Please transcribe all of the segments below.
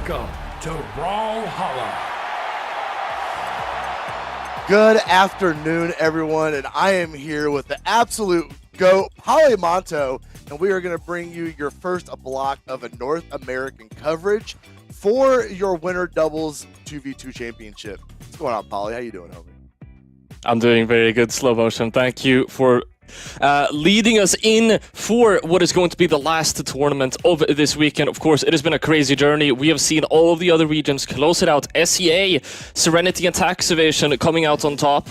Welcome to Brawlhalla. Good afternoon, everyone, and I am here with the absolute GOAT, Polymonto, and we are going to bring you your first block of a North American coverage for your Winter Doubles 2v2 Championship. What's going on, Poly? How you doing, homie? I'm doing very good, Slow Motion. Thank you for leading us in for what is going to be the last tournament of this weekend. Of course, it has been a crazy journey. We have seen all of the other regions close it out. SEA, Serenity and Tax Evasion coming out on top.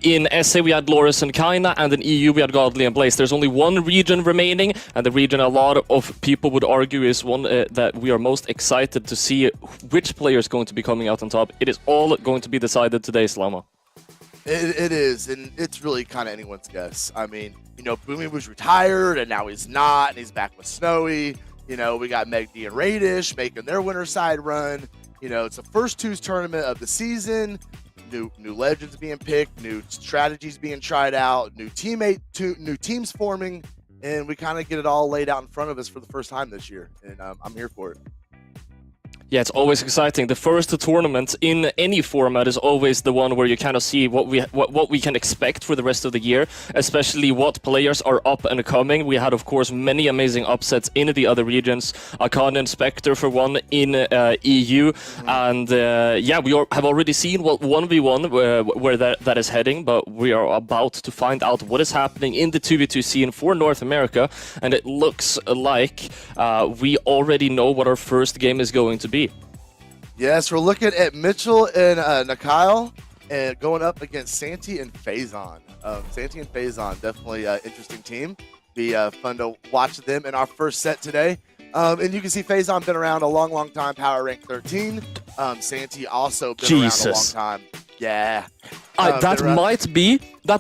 In SA, we had Loris and Kaina, and in EU, we had Godly and Blaze. There's only one region remaining, and the region a lot of people would argue is one that we are most excited to see which player is going to be coming out on top. It is all going to be decided today, Slama. It is, and it's really kind of anyone's guess. I mean, you know, Boomy was retired, and now he's not, and he's back with Snowy. You know, we got MegD and Raish making their winter side run. You know, it's the first twos tournament of the season. New legends being picked, new strategies being tried out, new teams forming, and we kind of get it all laid out in front of us for the first time this year, and I'm here for it. Yeah, it's always exciting. The first tournament in any format is always the one where you kind of see what we can expect for the rest of the year, especially what players are up and coming. We had, of course, many amazing upsets in the other regions. Akane and Spectre for one in EU, and yeah, we have already seen what 1v1 where that is heading, but we are about to find out what is happening in the 2v2 scene for North America, and it looks like we already know what our first game is going to be. Yes, we're looking at Mitchell and Nikyle and going up against Santi and Faison. Santi and Faison, definitely an interesting team. Be fun to watch them in our first set today. And you can see Faison been around a long time, power rank 13. Santi also been around a long time. Yeah. That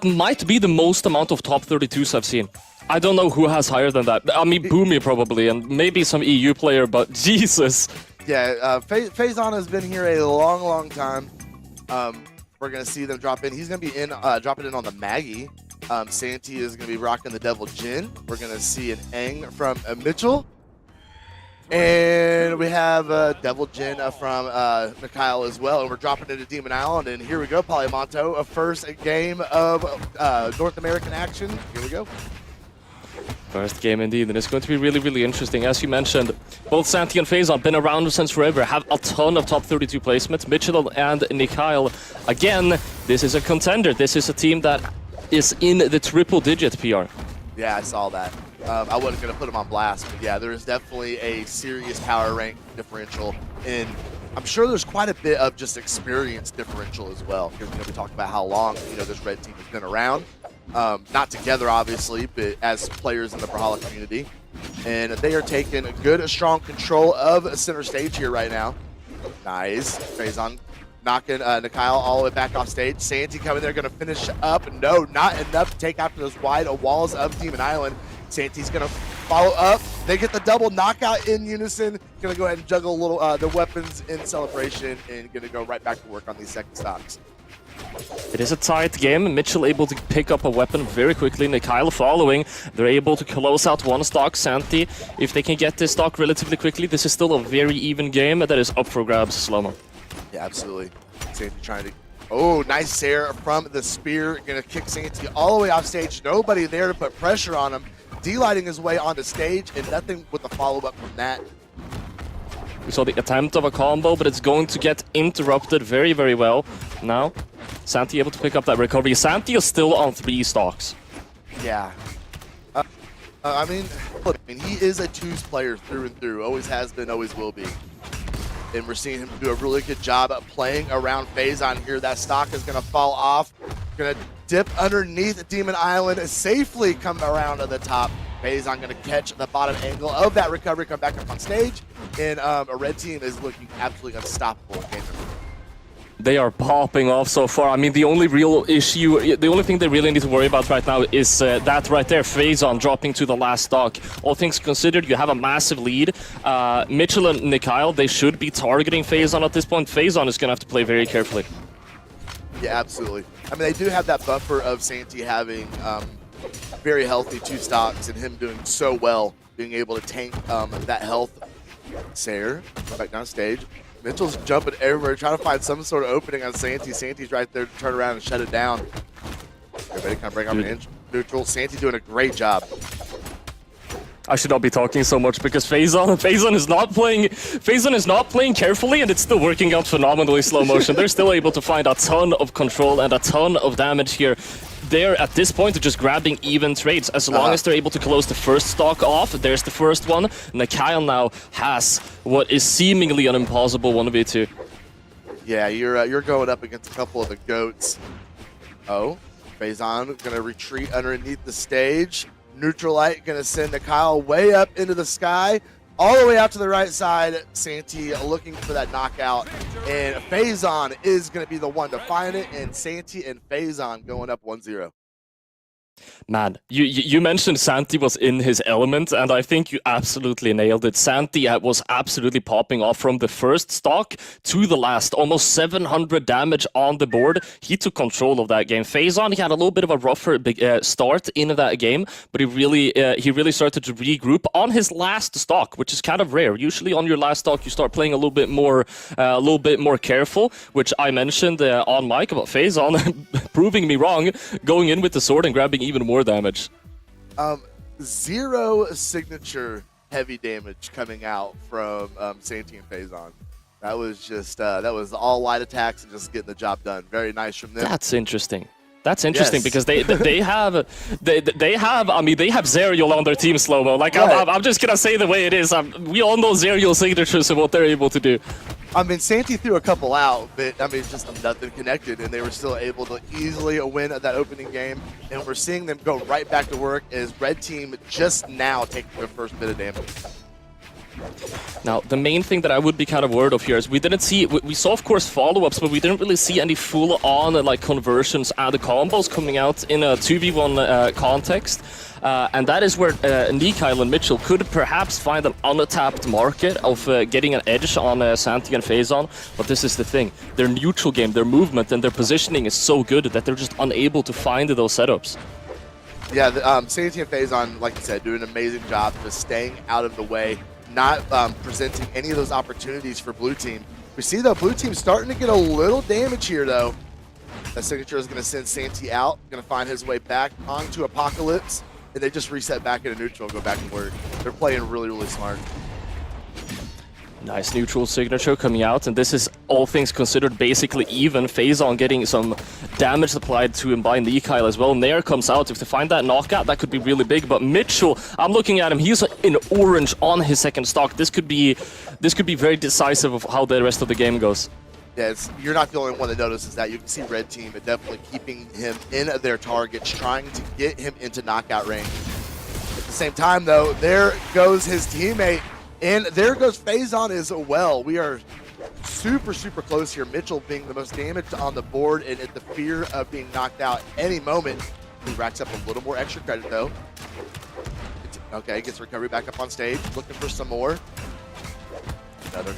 might be the most amount of top 32s I've seen. I don't know who has higher than that. I mean, Boomy probably, and maybe some EU player, but Jesus. Yeah, Faison has been here a long time. We're going to see them drop in. He's going to be dropping in on the Maggie. Santi is going to be rocking the Devil Jin. We're going to see an Aang from Mitchell. And we have Devil Jin from Nikyle as well. And we're dropping into Demon Island. And here we go, Polymonto, a first game of North American action. Here we go. First game indeed, and it's going to be really interesting. As you mentioned, both Santi and Faison have been around since forever, have a ton of top 32 placements. Mitchell and Nikyle, again, this is a contender. This is a team that is in the triple-digit PR. Yeah, I saw that. I wasn't going to put them on blast, but yeah, there is definitely a serious power rank differential, and I'm sure there's quite a bit of just experience differential as well. Because we talked about how long this red team has been around. Not together, obviously, but as players in the Brawlhalla community. And they are taking good, strong control of center stage here right now. Nice. Faison knocking Nikyle all the way back off stage. Santi coming there, going to finish up. No, not enough to take after those wide walls of Demon Island. Santi's going to follow up. They get the double knockout in unison. Going to go ahead and juggle a little the weapons in celebration and going to go right back to work on these second stocks. It is a tight game. Mitchell able to pick up a weapon very quickly. Nikyle following. They're able to close out one stock. Santi, if they can get this stock relatively quickly, this is still a very even game that is up for grabs, Slomo. Yeah, absolutely. Santi trying to... Oh, nice Sarah from the spear. Going to kick Santi all the way off stage. Nobody there to put pressure on him. D-lighting his way onto stage, and nothing with the follow-up from that. We saw the attempt of a combo, but it's going to get interrupted very well. Now, Santi able to pick up that recovery. Santi is still on 3 stocks. Yeah. I mean, he is a twos player through and through. Always has been, always will be. And we're seeing him do a really good job at playing around Faison here. That stock is going to fall off. Going to dip underneath Demon Island, safely come around to the top. Faison going to catch the bottom angle of that recovery, come back up on stage. And a red team is looking absolutely unstoppable in game. They are popping off so far. I mean, the only real issue, the only thing they really need to worry about right now is that right there, Faison dropping to the last stock. All things considered, you have a massive lead. Mitchell and Nikyle, they should be targeting Faison at this point. Faison is going to have to play very carefully. Yeah, absolutely. I mean, they do have that buffer of Santi having very healthy 2 stocks and him doing so well, being able to tank that health Sayer, back down stage. Mitchell's jumping everywhere, trying to find some sort of opening on Santi. Santi's right there to turn around and shut it down. Everybody kind of break up an neutral. Santi doing a great job. I should not be talking so much because Faison is not playing carefully, and it's still working out phenomenally slow motion. They're still able to find a ton of control and a ton of damage here. They're at this point just grabbing even trades. As long as they're able to close the first stock off, there's the first one. Nikyle now has what is seemingly an impossible 1v2. Yeah, you're going up against a couple of the goats. Oh, Faison gonna retreat underneath the stage. Neutralite gonna send Nikyle way up into the sky, all the way out to the right side. Santi looking for that knockout, and Faison is gonna be the one to find it, and Santi and Faison going up 1-0. Man, you mentioned Santi was in his element, and I think you absolutely nailed it. Santi was absolutely popping off from the first stock to the last. Almost 700 damage on the board. He took control of that game. Faison, he had a little bit of a rougher start in that game, but he really started to regroup on his last stock, which is kind of rare. Usually on your last stock, you start playing a little bit more careful, which I mentioned on mic about Faison proving me wrong, going in with the sword and grabbing even more damage. 0 signature heavy damage coming out from Santi and Faison. That was just that was all light attacks and just getting the job done. Very nice from them. That's interesting. That's interesting because they have Zerial on their team, slow-mo. Like right. I'm just gonna say the way it is. We all know Zerial signatures and what they're able to do. I mean, Santi threw a couple out, but I mean, just nothing connected, and they were still able to easily win that opening game. And we're seeing them go right back to work as Red Team just now taking their first bit of damage. Now, the main thing that I would be kind of worried of here is we saw, of course, follow-ups, but we didn't really see any full-on like conversions and combos coming out in a 2v1 context. And that is where Nikyle and Mitchell could perhaps find an untapped market of getting an edge on Santi and Faison. But this is the thing. Their neutral game, their movement, and their positioning is so good that they're just unable to find those setups. Yeah, Santi and Faison, like you said, do an amazing job just staying out of the way, not presenting any of those opportunities for Blue Team. We see, though, Blue Team starting to get a little damage here, though. That signature is going to send Santi out, going to find his way back onto Apocalypse, and they just reset back into neutral and go back and work. They're playing really, really smart. Nice neutral signature coming out, and this is, all things considered, basically even. Faison getting some damage applied to him by Nikyle as well. Nair comes out. If they find that knockout, that could be really big. But Mitchell, I'm looking at him. He's in orange on his second stock. This could be very decisive of how the rest of the game goes. Yeah, you're not the only one that notices that. You can see Red Team definitely keeping him in their targets, trying to get him into knockout range. At the same time, though, there goes his teammate. And there goes Faison as well. We are super, super close here. Mitchell being the most damaged on the board and at the fear of being knocked out any moment. He racks up a little more extra credit, though. Okay, gets recovery back up on stage, looking for some more.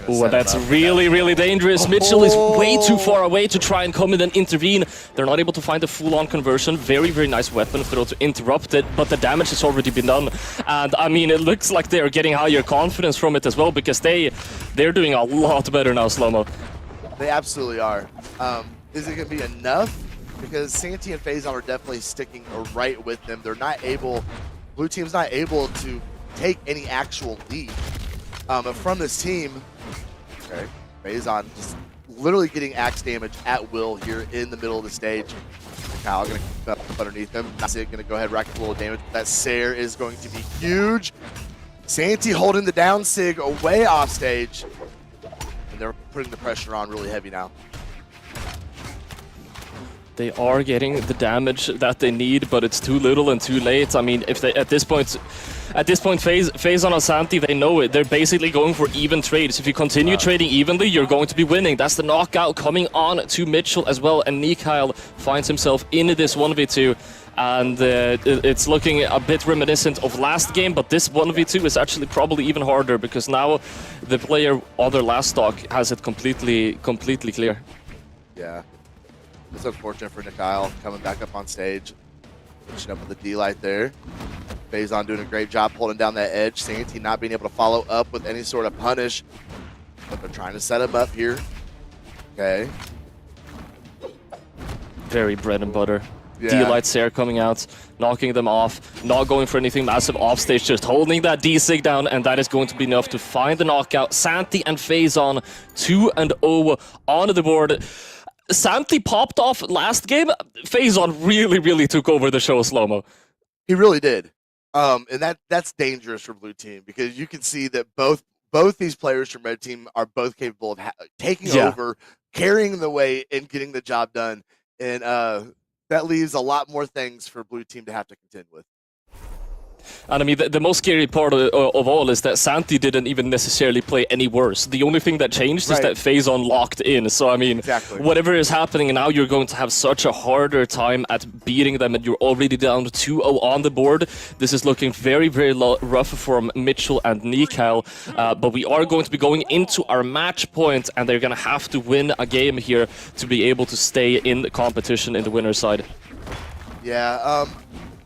Ooh, that's really, really dangerous. Mitchell is way too far away to try and come in and intervene. They're not able to find a full-on conversion. Very, very nice weapon throw to interrupt it, but the damage has already been done. And I mean, it looks like they're getting higher confidence from it as well, because they're doing a lot better now, slow-mo. They absolutely are. Is it going to be enough? Because Santi and Faison are definitely sticking right with them. They're not able, Blue Team's not able to take any actual lead. From this team, okay, Faison just literally getting axe damage at will here in the middle of the stage. Kyle gonna come up underneath him. Sig gonna go ahead and rack up a little damage. That Sayer is going to be huge. Santi holding the down Sig away off stage, and they're putting the pressure on really heavy now. They are getting the damage that they need, but it's too little and too late. I mean, if they at this point, Faison and Santi, they know it. They're basically going for even trades. If you continue trading evenly, you're going to be winning. That's the knockout coming on to Mitchell as well, and Nikyle finds himself in this 1v2. And it's looking a bit reminiscent of last game, but this 1v2 is actually probably even harder because now the player on their last stock has it completely clear. Yeah. It's unfortunate for Nikyle coming back up on stage. Pushing up with the D-Light there. Faison doing a great job holding down that edge. Santi not being able to follow up with any sort of punish. But they're trying to set him up here. Okay. Very bread and butter. Yeah. D-Lights there coming out, knocking them off, not going for anything massive off stage, just holding that D-Sig down, and that is going to be enough to find the knockout. Santi and Faison 2-0 on the board. Santi popped off last game. Faison really took over the show slow-mo. He really did. And that's dangerous for blue team because you can see that both these players from red team are both capable of taking over, carrying the weight, and getting the job done. And that leaves a lot more things for blue team to have to contend with. And I mean, the most scary part of all is that Santi didn't even necessarily play any worse. The only thing that changed is that Faison locked in. So, I mean, whatever is happening now, you're going to have such a harder time at beating them, and you're already down to 2-0 on the board. This is looking very rough for Mitchell and Nikyle. But we are going to be going into our match point, and they're going to have to win a game here to be able to stay in the competition in the winner's side. Yeah,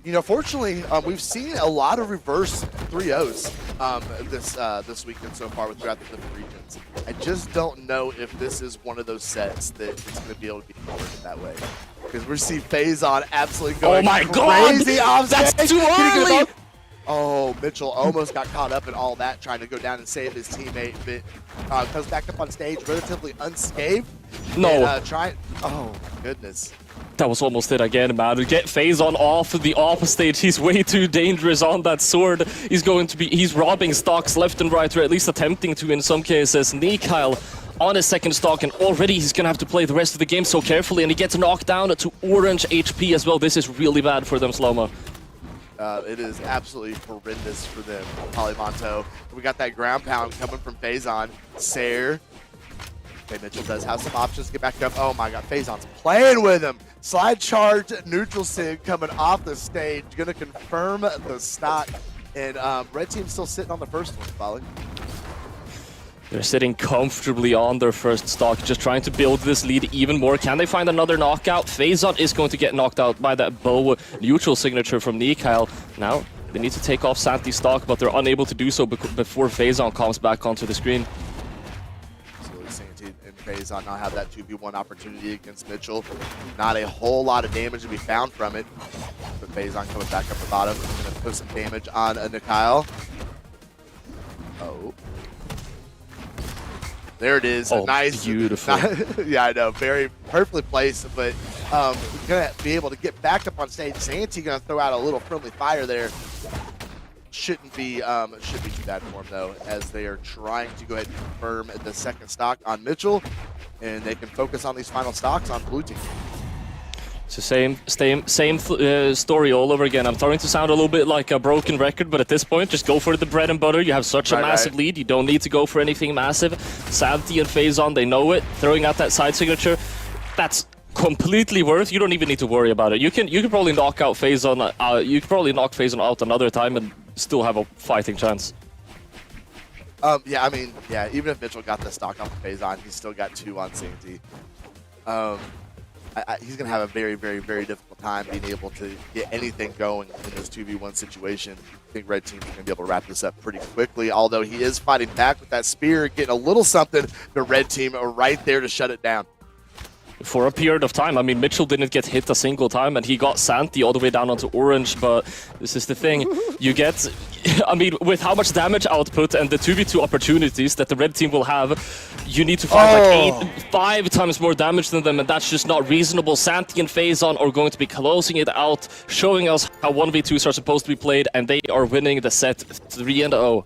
you know, fortunately, we've seen a lot of reverse 3-0s this weekend so far throughout the different regions. I just don't know if this is one of those sets that it's going to be able to be forwarded that way. Because we see Faison absolutely going crazy off stage. That's too early! Oh, Mitchell almost got caught up in all that, trying to go down and save his teammate, but comes back up on stage relatively unscathed. Oh, my goodness. That was almost it again, man. Get Faison off the off stage. He's way too dangerous on that sword. He's robbing stocks left and right, or at least attempting to in some cases. Nikyle on his second stock, and already he's gonna have to play the rest of the game so carefully, and he gets knocked down to orange HP as well. This is really bad for them, Slow-Mo. It is absolutely horrendous for them, Polymonto. We got that ground pound coming from Faison. Sair. Okay, Mitchell does have some options to get back up. Oh my god, Faison's playing with him. Slide charge, neutral sig coming off the stage. Gonna confirm the stock. And red team's still sitting on the first one, Polly. They're sitting comfortably on their first stock, just trying to build this lead even more. Can they find another knockout? Faison is going to get knocked out by that bow neutral signature from Nikyle. Now, they need to take off Santi's stock, but they're unable to do so before Faison comes back onto the screen. Faison now have that 2v1 opportunity against Mitchell. Not a whole lot of damage to be found from it. But Faison coming back up the bottom. Going to put some damage on Nikyle. Oh. There it is. Oh, nice. Beautiful. Yeah, I know. Very perfectly placed, but going to be able to get back up on stage. Santi going to throw out a little friendly fire there. Shouldn't be too bad for him though, as they are trying to go ahead and confirm the second stock on Mitchell, and they can focus on these final stocks on blue team. It's the same story all over again. I'm starting to sound a little bit like a broken record, but at this point, just go for the bread and butter. You have such a massive lead. You don't need to go for anything massive. Santi and Faison, they know it. Throwing out that side signature, that's completely worth. You don't even need to worry about it. You can probably knock out Faison. You can probably knock Faison out another time and still have a fighting chance. Yeah, I mean, yeah. Even if Mitchell got the stock off of Faison, he's still got 2 on Santi. He's gonna have a very difficult time being able to get anything going in this 2v1 situation. I think red team is gonna be able to wrap this up pretty quickly. Although he is fighting back with that spear, getting a little something. The red team are right there to shut it down. For a period of time. I mean, Mitchell didn't get hit a single time, and he got Santi all the way down onto orange, but this is the thing. You get, I mean, with how much damage output and the 2v2 opportunities that the red team will have, you need to find like 5 times more damage than them, and that's just not reasonable. Santi and Faison are going to be closing it out, showing us how 1v2s are supposed to be played, and they are winning the set 3-0.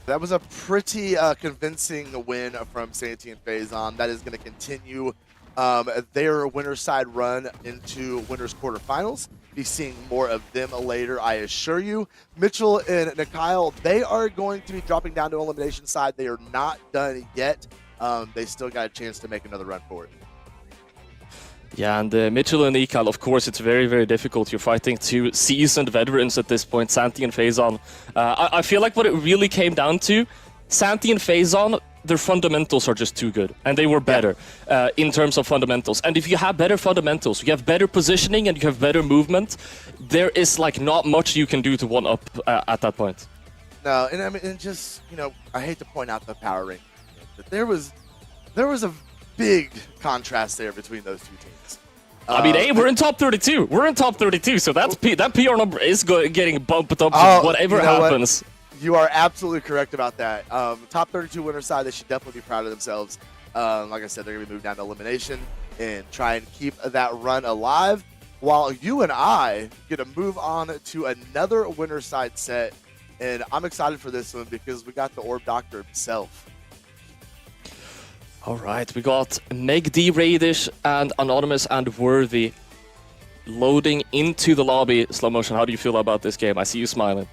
That was a pretty convincing win from Santi and Faison. That is going to continue their winner's side run into winners quarterfinals. Be seeing more of them later, I assure you. Mitchell and Nikyle, they are going to be dropping down to elimination side. They are not done yet. They still got a chance to make another run for it. Yeah, and Mitchell and Nikyle, of course, it's very difficult. You're fighting 2 seasoned veterans at this point, Santi and Faison. I feel like what it really came down to, Santi and Faison, their fundamentals are just too good, and they were better in terms of fundamentals. And if you have better fundamentals, you have better positioning, and you have better movement, there is like not much you can do to one up at that point. No, and I mean, and just, you know, I hate to point out the power ranking, but there was a big contrast there between those two teams. I mean, hey, we're in top 32. We're in top 32, so that PR number is getting bumped up to whatever happens. You are absolutely correct about that. Top 32 winner side, they should definitely be proud of themselves. Like I said, they're going to be moved down to elimination and try and keep that run alive, while you and I get to move on to another winner side set. And I'm excited for this one because we got the Orb Doctor himself. All right, we got MegD, Raish, and Anonymous and Worthy loading into the lobby. Slow motion, how do you feel about this game? I see you smiling.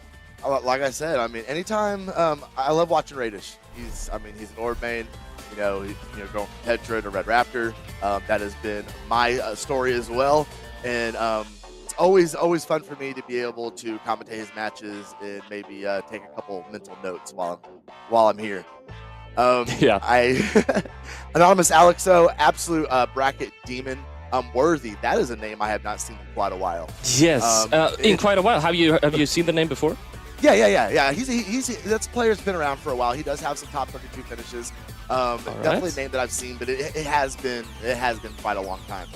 Like I said, I mean, anytime, I love watching Raish. He's an Orb main. You know, going from Petra to Red Raptor. That has been my story as well. And it's always fun for me to be able to commentate his matches and maybe take a couple mental notes while I'm here. Yeah. Anonymous Alexo, absolute bracket demon. Worthy. That is a name I have not seen in quite a while. Yes, in quite a while. Have you seen the name before? Yeah. He's that's a player that's been around for a while. He does have some top 32 finishes. Definitely a name that I've seen, but it has been quite a long time.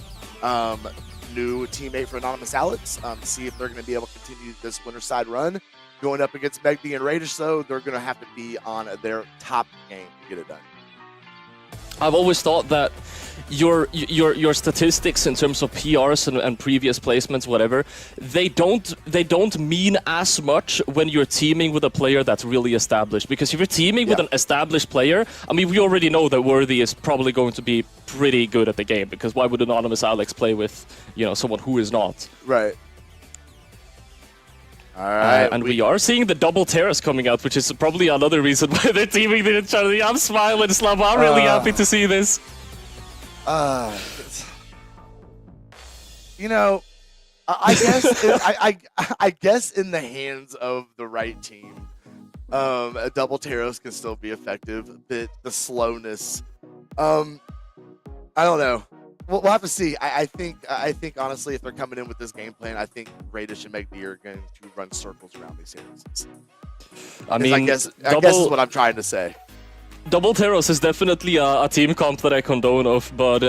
New teammate for Anonymous Alex. See if they're going to be able to continue this winter side run. Going up against MegD and Raish, though, they're going to have to be on their top game to get it done. I've always thought that your statistics in terms of PRs and previous placements, whatever, they don't mean as much when you're teaming with a player that's really established. Because if you're teaming with an established player, I mean, we already know that Worthy is probably going to be pretty good at the game. Because why would Anonymous Alex play with, someone who is not? Right. All right, and we are seeing the double terrace coming out, which is probably another reason why they're teaming with each other. I'm smiling, Slum. I'm really happy to see this. I guess I guess in the hands of the right team, a double terrace can still be effective. But the slowness, I don't know. We'll have to see. I think honestly, if they're coming in with this game plan, I think Raish and MegD are going to run circles around these series. I guess is what I'm trying to say. Double Terros is definitely a team comp that I condone of, but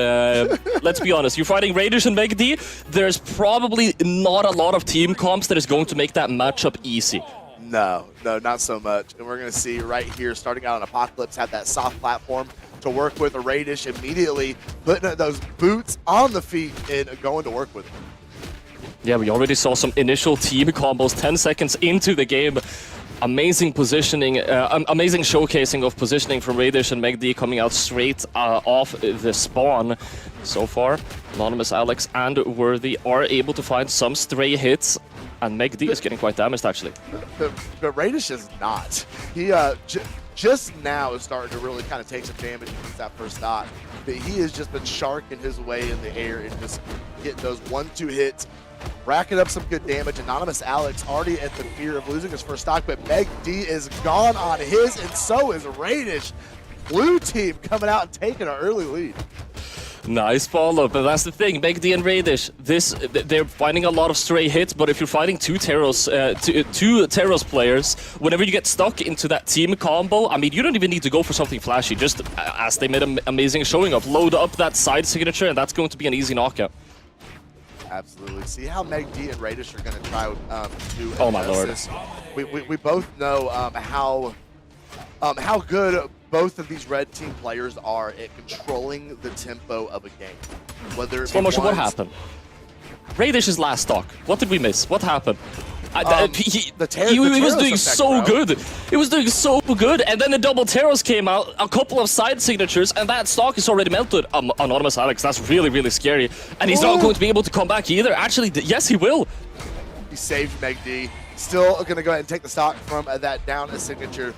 let's be honest, you're fighting Raish and MegD, there's probably not a lot of team comps that is going to make that matchup easy. No, not so much. And we're going to see right here, starting out on Apocalypse, have that soft platform to work with. A Raish immediately putting those boots on the feet and going to work with it. Yeah, we already saw some initial team combos 10 seconds into the game. Amazing positioning, amazing showcasing of positioning from Raish and MegD coming out straight off the spawn. So far, Anonymous Alex and Worthy are able to find some stray hits, and MegD is getting quite damaged actually. But Raish is not. He just now is starting to really kind of take some damage against that first stock. But he has just been sharking his way in the air and just getting those 1-2 hits, racking up some good damage. Anonymous Alex already at the fear of losing his first stock, but MegD is gone on his, and so is Raish. Blue team coming out and taking an early lead. Nice follow-up, and that's the thing, MegD and Raish, they're finding a lot of stray hits, but if you're fighting two Terros players, whenever you get stuck into that team combo, I mean, you don't even need to go for something flashy, just as they made an amazing showing of, load up that side signature, and that's going to be an easy knockout. Absolutely. See how MegD and Raish are going to try to oh my lord. This. We both know how good both of these red team players are at controlling the tempo of a game. Whether Slow motion, what happened? Raidish's last stock. What did we miss? What happened? He was doing so good. He was doing so good, and then the double Terros came out, a couple of side signatures, and that stock is already melted. Anonymous Alex, that's really, really scary. And he's not going to be able to come back either. Actually, yes, he will. He saved MegD. Still going to go ahead and take the stock from that down signature.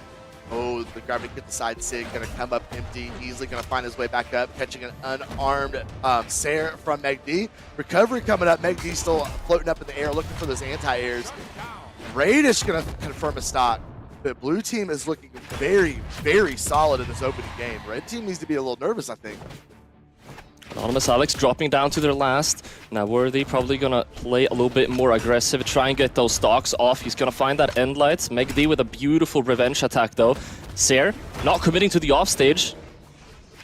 Oh, the gravity get the side sig, going to come up empty, easily going to find his way back up, catching an unarmed Sair from MegD. Recovery coming up, MegD still floating up in the air, looking for those anti-airs. Raish going to confirm a stock. but blue team is looking very, very solid in this opening game. Red team needs to be a little nervous, I think. Anonymous Alex dropping down to their last. Now Worthy probably gonna play a little bit more aggressive, try and get those stocks off. He's gonna find that end light. MegD with a beautiful revenge attack though. Ser not committing to the offstage.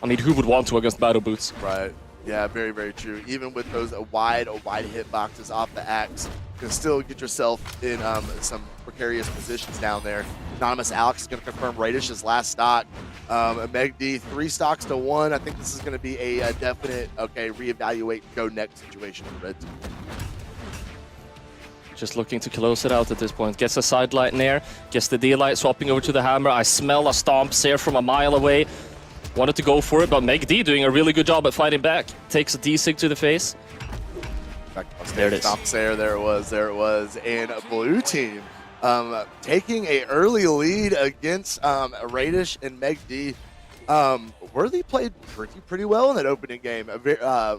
I mean, who would want to against Battle Boots? Right. Yeah, very, very true. Even with those wide hitboxes off the axe, you can still get yourself in some precarious positions down there. Anonymous Alex is going to confirm Raidish's last stock. MegD 3 stocks to 1. I think this is going to be a definite, okay, reevaluate, go next situation for Red team. Just looking to close it out at this point. Gets a side light Nair, gets the D-light, swapping over to the hammer. I smell a stomp Ser from a mile away. Wanted to go for it, but MegD doing a really good job at fighting back. Takes a D-sig to the face. There it is. Stomp Ser, there it was. And blue team taking an early lead against Raish and MegD. Worthy played pretty well in that opening game. A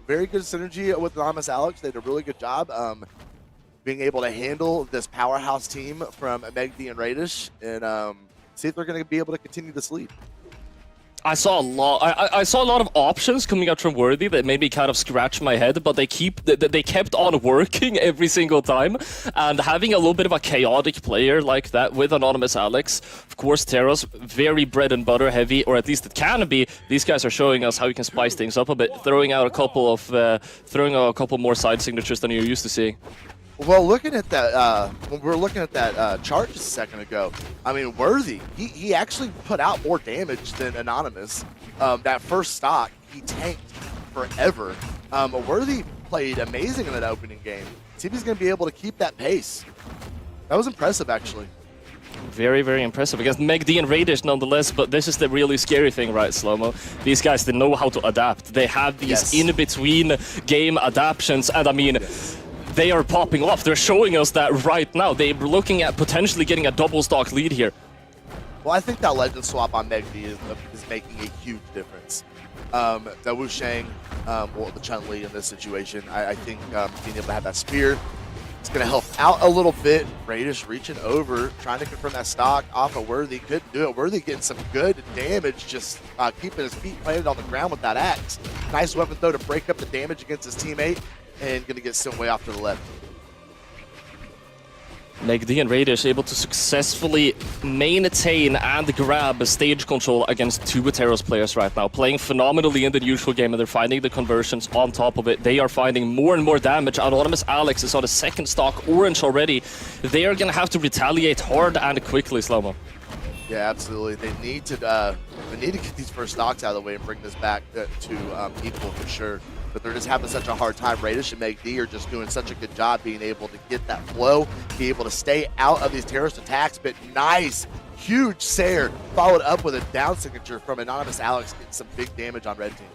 very good synergy with Anonymous Alex. They did a really good job being able to handle this powerhouse team from MegD and Raish, and see if they're going to be able to continue this lead. I saw a lot of options coming out from Worthy that made me kind of scratch my head, but they kept on working every single time. And having a little bit of a chaotic player like that with Anonymous Alex, of course, Terra's very bread and butter heavy, or at least it can be. These guys are showing us how you can spice things up a bit, throwing out a couple more side signatures than you're used to seeing. Well, looking at that, when we were looking at that chart just a second ago, I mean, Worthy, he actually put out more damage than Anonymous. That first stock, he tanked forever. Worthy played amazing in that opening game. See if he's going to be able to keep that pace. That was impressive, actually. Very, very impressive against MegD and Raish nonetheless, but this is the really scary thing, right, Slow-Mo? These guys, they know how to adapt. They have these in-between game adaptions, and I mean... Yes. They are popping off. They're showing us that right now. They're looking at potentially getting a double stock lead here. Well, I think that legend swap on MegD is making a huge difference. The Wushang, well, the Chun-Li in this situation, I think being able to have that spear is going to help out a little bit. Raish reaching over, trying to confirm that stock off of Worthy. Couldn't do it. Worthy getting some good damage, just keeping his feet planted on the ground with that axe. Nice weapon, though, to break up the damage against his teammate. And going to get sent way off to the left. MegD and Raish able to successfully maintain and grab stage control against two Ateros players right now. Playing phenomenally in the neutral game, and they're finding the conversions on top of it. They are finding more and more damage. Anonymous Alex is on the second stock orange already. They are going to have to retaliate hard and quickly, Slow-Mo. Yeah, absolutely. They need to get these first stocks out of the way and bring this back to equal for sure. But they're just having such a hard time. Raish and MegD are just doing such a good job being able to get that flow, be able to stay out of these terrorist attacks. But nice, huge Ser followed up with a down signature from Anonymous Alex, getting some big damage on Red team.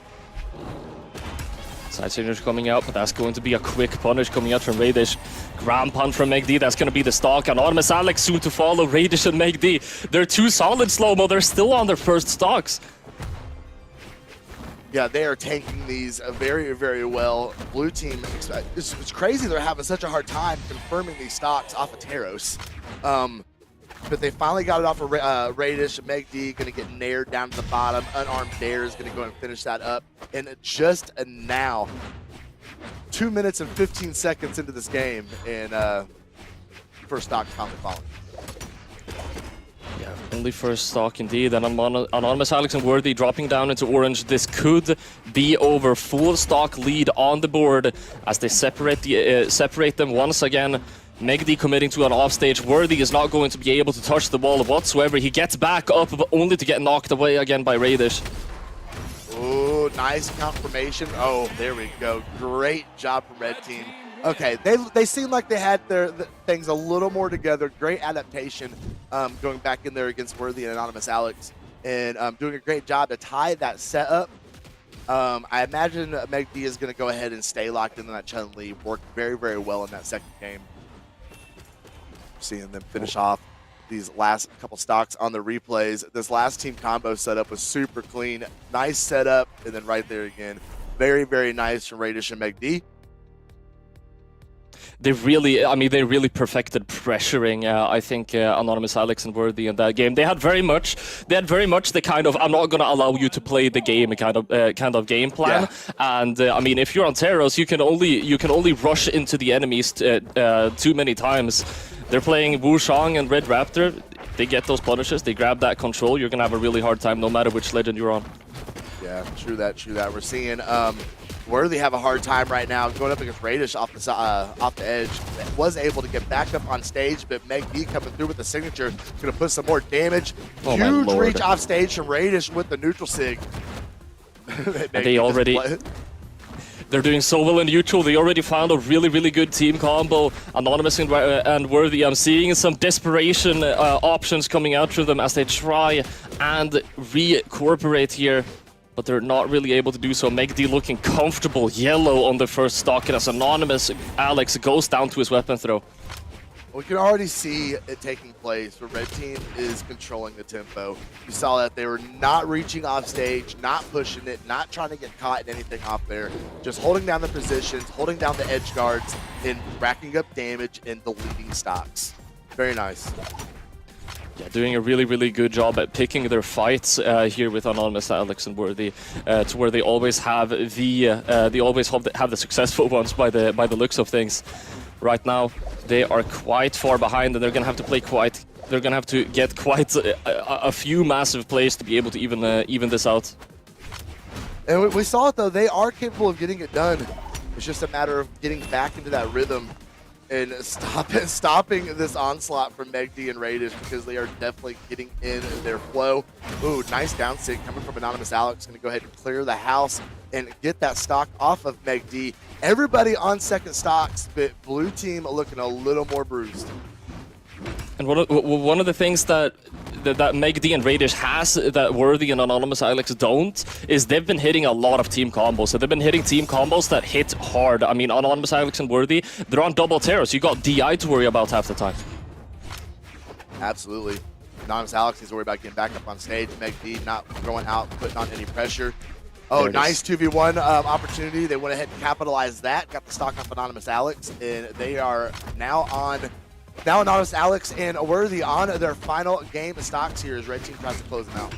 Side signature coming out, but that's going to be a quick punish coming out from Raish. Ground pound from MegD, that's going to be the stock. Anonymous Alex soon to follow. Raish and MegD, they're too solid, Slow-Mo. They're still on their first stocks. Yeah, they are tanking these very, very well. Blue team, it's crazy they're having such a hard time confirming these stocks off of Teros. But they finally got it off of Raish. MegD going to get nared down to the bottom. Unarmed Dare is going to go and finish that up. And just now, 2 minutes and 15 seconds into this game, and first stock finally falling. Yeah, only first stock indeed, and Anonymous Alex and Worthy dropping down into orange. This could be over. Full stock lead on the board as they separate them once again. MegD committing to an offstage. Worthy is not going to be able to touch the ball whatsoever. He gets back up, but only to get knocked away again by Raish. Oh, nice confirmation. Oh, there we go. Great job from Red team. Okay, they seem like they had their things a little more together. Great adaptation going back in there against Worthy and Anonymous Alex, and doing a great job to tie that setup. I imagine MegD is going to go ahead and stay locked in that Chun-Li. Worked very, very well in that second game. Seeing them finish off these last couple stocks on the replays. This last team combo setup was super clean. Nice setup, and then right there again. Very, very nice from Raish and MegD. they really perfected pressuring. I think Anonymous Alex and Worthy in that game. They had very much the kind of I'm not gonna allow you to play the game kind of game plan. Yeah. And I mean, if you're on Teros, you can only rush into the enemies too many times. They're playing Wu Shang and Red Raptor. They get those punishes. They grab that control. You're gonna have a really hard time no matter which legend you're on. Yeah, true that. We're seeing Worthy have a hard time right now going up against Raish off the edge. Was able to get back up on stage, but MegD coming through with the signature. Going to put some more damage. Oh, huge reach off stage from Raish with the neutral sig. They're doing so well in neutral. They already found a really good team combo. Anonymous and Worthy. I'm seeing some desperation options coming out from them as they try and reincorporate here. But they're not really able to do so. MegD looking comfortable, yellow on the first stock, and as Anonymous Alex goes down to his weapon throw. We can already see it taking place where Red Team is controlling the tempo. You saw that they were not reaching off stage, not pushing it, not trying to get caught in anything off there, just holding down the positions, holding down the edge guards, and racking up damage in the leading stocks. Very nice. Yeah, doing a really good job at picking their fights here with Anonymous Alex and Worthy, to where they always have the successful ones by the looks of things. Right now, they are quite far behind, and they're gonna have to play quite. They're gonna have to get quite a few massive plays to be able to even this out. And we saw it though; they are capable of getting it done. It's just a matter of getting back into that rhythm and stopping this onslaught from MegD and Raish, because they are definitely getting in their flow. Ooh, nice down sig coming from Anonymous Alex. Going to go ahead and clear the house and get that stock off of MegD. Everybody on second stocks, but blue team looking a little more bruised. And one of the things that MegD and Raish has that Worthy and Anonymous Alex don't is they've been hitting a lot of team combos. So they've been hitting team combos that hit hard. I mean, Anonymous Alex and Worthy, they're on double Teros. You got DI to worry about half the time. Absolutely. Anonymous Alex is worried about getting back up on stage. MegD not throwing out, putting on any pressure. Oh, nice 2v1 opportunity. They went ahead and capitalized that. Got the stock off Anonymous Alex, and they are now Anonymous Alex and Worthy on their final game of stocks here as Red Team tries to close them out.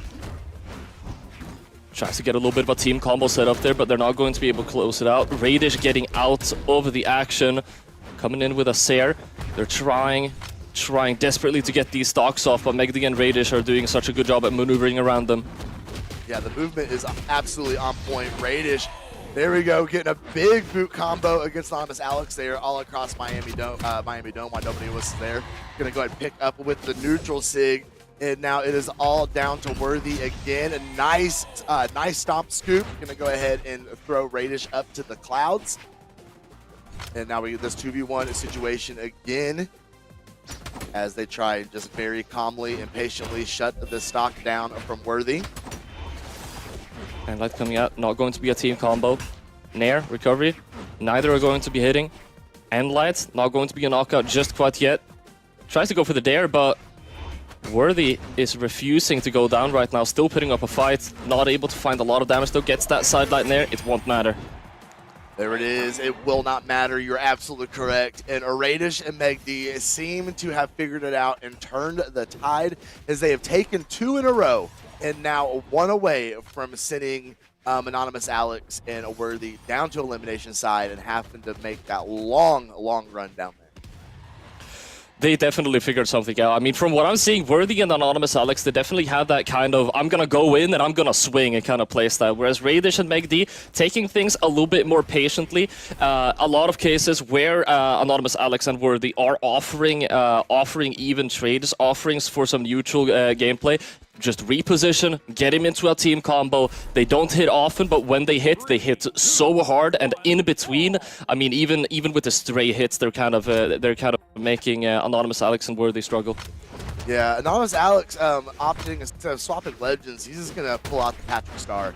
Tries to get a little bit of a team combo set up there, but they're not going to be able to close it out. Raish getting out of the action, coming in with a Sair. They're trying desperately to get these stocks off, but MegD and Raish are doing such a good job at maneuvering around them. Yeah, the movement is absolutely on point. Raish, there we go, getting a big boot combo against Anonymous Alex there all across Miami Dome while nobody was there. Gonna go ahead and pick up with the neutral sig, and now it is all down to Worthy again. A nice stomp scoop. Gonna go ahead and throw Raish up to the clouds. And now we get this 2v1 situation again as they try just very calmly and patiently shut the stock down from Worthy. And light coming out, not going to be a team combo. Nair, recovery, neither are going to be hitting. End light, not going to be a knockout just quite yet. Tries to go for the dare, but Worthy is refusing to go down right now, still putting up a fight. Not able to find a lot of damage though, gets that side light Nair, it won't matter. There it is, it will not matter, you're absolutely correct. And Raish and MegD seem to have figured it out and turned the tide as they have taken 2 in a row. And now 1 away from sending Anonymous Alex and a Worthy down to elimination side and having to make that long run down there. They definitely figured something out. I mean, from what I'm seeing, Worthy and Anonymous Alex, they definitely had that kind of, I'm going to go in and I'm going to swing and kind of play style. Whereas Raish and MegD taking things a little bit more patiently. A lot of cases where Anonymous Alex and Worthy are offering even trades, offerings for some neutral gameplay. Just reposition, get him into a team combo. They don't hit often, but when they hit so hard. And in between, I mean, even with the stray hits, they're kind of making Anonymous Alex and Worthy struggle. Yeah, Anonymous Alex opting instead of swapping legends, he's just gonna pull out the Patrick Star.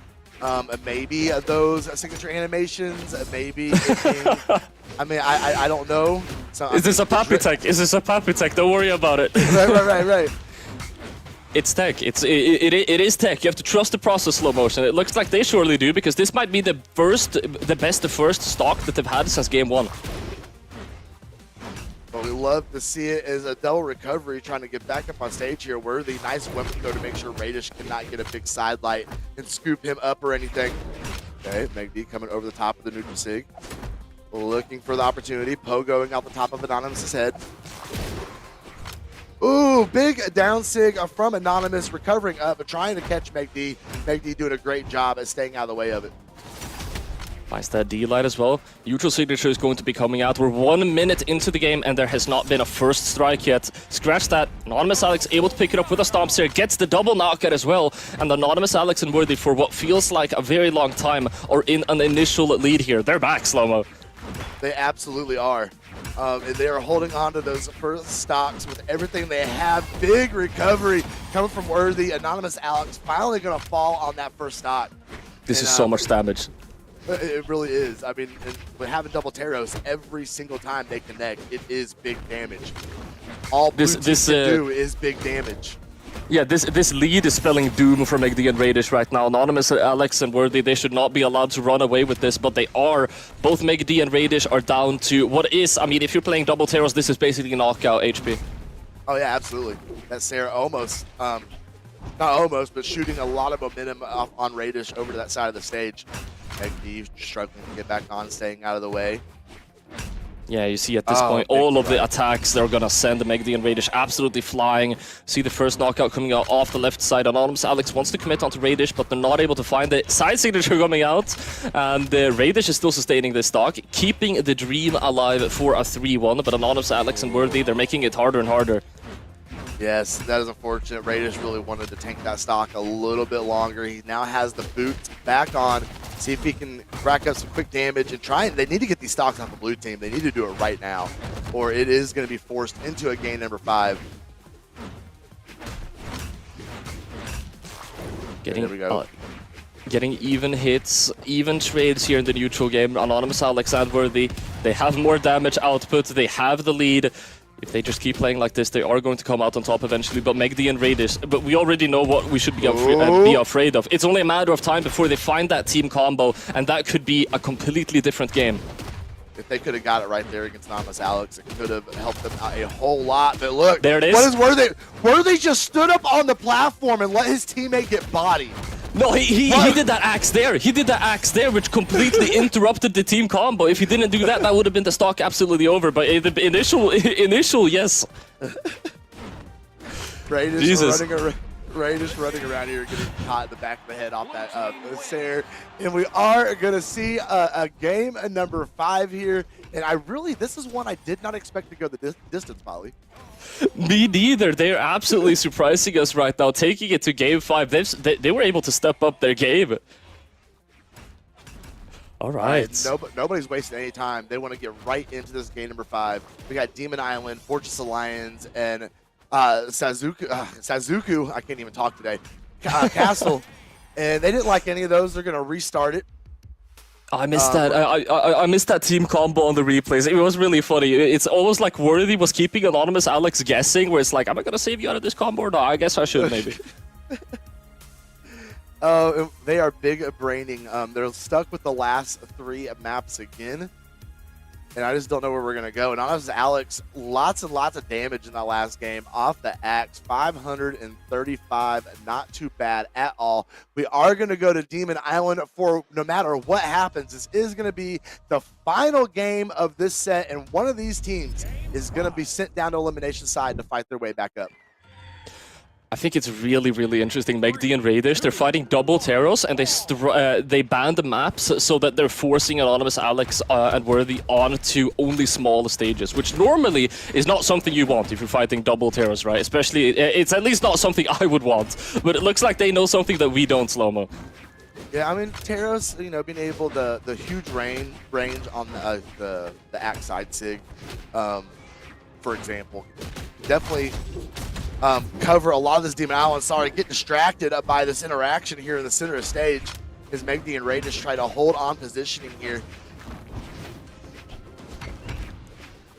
Maybe those signature animations, maybe. I mean, I don't know. So, Is this a Pappy tech? Is this a Pappy tech? Don't worry about it. Right. It's tech. It is tech. You have to trust the process slow motion. It looks like they surely do, because this might be the best first stock that they've had since game 1. But we love to see it as a double recovery, trying to get back up on stage here. Worthy, nice weapon throw to make sure Raish cannot get a big side light and scoop him up or anything. Okay, MegD coming over the top of the neutral sig. Looking for the opportunity. Poe going out the top of Anonymous's head. Ooh, big down sig from Anonymous, recovering up, but trying to catch MegD. MegD doing a great job at staying out of the way of it. Finds that D-light as well. Neutral signature is going to be coming out. We're 1 minute into the game and there has not been a first strike yet. Scratch that. Anonymous Alex able to pick it up with a stomp here. Gets the double knockout as well. And Anonymous Alex and Worthy, for what feels like a very long time, are in an initial lead here. They're back, Slow-Mo. They absolutely are. And they are holding on to those first stocks with everything they have. Big recovery coming from Worthy. Anonymous Alex finally going to fall on that first stock. This is so much damage. It really is. I mean, with having double Taros every single time they connect, it is big damage. All Blue Team can do is big damage. Yeah, this lead is spelling doom for MegD and Raish right now. Anonymous, Alex, and Worthy, they should not be allowed to run away with this, but they are. Both MegD and Raish are down to what is, I mean, if you're playing double Taros, this is basically knockout HP. Oh yeah, absolutely. That Sarah almost, not almost, but shooting a lot of momentum off on Raish over to that side of the stage. MegD struggling to get back on, staying out of the way. Yeah, you see at this point, all of the attacks, they're going to send the MegD and Raish absolutely flying. See the first knockout coming out off the left side. Anonymous Alex wants to commit onto Raish, but they're not able to find the side signature coming out. And Raish is still sustaining this stock, keeping the dream alive for a 3-1. But Anonymous Alex and Worthy, they're making it harder and harder. Yes, that is unfortunate. Raish really wanted to tank that stock a little bit longer. He now has the boot back on. See if he can rack up some quick damage and try. They need to get these stocks off the blue team. They need to do it right now, or it is going to be forced into a game number 5. There we go. Getting even hits, even trades here in the neutral game. Anonymous Alex and Worthy, they have more damage output. They have the lead. If they just keep playing like this, they are going to come out on top eventually. But MegD and Raish, but we already know what we should be afraid of. It's only a matter of time before they find that team combo, and that could be a completely different game. If they could have got it right there against Anonymous Alex, it could have helped them out a whole lot. But look, there it is. What is Worthy? Worthy just stood up on the platform and let his teammate get bodied. No, he did that axe there. He did that axe there, which completely interrupted the team combo. If he didn't do that, that would have been the stock absolutely over. But the initial, yes. Raish running around here, getting caught in the back of the head off that stair. And we are going to see a game number 5 here. And this is one I did not expect to go the distance, Polly. Me neither. They're absolutely surprising us right now, taking it to game 5. They were able to step up their game. All right. Nobody's wasting any time. They want to get right into this game number 5. We got Demon Island, Fortress of Lions, and Sazuku, I can't even talk today, Castle. And they didn't like any of those. They're going to restart it. I missed that. I missed that team combo on the replays. It was really funny. It's almost like Worthy was keeping Anonymous Alex guessing, where it's like, am I going to save you out of this combo or not? I guess I should, maybe. They are big braining. They're stuck with the last 3 maps again. And I just don't know where we're going to go. And honestly, Alex, lots and lots of damage in that last game off the axe. 535, not too bad at all. We are going to go to Demon Island for no matter what happens. This is going to be the final game of this set, and one of these teams is going to be sent down to elimination side to fight their way back up. I think it's really, really interesting. MegD and Raish, they're fighting double Taros, and they ban the maps so that they're forcing Anonymous Alex and Worthy onto only small stages, which normally is not something you want if you're fighting double Taros, right? Especially, it's at least not something I would want. But it looks like they know something that we don't, Slow-Mo. Yeah, I mean, Taros, being able the huge range on the axe side sig, for example, definitely cover a lot of this Demon Island. Sorry, get distracted by this interaction here in the center of stage as MegD and Raish try to hold on positioning here.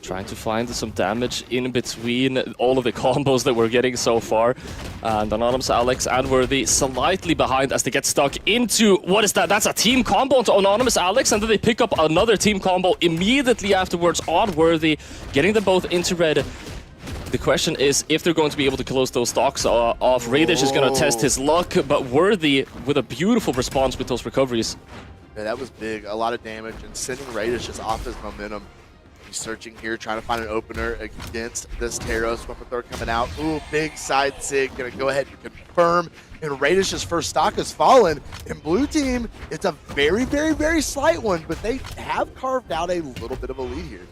Trying to find some damage in between all of the combos that we're getting so far. And Anonymous Alex and Worthy slightly behind as they get stuck into, what is that? That's a team combo onto Anonymous Alex, and then they pick up another team combo immediately afterwards on Worthy, getting them both into red. The question is if they're going to be able to close those stocks off. Raish is going to test his luck, but Worthy with a beautiful response with those recoveries. Yeah, that was big. A lot of damage, and sending Raish just off his momentum. Searching here, trying to find an opener against this Taros. Weapon throw coming out. Ooh, big side sig. Gonna go ahead and confirm. And Raidish's first stock has fallen. And blue team, it's a very, very, very slight one, but they have carved out a little bit of a lead here.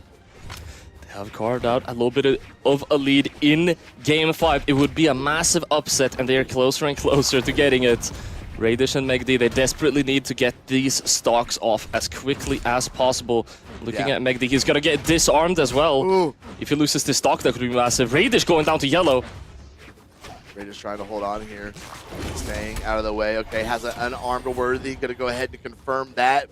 They have carved out a little bit of a lead in Game 5. It would be a massive upset, and they are closer and closer to getting it. Raish and MegD, they desperately need to get these stocks off as quickly as possible. Looking at MegD, he's gonna get disarmed as well. Ooh. If he loses this stock, that could be massive. Raish going down to yellow. Raish trying to hold on here. Staying out of the way. Okay, has an unarmed Worthy. Gonna go ahead and confirm that.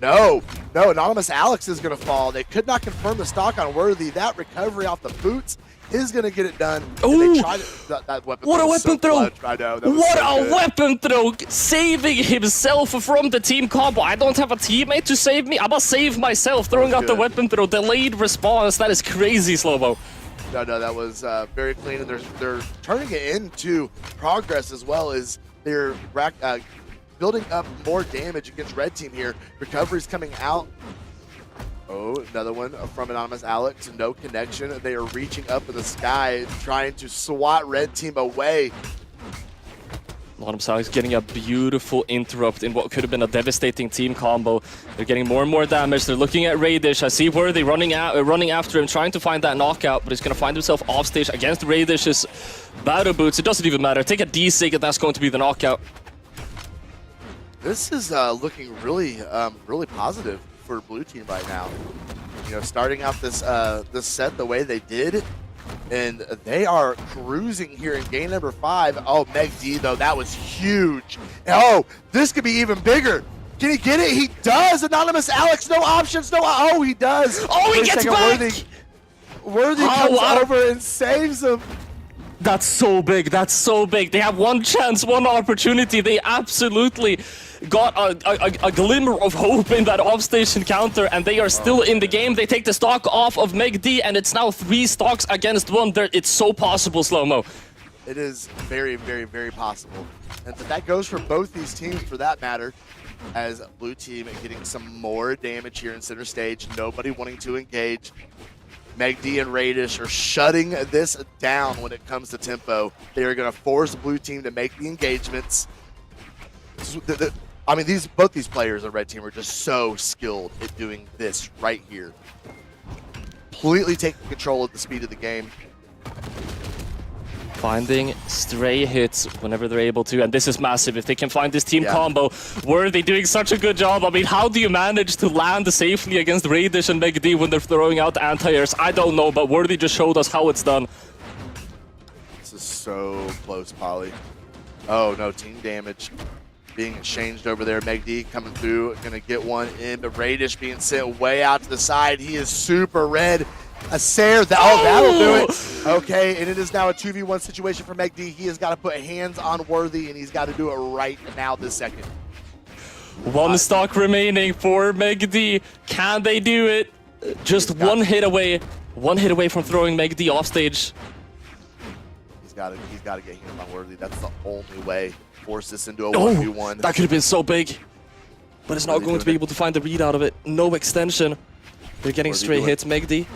No, Anonymous Alex is gonna fall. They could not confirm the stock on Worthy. That recovery off the boots is going to get it done. Ooh, that weapon what a weapon throw! I know, what a weapon throw! Saving himself from the team combo. I don't have a teammate to save me. I'm going to save myself, throwing out the weapon throw. Delayed response. That is crazy, Slow-Mo. No, that was very clean, and they're turning it into progress as well as they're building up more damage against red team here. Recovery's coming out. Oh, another one from Anonymous Alex. No connection. They are reaching up in the sky, trying to swat red team away. Anonymous Alex getting a beautiful interrupt in what could have been a devastating team combo. They're getting more and more damage. They're looking at Raish. I see Worthy running after him, trying to find that knockout, but he's going to find himself off stage against Raidish's battle boots. It doesn't even matter. Take a D-Sig, and that's going to be the knockout. This is looking really, really positive for blue team right now. You know, starting out this this set the way they did, and they are cruising here in game number 5. Oh, MegD though, that was huge. Oh, this could be even bigger. Can he get it? He does. Anonymous Alex, no options, no. Oh, he does. Oh, he gets back. Worthy comes over and saves him. That's so big. That's so big. They have one chance, one opportunity. They absolutely got a glimmer of hope in that offstage encounter, and they are still in the game. They take the stock off of MegD, and it's now 3 stocks against 1. It's so possible, Slow-Mo. It is very, very, very possible. And that goes for both these teams, for that matter, as blue team getting some more damage here in center stage. Nobody wanting to engage. MegD and Raish are shutting this down when it comes to tempo. They are going to force blue team to make the engagements. I mean, both these players on red team are just so skilled at doing this right here. Completely taking control of the speed of the game. Finding stray hits whenever they're able to, and this is massive. If they can find this team combo, Worthy doing such a good job. I mean, how do you manage to land safely against Raish and MegD when they're throwing out anti-airs? I don't know, but Worthy just showed us how it's done. This is so close, Polly. Oh no, team damage being exchanged over there. MegD coming through, gonna get one in, but Raish being sent way out to the side. He is super red. A Sair, that'll do it. Okay, and it is now a 2v1 situation for MegD. He has got to put hands on Worthy, and he's got to do it right now this second. 1 stock remaining for MegD. Can they do it? Just one hit away from throwing MegD off stage. He's got to get hands on Worthy. That's the only way. Force this into a 1v1. That could have been so big, but it's not going to be able to find the read out of it. No extension. They're getting straight hits. MegD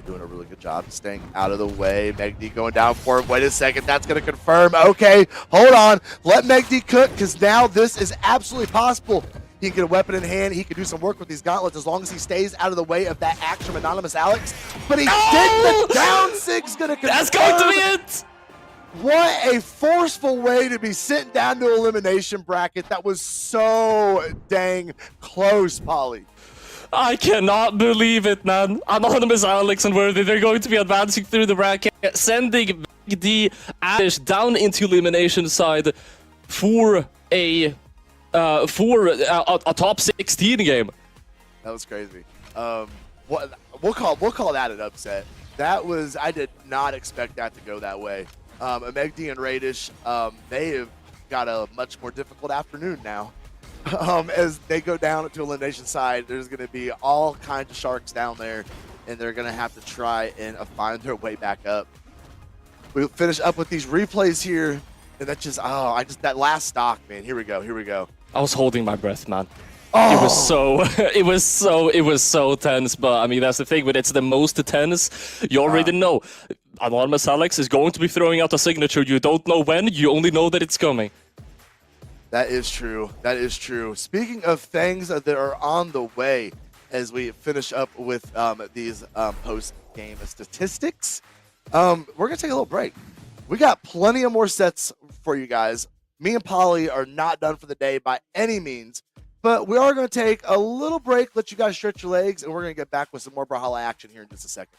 doing a really good job staying out of the way. MegD going down for him. Wait a second, that's going to confirm. Okay, hold on. Let MegD cook, because now this is absolutely possible. He can get a weapon in hand. He can do some work with these gauntlets as long as he stays out of the way of that axe from Anonymous Alex. But he did the down 6 going to confirm. That's going to be it. What a forceful way to be sent down to elimination bracket. That was so dang close, Polly. I cannot believe it, man. Anonymous Alex and Worthy, they're going to be advancing through the bracket, sending MegD Ash down into elimination side for a top 16 game. That was crazy. What we'll call that an upset. That was, I did not expect that to go that way. MegD and Raish, they have got a much more difficult afternoon now. As they go down to elimination side, there's going to be all kinds of sharks down there, and they're going to have to try and find their way back up. We'll finish up with these replays here, and that's just, that last stock, man. Here we go. I was holding my breath, man. Oh. It was so tense, but I mean, that's the thing, but it's the most tense. You already know. Anonymous Alex is going to be throwing out a signature. You don't know when, you only know that it's coming. That is true. Speaking of things that are on the way, as we finish up with these post-game statistics, we're going to take a little break. We got plenty of more sets for you guys. Me and Polly are not done for the day by any means, but we are going to take a little break, let you guys stretch your legs, and we're going to get back with some more Brawlhalla action here in just a second.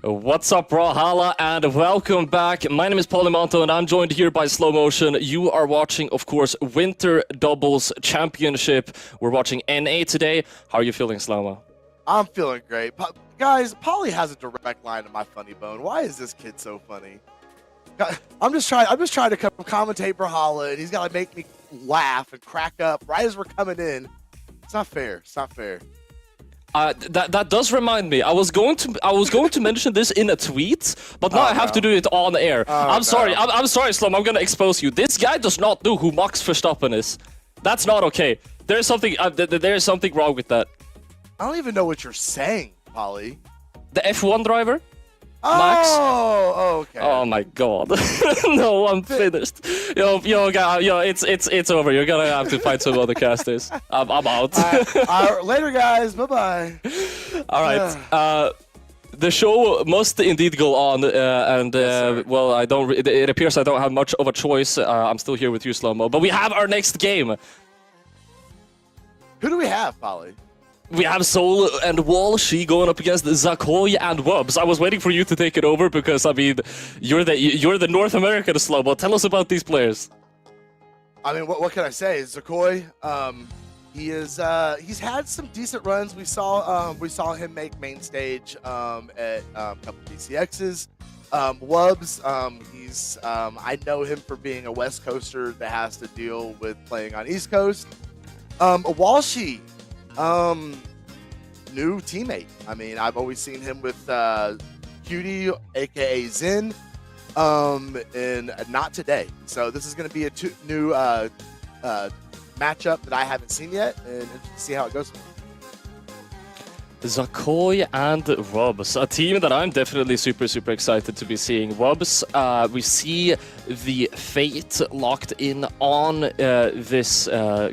What's up, Brawlhalla, and welcome back. My name is Polymonto, and I'm joined here by Slow Motion. You are watching, of course, Winter Doubles Championship. We're watching NA today. How are you feeling, Slow-Mo? I'm feeling great. Guys, Polly has a direct line to my funny bone. Why is this kid so funny? I'm just trying to commentate Brawlhalla, and he's got to make me laugh and crack up right as we're coming in. It's not fair. It's not fair. That does remind me. I was going to mention this in a tweet, but now I have to do it on air. I'm sorry. I'm sorry, Slum. I'm gonna expose you. This guy does not know who Max Verstappen is. That's not okay. There's something. There's something wrong with that. I don't even know what you're saying, Polly. The F1 driver. Max? Oh, okay. Oh my god. No, I'm finished. Yo, it's over. You're gonna have to find some other casters. I'm out. Later, guys. Bye-bye. All right. The show must indeed go on, and well, I don't. It appears I don't have much of a choice. I'm still here with you, Slow-Mo. But we have our next game. Who do we have, Polly? We have Soul and Walshy going up against Zako and Wubs. I was waiting for you to take it over because, I mean, you're the North American Slow-Mo. Tell us about these players. I mean, what can I say? Zako, he's had some decent runs. We saw him make main stage at a couple DCXs. Wubs, I know him for being a West Coaster that has to deal with playing on East Coast. Walshy. New teammate. I mean, I've always seen him with Cutie, aka Zen, and not today. So this is going to be a new matchup that I haven't seen yet, and see how it goes. Zako and Wubs, a team that I'm definitely super excited to be seeing. Wubs, we see the Fate locked in on this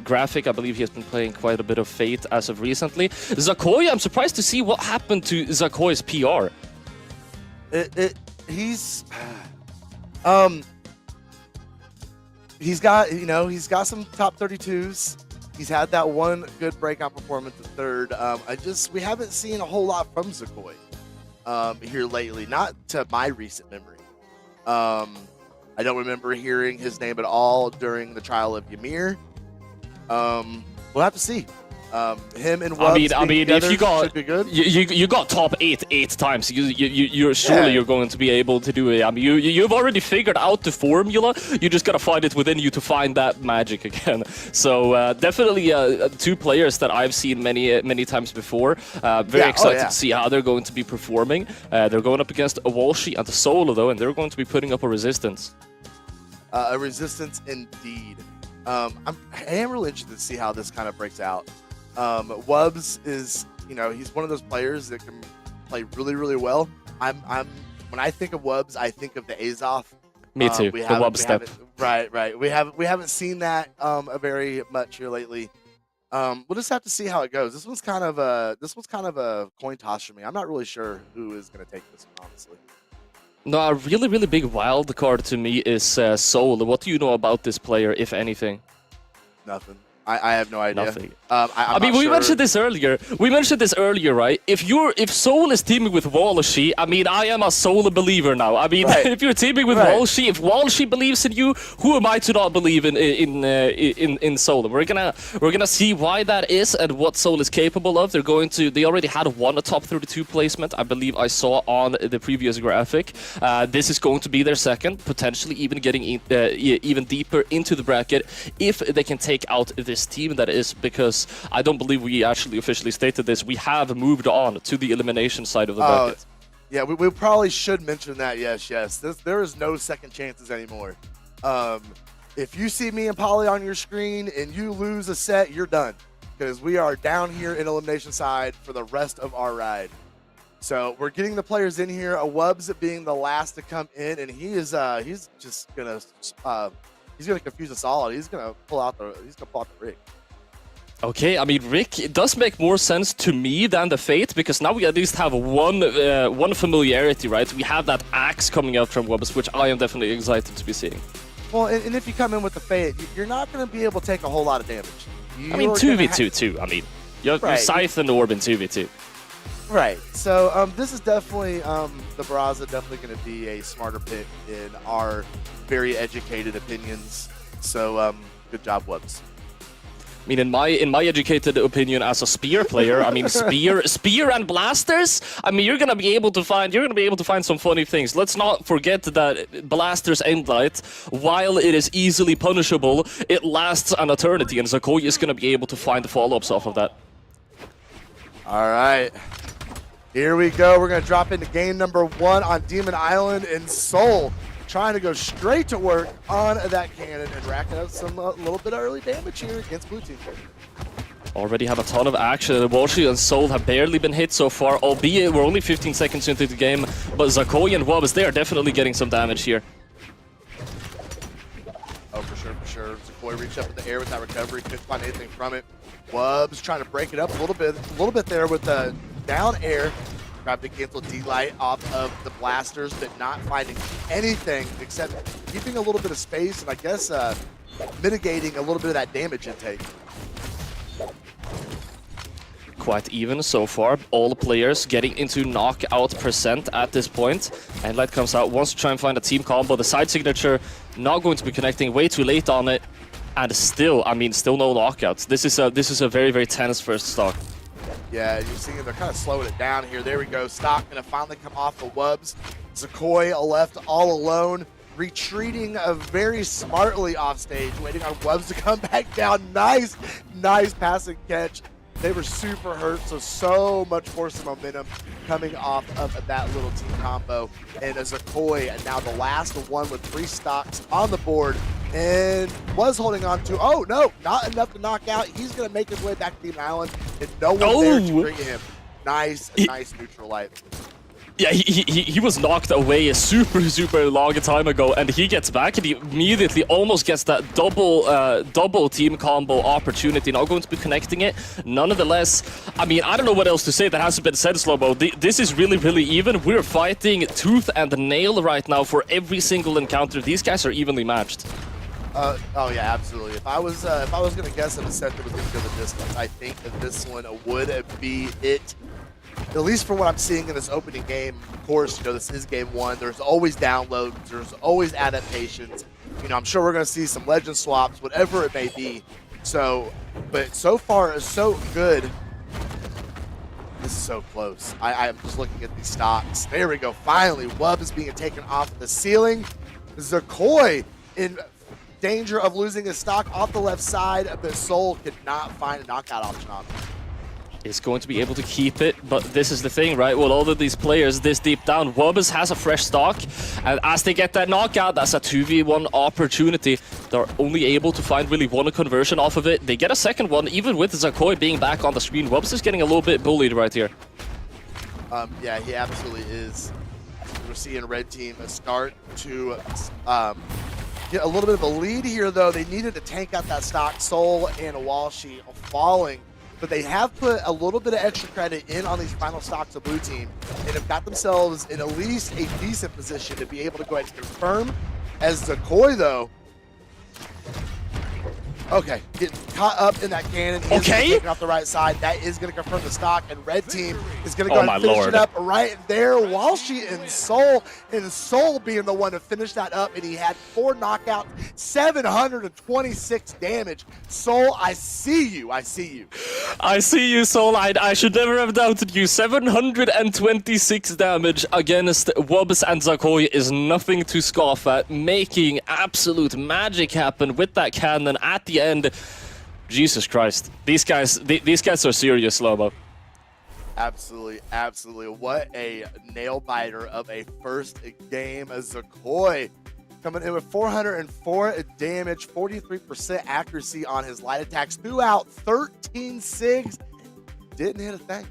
graphic. I believe he has been playing quite a bit of Fate as of recently. Zako, I'm surprised to see what happened to Zako's PR. He's got some top 32s. He's had that one good breakout performance at third. We haven't seen a whole lot from Zako here lately, not to my recent memory. I don't remember hearing his name at all during the trial of Ymir. We'll have to see. Him and Wubs I mean, if you got should be good. you got top 8 times, you're surely you're going to be able to do it. I mean, you've already figured out the formula. You just gotta find it within you to find that magic again. So definitely two players that I've seen many times before. Very excited to see how they're going to be performing. They're going up against a Walshy and a Solo though, and they're going to be putting up a resistance. A resistance indeed. I am really interested to see how this kind of breaks out. Wubs is, he's one of those players that can play really well. When I think of Wubs, I think of the Azoth. Me too. The Wubs step. Right. We haven't seen that very much here lately. We'll just have to see how it goes. This one's kind of a coin toss for me. I'm not really sure who is going to take this one, honestly. No, a really big wild card to me is Soul. What do you know about this player, if anything? Nothing. I have no idea. Nothing. I mean, we mentioned this earlier. Right? If Soul is teaming with Walshy, I mean, I am a Soul believer now. I mean, if you're teaming with Walshy, if Walshy believes in you, who am I to not believe in Soul? We're gonna see why that is and what Soul is capable of. They already had a top 32 placement, I believe I saw on the previous graphic. This is going to be their second, potentially even getting even deeper into the bracket if they can take out this team that is, because I don't believe we actually officially stated this. We have moved on to the elimination side of the bracket. Yeah, we probably should mention that. Yes. There is no second chances anymore. If you see me and Polly on your screen and you lose a set, you're done, because we are down here in elimination side for the rest of our ride. So we're getting the players in here. Wubs being the last to come in, and he's gonna confuse us all. He's gonna pull out the Rick. Okay, I mean, Rick, it does make more sense to me than the Fate, because now we at least have one familiarity, right? We have that axe coming out from Wubs, which I am definitely excited to be seeing. Well, and if you come in with the Fate, you're not gonna be able to take a whole lot of damage. I mean, 2v2 too. I mean, you're Scythe and Orb in 2v2. Right. So this is definitely the Barraza definitely going to be a smarter pick in our very educated opinions. So good job, Wubs. I mean, in my educated opinion as a spear player, I mean, spear and blasters. I mean, you're gonna be able to find some funny things. Let's not forget that blasters end light, while it is easily punishable, it lasts an eternity, and Zako is gonna be able to find the follow-ups off of that. All right. Here we go. We're going to drop into game number 1 on Demon Island, and Soul trying to go straight to work on that cannon and racking up some little bit of early damage here against blue team. Already have a ton of action, and Walshy and Soul have barely been hit so far, albeit we're only 15 seconds into the game, but Zako and Wubs, they are definitely getting some damage here. Oh, for sure. Zako reached up in the air with that recovery, couldn't find anything from it. Wubs trying to break it up a little bit there with the down air. Tried to cancel D-Light off of the blasters, but not finding anything except keeping a little bit of space and I guess mitigating a little bit of that damage intake. Quite even so far. All players getting into knockout percent at this point. And Light comes out, wants to try and find a team combo. The side signature not going to be connecting, way too late on it. And still, I mean, still no knockouts. This is a very, very tense first stock. Yeah, you're seeing they're kind of slowing it down here. There we go. Stock gonna finally come off the Wubs. Zako left all alone, retreating very smartly off stage, waiting on Wubs to come back down. Nice passing catch. They were super hurt, so much force and momentum coming off of that little team combo. And Zako, and now the last one with 3 stocks on the board, and was holding on to, oh no, not enough to knock out. He's gonna make his way back to Demon Island, and no one there to bring him. Nice neutral light. Yeah, he was knocked away a super long time ago, and he gets back and he immediately almost gets that double team combo opportunity. Not going to be connecting it. Nonetheless, I mean, I don't know what else to say that hasn't been said, Slobo. This is really even. We're fighting tooth and nail right now for every single encounter. These guys are evenly matched. Oh yeah, absolutely. If I was gonna guess that a set that was gonna go the distance, I think that this one would be it. At least for what I'm seeing in this opening game. Of course, you know, this is game 1. There's always downloads. There's always adaptations. You know, I'm sure we're going to see some legend swaps, whatever it may be. So, but so far, it's so good. This is so close. I'm just looking at these stocks. There we go. Finally, Wub is being taken off the ceiling. Zako in danger of losing his stock off the left side, but Soul could not find a knockout option on him. Is going to be able to keep it, but this is the thing, right? Well, all of these players this deep down, Wubs has a fresh stock, and as they get that knockout, that's a 2v1 opportunity. They're only able to find really one conversion off of it. They get a second one, even with Zako being back on the screen. Wubs is getting a little bit bullied right here. Yeah, he absolutely is. We're seeing Red Team start to get a little bit of a lead here, though. They needed to tank out that stock. Soul and Walshy falling. But they have put a little bit of extra credit in on these final stocks of blue team and have got themselves in at least a decent position to be able to go ahead and confirm. As Zako, though, okay, getting caught up in that cannon. Okay. Taking off the right side. That is going to confirm the stock, and red team is going to go ahead and finish Lord. it up right there. Walshy and Soul being the one to finish that up, and he had 4 knockouts, 726 damage. Soul, I see you. I see you. I see you, Soul. I should never have doubted you. 726 damage against Wubs and Zako is nothing to scoff at. Making absolute magic happen with that cannon at the end. Jesus Christ. These guys are serious, Lobo. Absolutely. What a nail biter of a first game. Zako coming in with 404 damage, 43% accuracy on his light attacks throughout 13 SIGs. Didn't hit a thing.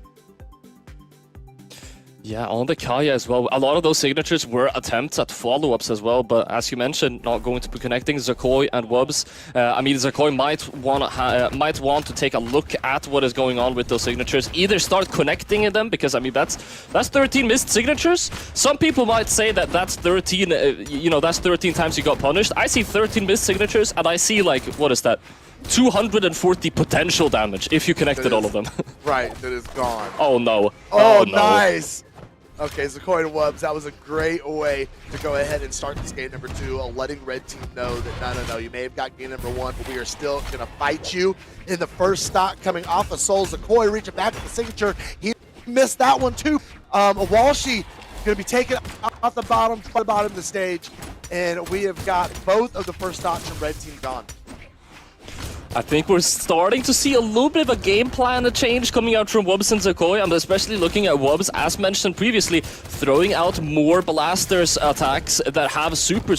Yeah, on the Kaya as well. A lot of those signatures were attempts at follow-ups as well, but as you mentioned, not going to be connecting. Zako and Wubs. I mean, Zako might want to take a look at what is going on with those signatures. Either start connecting them, because I mean that's 13 missed signatures. Some people might say that that's 13. That's 13 times you got punished. I see 13 missed signatures, and I see like, what is that? 240 potential damage if you connected all of them. Right, that is gone. Oh no. Oh, no. Nice. Okay, Zako and Wubs, that was a great way to go ahead and start this game number 2, letting red team know that no, you may have got game number 1, but we are still going to fight you. In the first stock coming off of Soul, Zako reaching back to the signature. He missed that one too. Walshy going to be taken off the bottom of the stage, and we have got both of the first stocks from red team gone. I think we're starting to see a little bit of a game plan change coming out from Wubs and Zako. I'm especially looking at Wubs, as mentioned previously, throwing out more blasters attacks that have super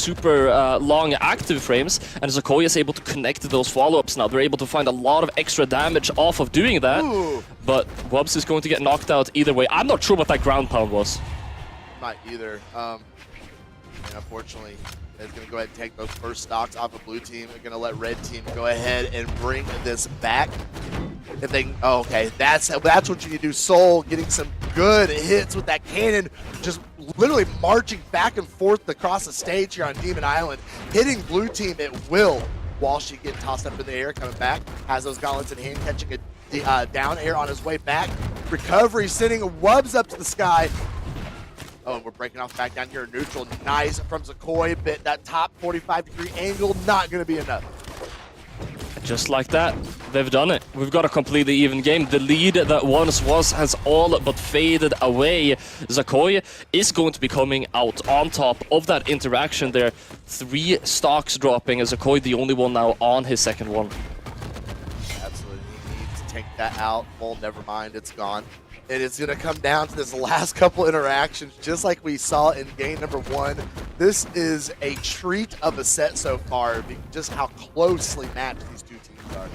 long active frames, and Zako is able to connect to those follow-ups now. They're able to find a lot of extra damage off of doing that, but Wubs is going to get knocked out either way. I'm not sure what that ground pound was. Not either. And unfortunately, is going to go ahead and take those first stocks off of blue team. They're going to let red team go ahead and bring this back. If they, okay, that's what you need to do. Soul getting some good hits with that cannon, just literally marching back and forth across the stage here on Demon Island, hitting blue team at will. Walshy getting tossed up in the air, coming back, has those gauntlets in hand, catching a down air on his way back. Recovery, sending Wubs up to the sky. Oh, and we're breaking off back down here in neutral. Nice from Zako, but that top 45-degree angle, not going to be enough. Just like that, they've done it. We've got a completely even game. The lead that once was has all but faded away. Zako is going to be coming out on top of that interaction there. 3 stocks dropping, as Zako the only one now on his second one. Absolutely, he needs to take that out. Well, never mind, it's gone. And it's going to come down to this last couple interactions, just like we saw in game number 1. This is a treat of a set so far, just how closely matched these two teams are.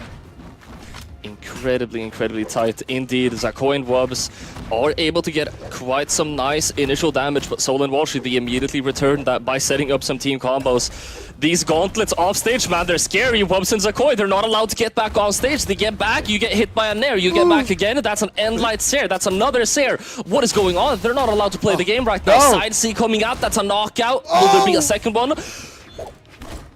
Incredibly tight indeed. Zako and Wubs are able to get quite some nice initial damage, but Soul and Walshy, they immediately return that by setting up some team combos. These gauntlets off stage, man, they're scary. Wubs and Zako, they're not allowed to get back on stage. They get back, you get hit by a nair, you get back again, that's an end light Sair, that's another Sair. What is going on? They're not allowed to play the game right now. Side C coming out, that's a knockout. Will there be a second one?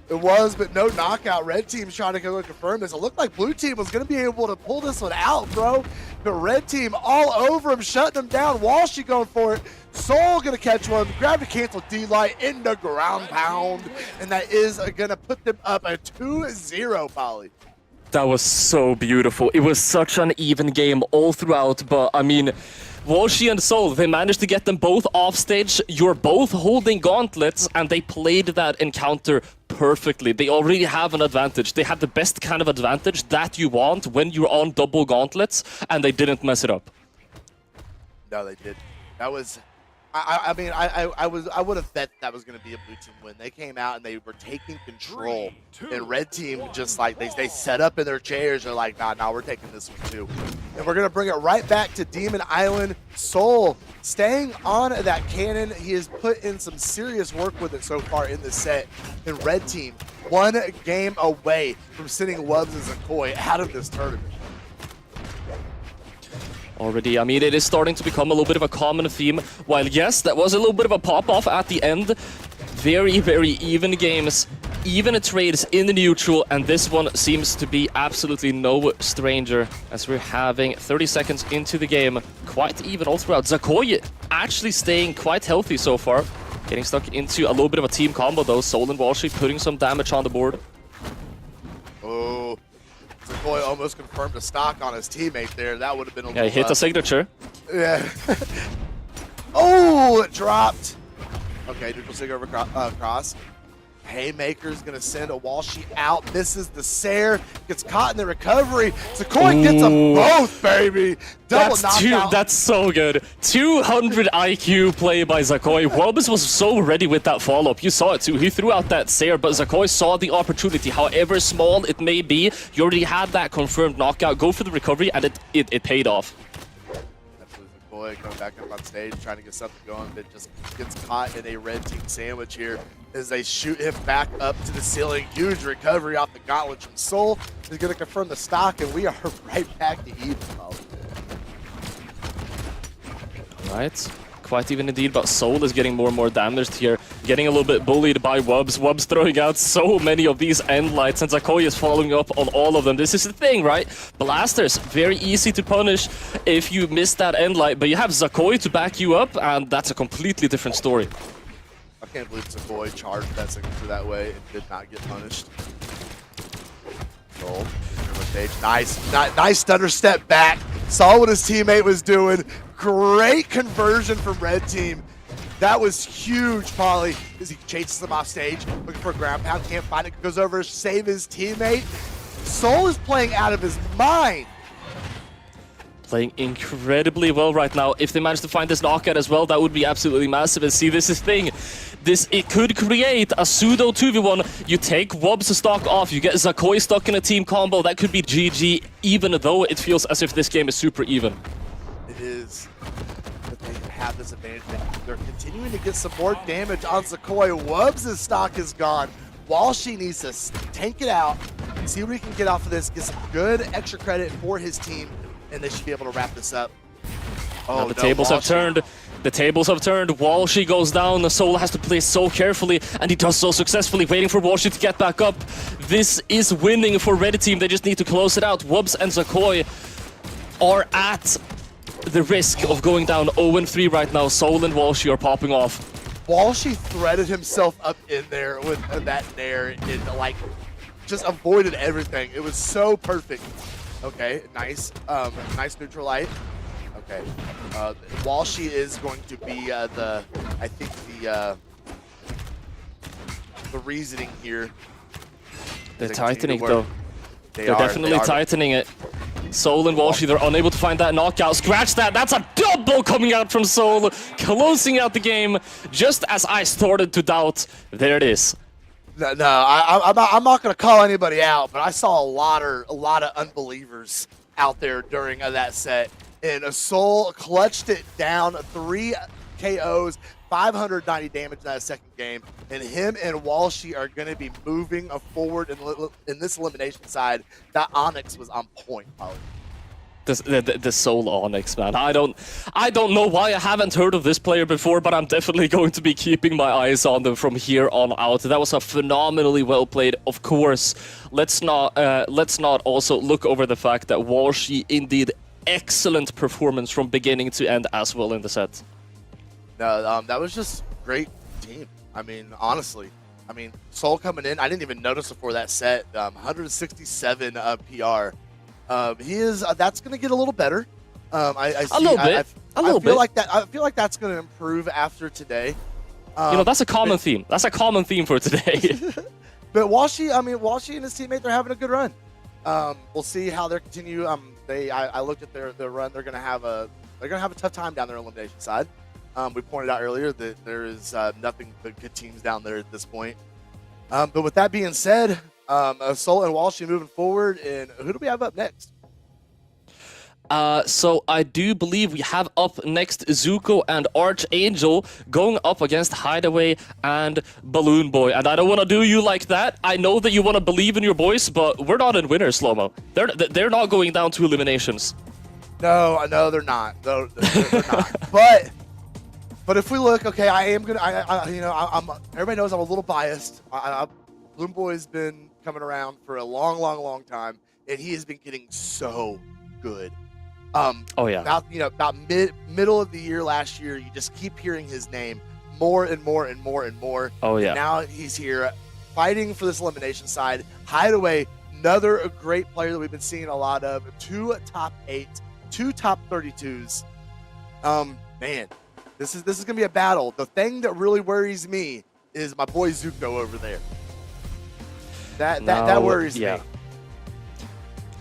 It was, but no knockout. Red team's trying to go confirm this. It looked like blue team was going to be able to pull this one out, bro. But red team all over him, shutting him down. Walshy going for it. Soul going to catch one. Grab to cancel D-Light in the ground pound. And that is going to put them up a 2-0, Polly. That was so beautiful. It was such an even game all throughout, but I mean, Walshy and Soul, they managed to get them both off stage. You're both holding gauntlets, and they played that encounter perfectly. They already have an advantage. They have the best kind of advantage that you want when you're on double gauntlets, and they didn't mess it up. No, they did. That was... I mean, I would have bet that was going to be a blue team win. They came out and they were taking control, and red team just like they set up in their chairs. They're like, nah, we're taking this one too. And we're going to bring it right back to Demon Island. Soul staying on that cannon. He has put in some serious work with it so far in the set. And red team, 1 game away from sending Wubs and Zako out of this tournament. Already, I mean, it is starting to become a little bit of a common theme. While yes, that was a little bit of a pop-off at the end, very even games, even trades in the neutral, and this one seems to be absolutely no stranger, as we're having 30 seconds into the game, quite even all throughout. Zako actually staying quite healthy so far, getting stuck into a little bit of a team combo though. Soul and Walshy putting some damage on the board. Oh. Zako almost confirmed a stock on his teammate there. That would have been a little... Yeah, he hit the signature. Yeah. Oh, it dropped. Okay, neutral sig over cross. Haymaker's going to send a Walshy out. Misses the Sair. Gets caught in the recovery. Zako gets them both, baby. Double knockout. That's so good. 200 IQ play by Zako. Wubs was so ready with that follow-up. You saw it too. He threw out that Sair, but Zako saw the opportunity. However small it may be, you already had that confirmed knockout. Go for the recovery, and it paid off. Absolutely. Zako coming back up on stage, trying to get something going, but just gets caught in a red team sandwich here as they shoot him back up to the ceiling. Huge recovery off the gauntlet from Soul. He's going to confirm the stock, and we are right back to even. Right. Quite even indeed, but Soul is getting more and more damaged here. Getting a little bit bullied by Wubs. Wubs throwing out so many of these end lights, and Zako is following up on all of them. This is the thing, right? Blasters, very easy to punish if you miss that end light, but you have Zako to back you up, and that's a completely different story. I can't believe Zako charged that signature that way and did not get punished. Soul, nice stutter step back. Saw what his teammate was doing. Great conversion from red team. That was huge, Polly, as he chases him off stage, looking for a ground pound, can't find it, goes over to save his teammate. Soul is playing out of his mind. Playing incredibly well right now. If they manage to find this knockout as well, that would be absolutely massive. And see, this is the thing. It could create a pseudo 2v1. You take Wubs stock off, you get Zako stuck in a team combo. That could be GG, even though it feels as if this game is super even. It is. But they have this advantage. They're continuing to get some more damage on Zako. Wubs' stock is gone. Walshy needs to tank it out, see what he can get off of this, get some good extra credit for his team, and they should be able to wrap this up. Oh, now the tables have turned. The tables have turned. Walshy goes down. The Soul has to play so carefully, and he does so successfully, waiting for Walshy to get back up. This is winning for Red Team. They just need to close it out. Wubs and Zako are at the risk of going down 0-3 right now. Soul and Walshy are popping off. Walshy threaded himself up in there with that nair and like just avoided everything. It was so perfect. Okay, nice. Nice neutral light. Okay. Walshy is going to be the reasoning here. They're tightening though. They're definitely tightening it. Soul and Walshy, they're unable to find that knockout. Scratch that. That's a double coming out from Soul, closing out the game just as I started to doubt. There it is. No, I'm not going to call anybody out, but I saw a lot of unbelievers out there during that set, and a Soul clutched it down, 3 KOs, 590 damage in that second game, and him and Walshy are going to be moving forward in this elimination side. That Onyx was on point, Polly. The Soul Onyx, man. I don't know why I haven't heard of this player before, but I'm definitely going to be keeping my eyes on them from here on out. That was a phenomenally well played. Of course, let's not also look over the fact that Walshy indeed excellent performance from beginning to end as well in the set. No, that was just great team. I mean, honestly. I mean, Soul coming in, I didn't even notice before that set. 167 PR. He is. That's going to get a little better. I see, a little bit. I feel like that. I feel like that's going to improve after today. You know, that's a common theme. That's a common theme for today. But Walshy, I mean, Walshy and his teammate, they're having a good run. We'll see how they continue. I looked at their run. They're going to have a tough time down their elimination side. We pointed out earlier that there is nothing but good teams down there at this point. But with that being said, Soul and Walshy moving forward, and who do we have up next? So I do believe we have up next Zuko and ArchAngel going up against Hideway and BalloonBoy. And I don't want to do you like that. I know that you want to believe in your boys, but we're not in winners, Slow-Mo. They're not going down to eliminations. No, they're not. No, they're not. But if we look, okay, I am gonna. I'm. Everybody knows I'm a little biased. BalloonBoy's been coming around for a long time, and he has been getting so good. Oh yeah. About middle of the year last year, you just keep hearing his name more and more. Oh yeah. And now he's here, fighting for this elimination side. Hideway, another great player that we've been seeing a lot of. 2 top 8, 2 top 32s. Man, this is gonna be a battle. The thing that really worries me is my boy Zuko over there. That worries me.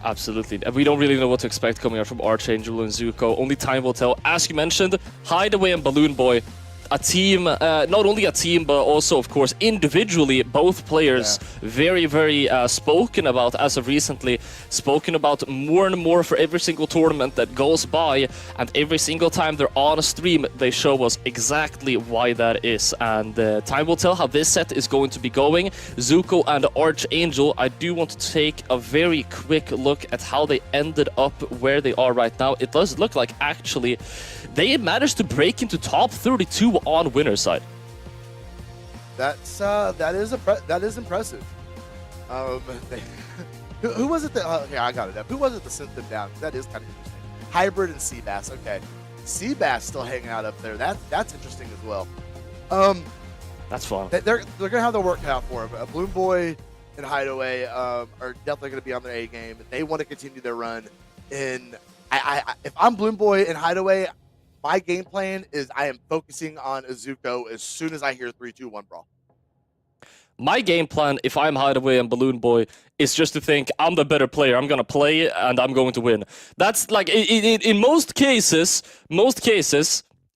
Absolutely. We don't really know what to expect coming out from ArchAngel and Zuko. Only time will tell. As you mentioned, Hideway and BalloonBoy, a team, not only a team, but also, of course, individually, both players very, very spoken about as of recently, spoken about more and more for every single tournament that goes by, and every single time they're on a stream, they show us exactly why that is. And time will tell how this set is going to be going. Zuko and ArchAngel, I do want to take a very quick look at how they ended up where they are right now. It does look like actually they managed to break into top 32 on winner's side. That is impressive. Who was it that? Here, I got it up. Who was it that sent them down? That is kind of interesting. Hybrid and Seabass. Okay, Seabass still hanging out up there. That's interesting as well. That's fun. They're gonna have their work cut out for them. BalloonBoy and Hideway are definitely gonna be on their A game. They want to continue their run. And if I'm BalloonBoy and Hideway, my game plan is I am focusing on Zuko as soon as I hear 3, 2, 1 brawl. My game plan, if I'm Hideway and BalloonBoy, is just to think, I'm the better player, I'm gonna play, and I'm going to win. That's like, in most cases,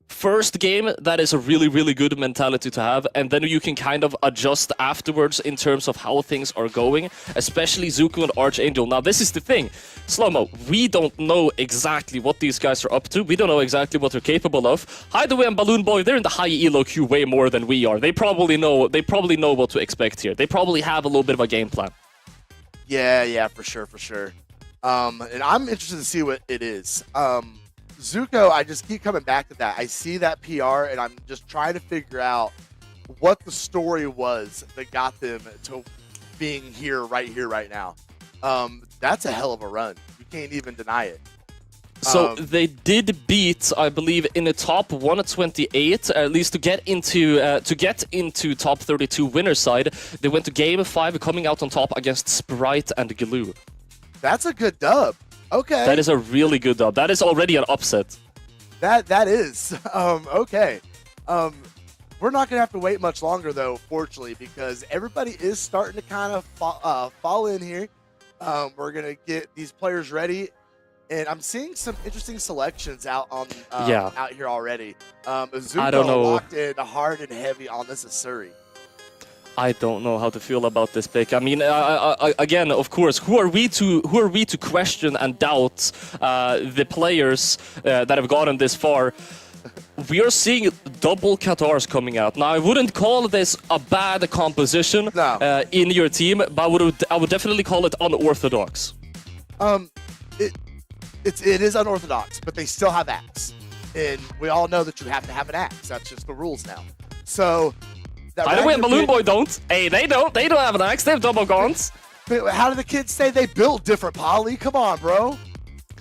first game, that is a really, really good mentality to have, and then you can kind of adjust afterwards in terms of how things are going, especially Zuko and ArchAngel. Now, this is the thing, Slow-Mo, we don't know exactly what these guys are up to, we don't know exactly what they're capable of. Hideway and BalloonBoy, they're in the high elo queue way more than we are. They probably know what to expect here. They probably have a little bit of a game plan. Yeah, for sure. And I'm interested to see what it is. Zuko, I just keep coming back to that. I see that PR, and I'm just trying to figure out what the story was that got them to being right now. That's a hell of a run. You can't even deny it. So they did beat, I believe, in the top 128, at least to get into top 32 winner's side. They went to game 5, coming out on top against Sprite and Glue. That's a good dub. Okay. That is a really good dub. That is already an upset. That is. Okay. We're not gonna have to wait much longer though, fortunately, because everybody is starting to kind of fall in here. We're gonna get these players ready, and I'm seeing some interesting selections out on out here already. Zuko I don't know. Locked in hard and heavy on this Asuri. I don't know how to feel about this pick. I mean, again, of course, who are we to question and doubt the players that have gotten this far? We are seeing double Qatars coming out. Now, I wouldn't call this a bad composition in your team, but I would definitely call it unorthodox. It is unorthodox, but they still have axe, and we all know that you have to have an axe. That's just the rules now. So. Hideway and BalloonBoy don't. Hey, they don't. They don't have an axe. They have double guns. How do the kids say they built different, Polly? Come on, bro. All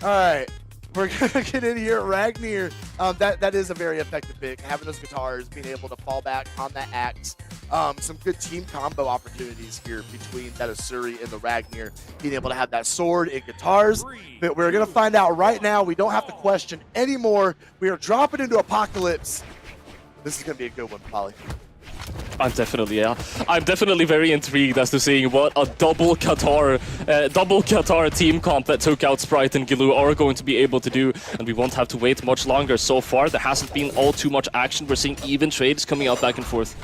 right. We're going to get in here. Ragnir, that is a very effective pick. Having those guitars, being able to fall back on that axe. Some good team combo opportunities here between that Asuri and the Ragnir. Being able to have that sword and guitars. But we're going to find out right now. We don't have to question anymore. We are dropping into Apocalypse. This is going to be a good one, Polly. I'm definitely very intrigued as to seeing what a double Qatar team comp that took out Sprite and Glue are going to be able to do, and we won't have to wait much longer. So far, there hasn't been all too much action. We're seeing even trades coming out back and forth.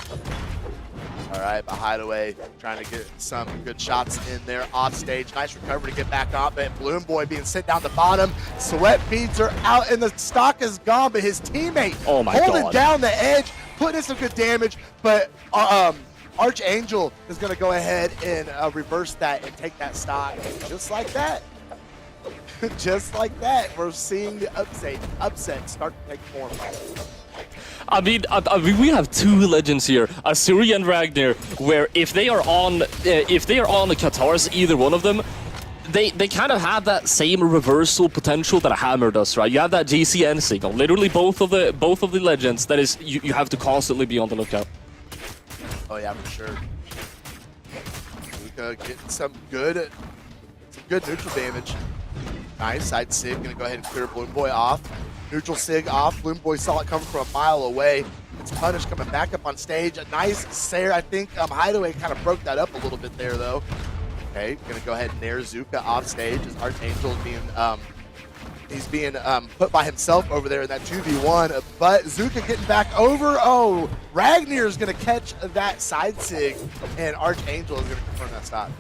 All right, but Hideway trying to get some good shots in there off stage. Nice recovery to get back on, but BalloonBoy being sent down the bottom. Sweat beads are out, and the stock is gone, but his teammate holding down the edge, putting in some good damage, but ArchAngel is going to go ahead and reverse that and take that stock. Just like that. Just like that. We're seeing the upset start to take form. I mean, we have two legends here, Asuri and Ragnir, where if they are on the Qatars, either one of them, they kind of have that same reversal potential that a hammer does, right? You have that GCN signal. Literally both of the legends. That is, you have to constantly be on the lookout. Oh yeah, for sure. Zuko getting some good neutral damage. Nice side sig, gonna go ahead and clear BalloonBoy off. Neutral sig off. BalloonBoy saw it coming from a mile away. It's Punish coming back up on stage. A nice Sayer. I think Hideway kind of broke that up a little bit there though. Okay, gonna go ahead and nair Zuko off stage as ArchAngel being He's being put by himself over there in that 2v1, but Zuko getting back over. Oh, Ragnar is going to catch that side sig, and ArchAngel is going to confirm that stop.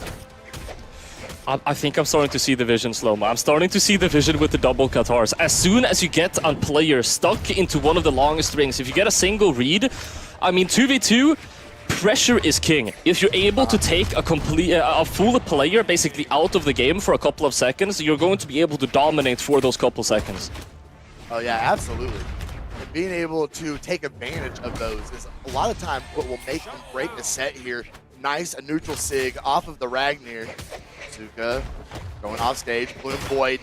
I think I'm starting to see the vision, Slow-Mo. I'm starting to see the vision with the double Qatars. As soon as you get a player stuck into one of the longest rings, if you get a single read, I mean, 2v2, pressure is king. If you're able to take a full player basically out of the game for a couple of seconds, you're going to be able to dominate for those couple seconds. Oh yeah, absolutely. And being able to take advantage of those is a lot of times what will make and break the set here. Nice, a neutral sig off of the Ragnar. Zuko going off stage. BalloonBoy,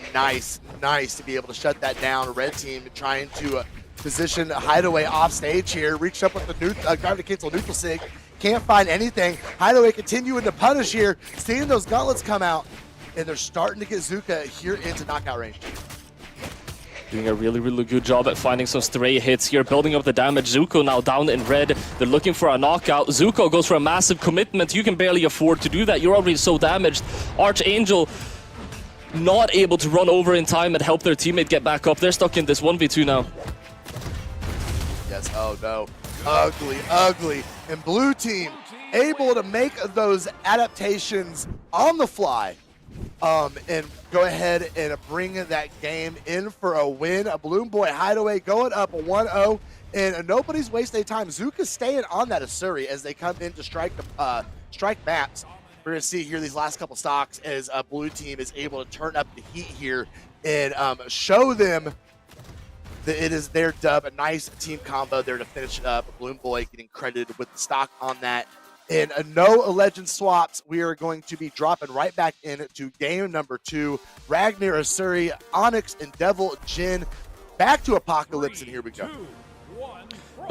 nice to be able to shut that down. Red team trying to position Hideway off stage here. Reached up with the gravity cancel neutral sig. Can't find anything. Hideway continuing to punish here. Seeing those gauntlets come out. And they're starting to get Zuko here into knockout range. Doing a really good job at finding some stray hits here, building up the damage. Zuko now down in red. They're looking for a knockout. Zuko goes for a massive commitment. You can barely afford to do that. You're already so damaged. ArchAngel not able to run over in time and help their teammate get back up. They're stuck in this 1v2 now. Yes, oh no. Ugly. And blue team able to make those adaptations on the fly. And go ahead and bring that game in for a win. A BalloonBoy Hideway going up 1-0, and nobody's wasting time. Zuko's staying on that Asuri as they come in to strike maps. We're going to see here these last couple stocks as a blue team is able to turn up the heat here and show them that it is their dub. A nice team combo there to finish it up. BalloonBoy getting credited with the stock on that. And no legend swaps. We are going to be dropping right back into game number 2. Ragnar, Asuri, Onyx, and Devil Jin. Back to Apocalypse, and here we go.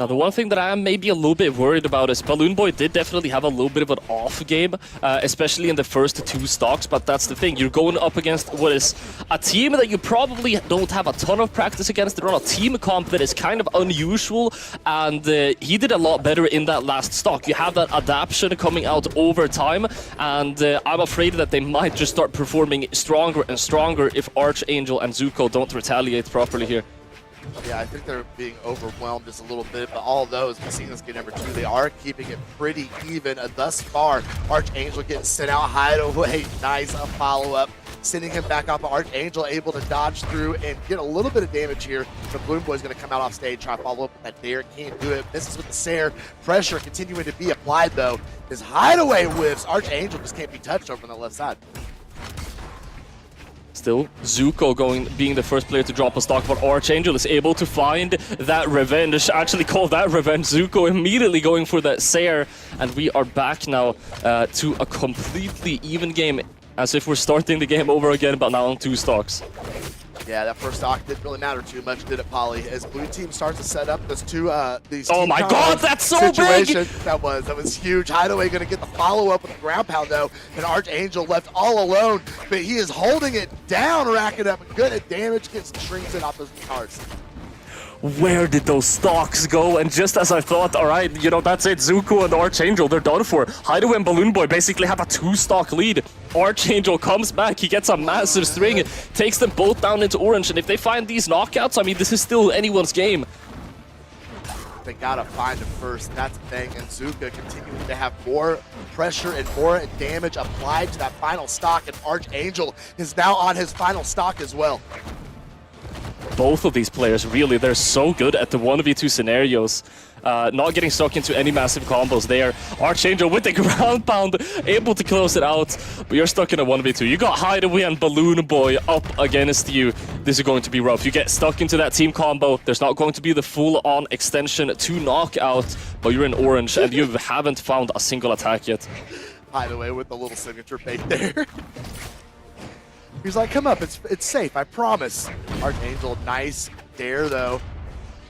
Now, the one thing that I am maybe a little bit worried about is BalloonBoy did definitely have a little bit of an off game, especially in the first 2 stocks, but that's the thing. You're going up against what is a team that you probably don't have a ton of practice against. They're on a team comp that is kind of unusual, and he did a lot better in that last stock. You have that adaptation coming out over time, and I'm afraid that they might just start performing stronger and stronger if ArchAngel and Zuko don't retaliate properly here. Yeah, I think they're being overwhelmed just a little bit, but all those, we've seen this game number 2, they are keeping it pretty even thus far. ArchAngel getting sent out, Hideway, nice, a follow-up, sending him back up. ArchAngel able to dodge through and get a little bit of damage here. The BalloonBoy's going to come out off stage, try to follow up with that dare, can't do it. Misses with the Sair, pressure continuing to be applied though. His Hideway whiffs, ArchAngel just can't be touched over on the left side. Still, Zuko being the first player to drop a stock, but ArchAngel is able to find that revenge. Actually call that revenge. Zuko immediately going for that Sair, and we are back now to a completely even game, as if we're starting the game over again, but now on 2 stocks. Yeah, that first stock didn't really matter too much, did it, Polly? As blue team starts to set up these oh my god, that's so big! That was huge. Hideway going to get the follow-up with the ground pound, though, and ArchAngel left all alone, but he is holding it down, racking up good at damage, gets strings in off those cards. Where did those stocks go? And just as I thought, all right, you know, that's it. Zuko and ArchAngel, they're done for. Hideway and BalloonBoy basically have a 2-stock lead. ArchAngel comes back, he gets a massive string, takes them both down into orange, and if they find these knockouts, I mean, this is still anyone's game. They gotta find him first, that's the thing, and Zuko continuing to have more pressure and more damage applied to that final stock, and ArchAngel is now on his final stock as well. Both of these players, really, they're so good at the 1v2 scenarios. Not getting stuck into any massive combos there. ArchAngel with the ground pound, able to close it out, but you're stuck in a 1v2. You got Hideway and BalloonBoy up against you. This is going to be rough. You get stuck into that team combo. There's not going to be the full-on extension to knockout, but you're in orange and you haven't found a single attack yet. Hideway with the little signature bait there. He's like, come up, it's safe, I promise. ArchAngel, nice dare though,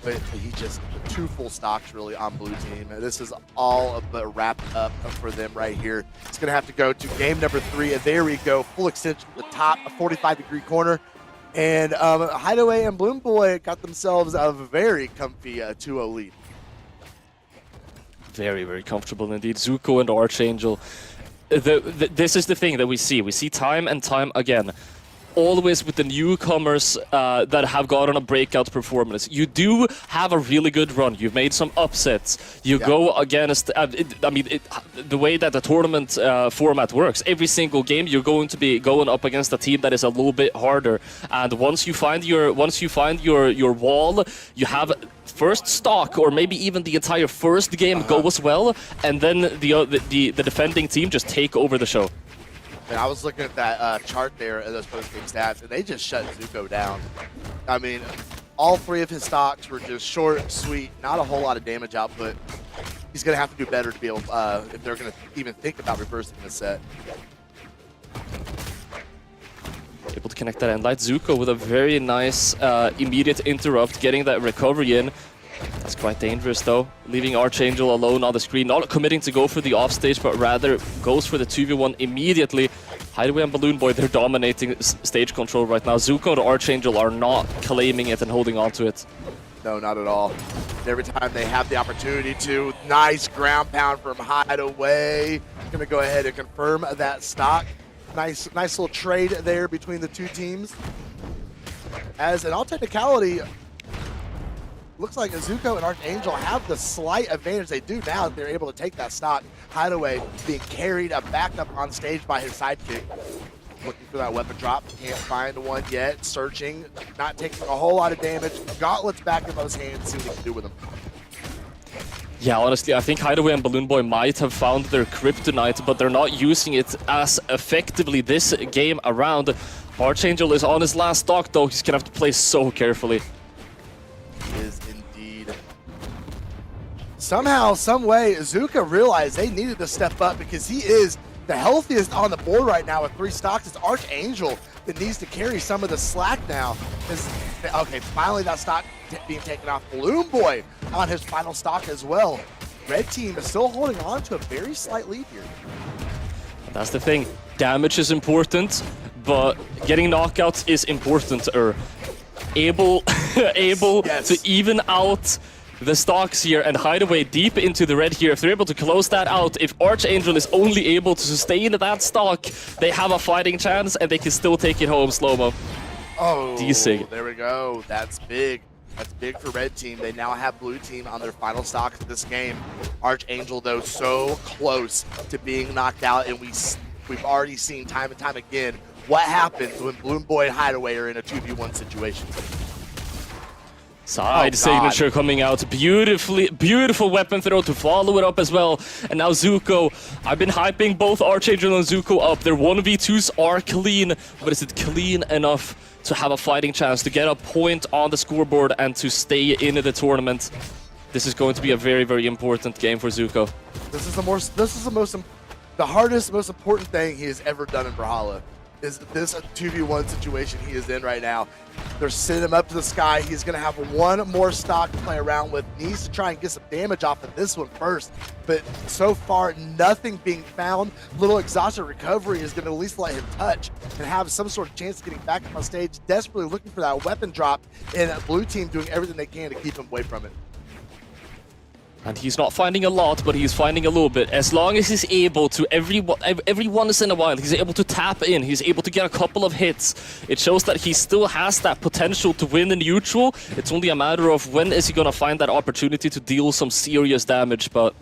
but he just 2 full stocks really on blue team. This is all but wrapped up for them right here. It's gonna have to go to game number 3, and there we go, full extension to the top, a 45-degree corner. And Hideway and BalloonBoy got themselves a very comfy 2-0 lead. Very comfortable indeed. Zuko and ArchAngel. This is the thing that we see. We see time and time again. always with the newcomers that have gotten a breakout performance. You do have a really good run. You've made some upsets. You go against, the way that the tournament format works, every single game you're going to be going up against a team that is a little bit harder. And once you find your wall, you have first stock, or maybe even the entire first game goes well, and then the defending team just take over the show. And I was looking at that chart there, at those post-game stats, and they just shut Zuko down. I mean, all 3 of his stocks were just short, sweet, not a whole lot of damage output. He's going to have to do better to be able, if they're going to even think about reversing the set. Able to connect that end light. Zuko with a very nice immediate interrupt, getting that recovery in. That's quite dangerous though, leaving ArchAngel alone on the screen, not committing to go for the offstage, but rather goes for the 2v1 immediately. Hideway and BalloonBoy, they're dominating stage control right now. Zuko and ArchAngel are not claiming it and holding on to it. No, not at all. Every time they have the opportunity to, nice ground pound from Hideway. Gonna go ahead and confirm that stock. Nice little trade there between the 2 teams. As in all technicality, looks like Zuko and ArchAngel have the slight advantage they do now that they're able to take that stock. Hideway being carried back up on stage by his sidekick. Looking for that weapon drop, can't find one yet. Searching, not taking a whole lot of damage. Gauntlets back in those hands, see what they can do with them. Yeah, honestly, I think Hideway and BalloonBoy might have found their kryptonite, but they're not using it as effectively this game around. ArchAngel is on his last stock though, he's gonna have to play so carefully. Is indeed. Somehow, some way, Zuko realized they needed to step up because he is the healthiest on the board right now with 3 stocks. It's ArchAngel that needs to carry some of the slack now. Okay, finally that stock being taken off. BalloonBoy on his final stock as well. Red team is still holding on to a very slight lead here. That's the thing. Damage is important, but getting knockouts is important. Able Yes. to even out the stocks here and Hideway deep into the red here. If they're able to close that out, if ArchAngel is only able to sustain that stock, they have a fighting chance and they can still take it home slow-mo. Oh, D-Sig. there we go. That's big. That's big for red team. They now have blue team on their final stocks of this game. ArchAngel, though, so close to being knocked out, and we've already seen time and time again what happens when BalloonBoy and Hideway are in a 2v1 situation. Side signature coming out beautifully, beautiful weapon throw to follow it up as well. And now Zuko, I've been hyping both ArchAngel and Zuko up. Their 1v2s are clean, but is it clean enough to have a fighting chance, to get a point on the scoreboard and to stay in the tournament? This is going to be a very, very important game for Zuko. This is the hardest, most important thing he has ever done in Brawlhalla. Is this a 2v1 situation he is in right now? They're sending him up to the sky. He's going to have one more stock to play around with. Needs to try and get some damage off of this one first. But so far, nothing being found. Little exhausted recovery is going to at least let him touch and have some sort of chance of getting back up on stage. Desperately looking for that weapon drop, and blue team doing everything they can to keep him away from it. And he's not finding a lot, but he's finding a little bit. As long as he's able to, every once in a while, he's able to tap in, he's able to get a couple of hits. It shows that he still has that potential to win in neutral. It's only a matter of when is he going to find that opportunity to deal some serious damage, but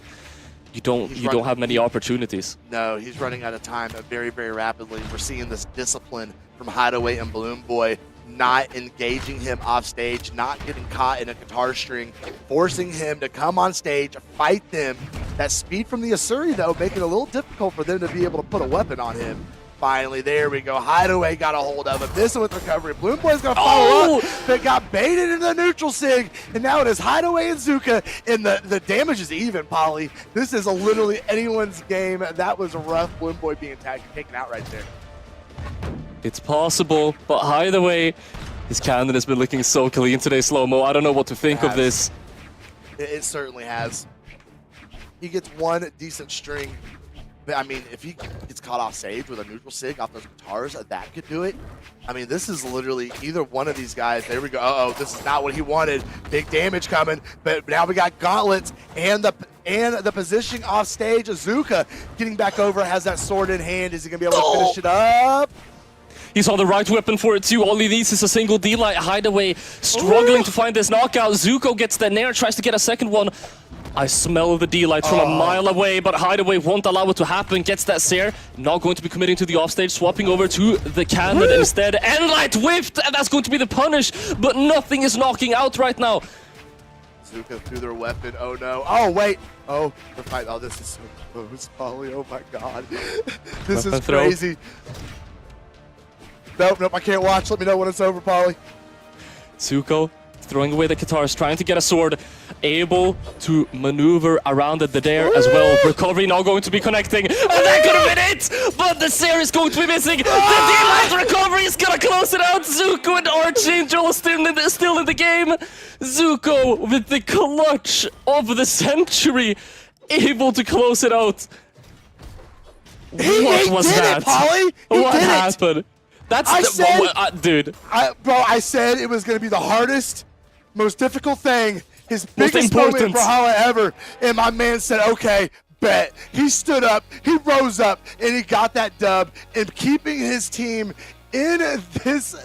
you don't have many opportunities. No, he's running out of time very, very rapidly. We're seeing this discipline from Hideway and BalloonBoy, not engaging him off stage, not getting caught in a guitar string, forcing him to come on stage, fight them. That speed from the Asuri, though, making it a little difficult for them to be able to put a weapon on him. Finally, there we go. Hideway got a hold of him. This with recovery. BalloonBoy's going to follow up, but got baited into the neutral sig, and now it is Hideway and Zuko, and the damage is even, Polly. This is literally anyone's game. That was rough. BalloonBoy being taken out right there. It's possible, but either way, his cannon has been looking so clean today, slow-mo. I don't know what to think of this. It certainly has. He gets one decent string. But I mean, if he gets caught off stage with a neutral sig off those guitars, that could do it. I mean, this is literally either one of these guys. There we go. Uh-oh, this is not what he wanted. Big damage coming. But now we got gauntlets and the positioning off stage. Zuko getting back over, has that sword in hand. Is he going to be able to finish it up? He's on the right weapon for it too. All he needs is a single D-Light. Hideway struggling to find this knockout. Zuko gets the nair, tries to get a second one. I smell the D-Light from a mile away, but Hideway won't allow it to happen. Gets that Seer. Not going to be committing to the offstage, swapping over to the cannon instead. Endlight whiffed, and that's going to be the punish, but nothing is knocking out right now. Zuko threw their weapon. Oh no. Oh wait. Oh, the fight. Oh, this is so close, Polly. Oh my god. This is crazy. Nope, I can't watch. Let me know when it's over, Polly. Zuko throwing away the guitars, trying to get a sword, able to maneuver around the dare as well. Recovery now going to be connecting, and that could have been it! But the Seer is going to be missing. The D-Light recovery is gonna close it out. Zuko and ArchAngel are still in the game. Zuko with the clutch of the century, able to close it out. What was that? Polly? What happened? That's dude. Bro, I said it was going to be the hardest, most difficult thing, his biggest moment in Brawlhalla ever. And my man said, okay, bet. He stood up, he rose up, and he got that dub. And keeping his team in this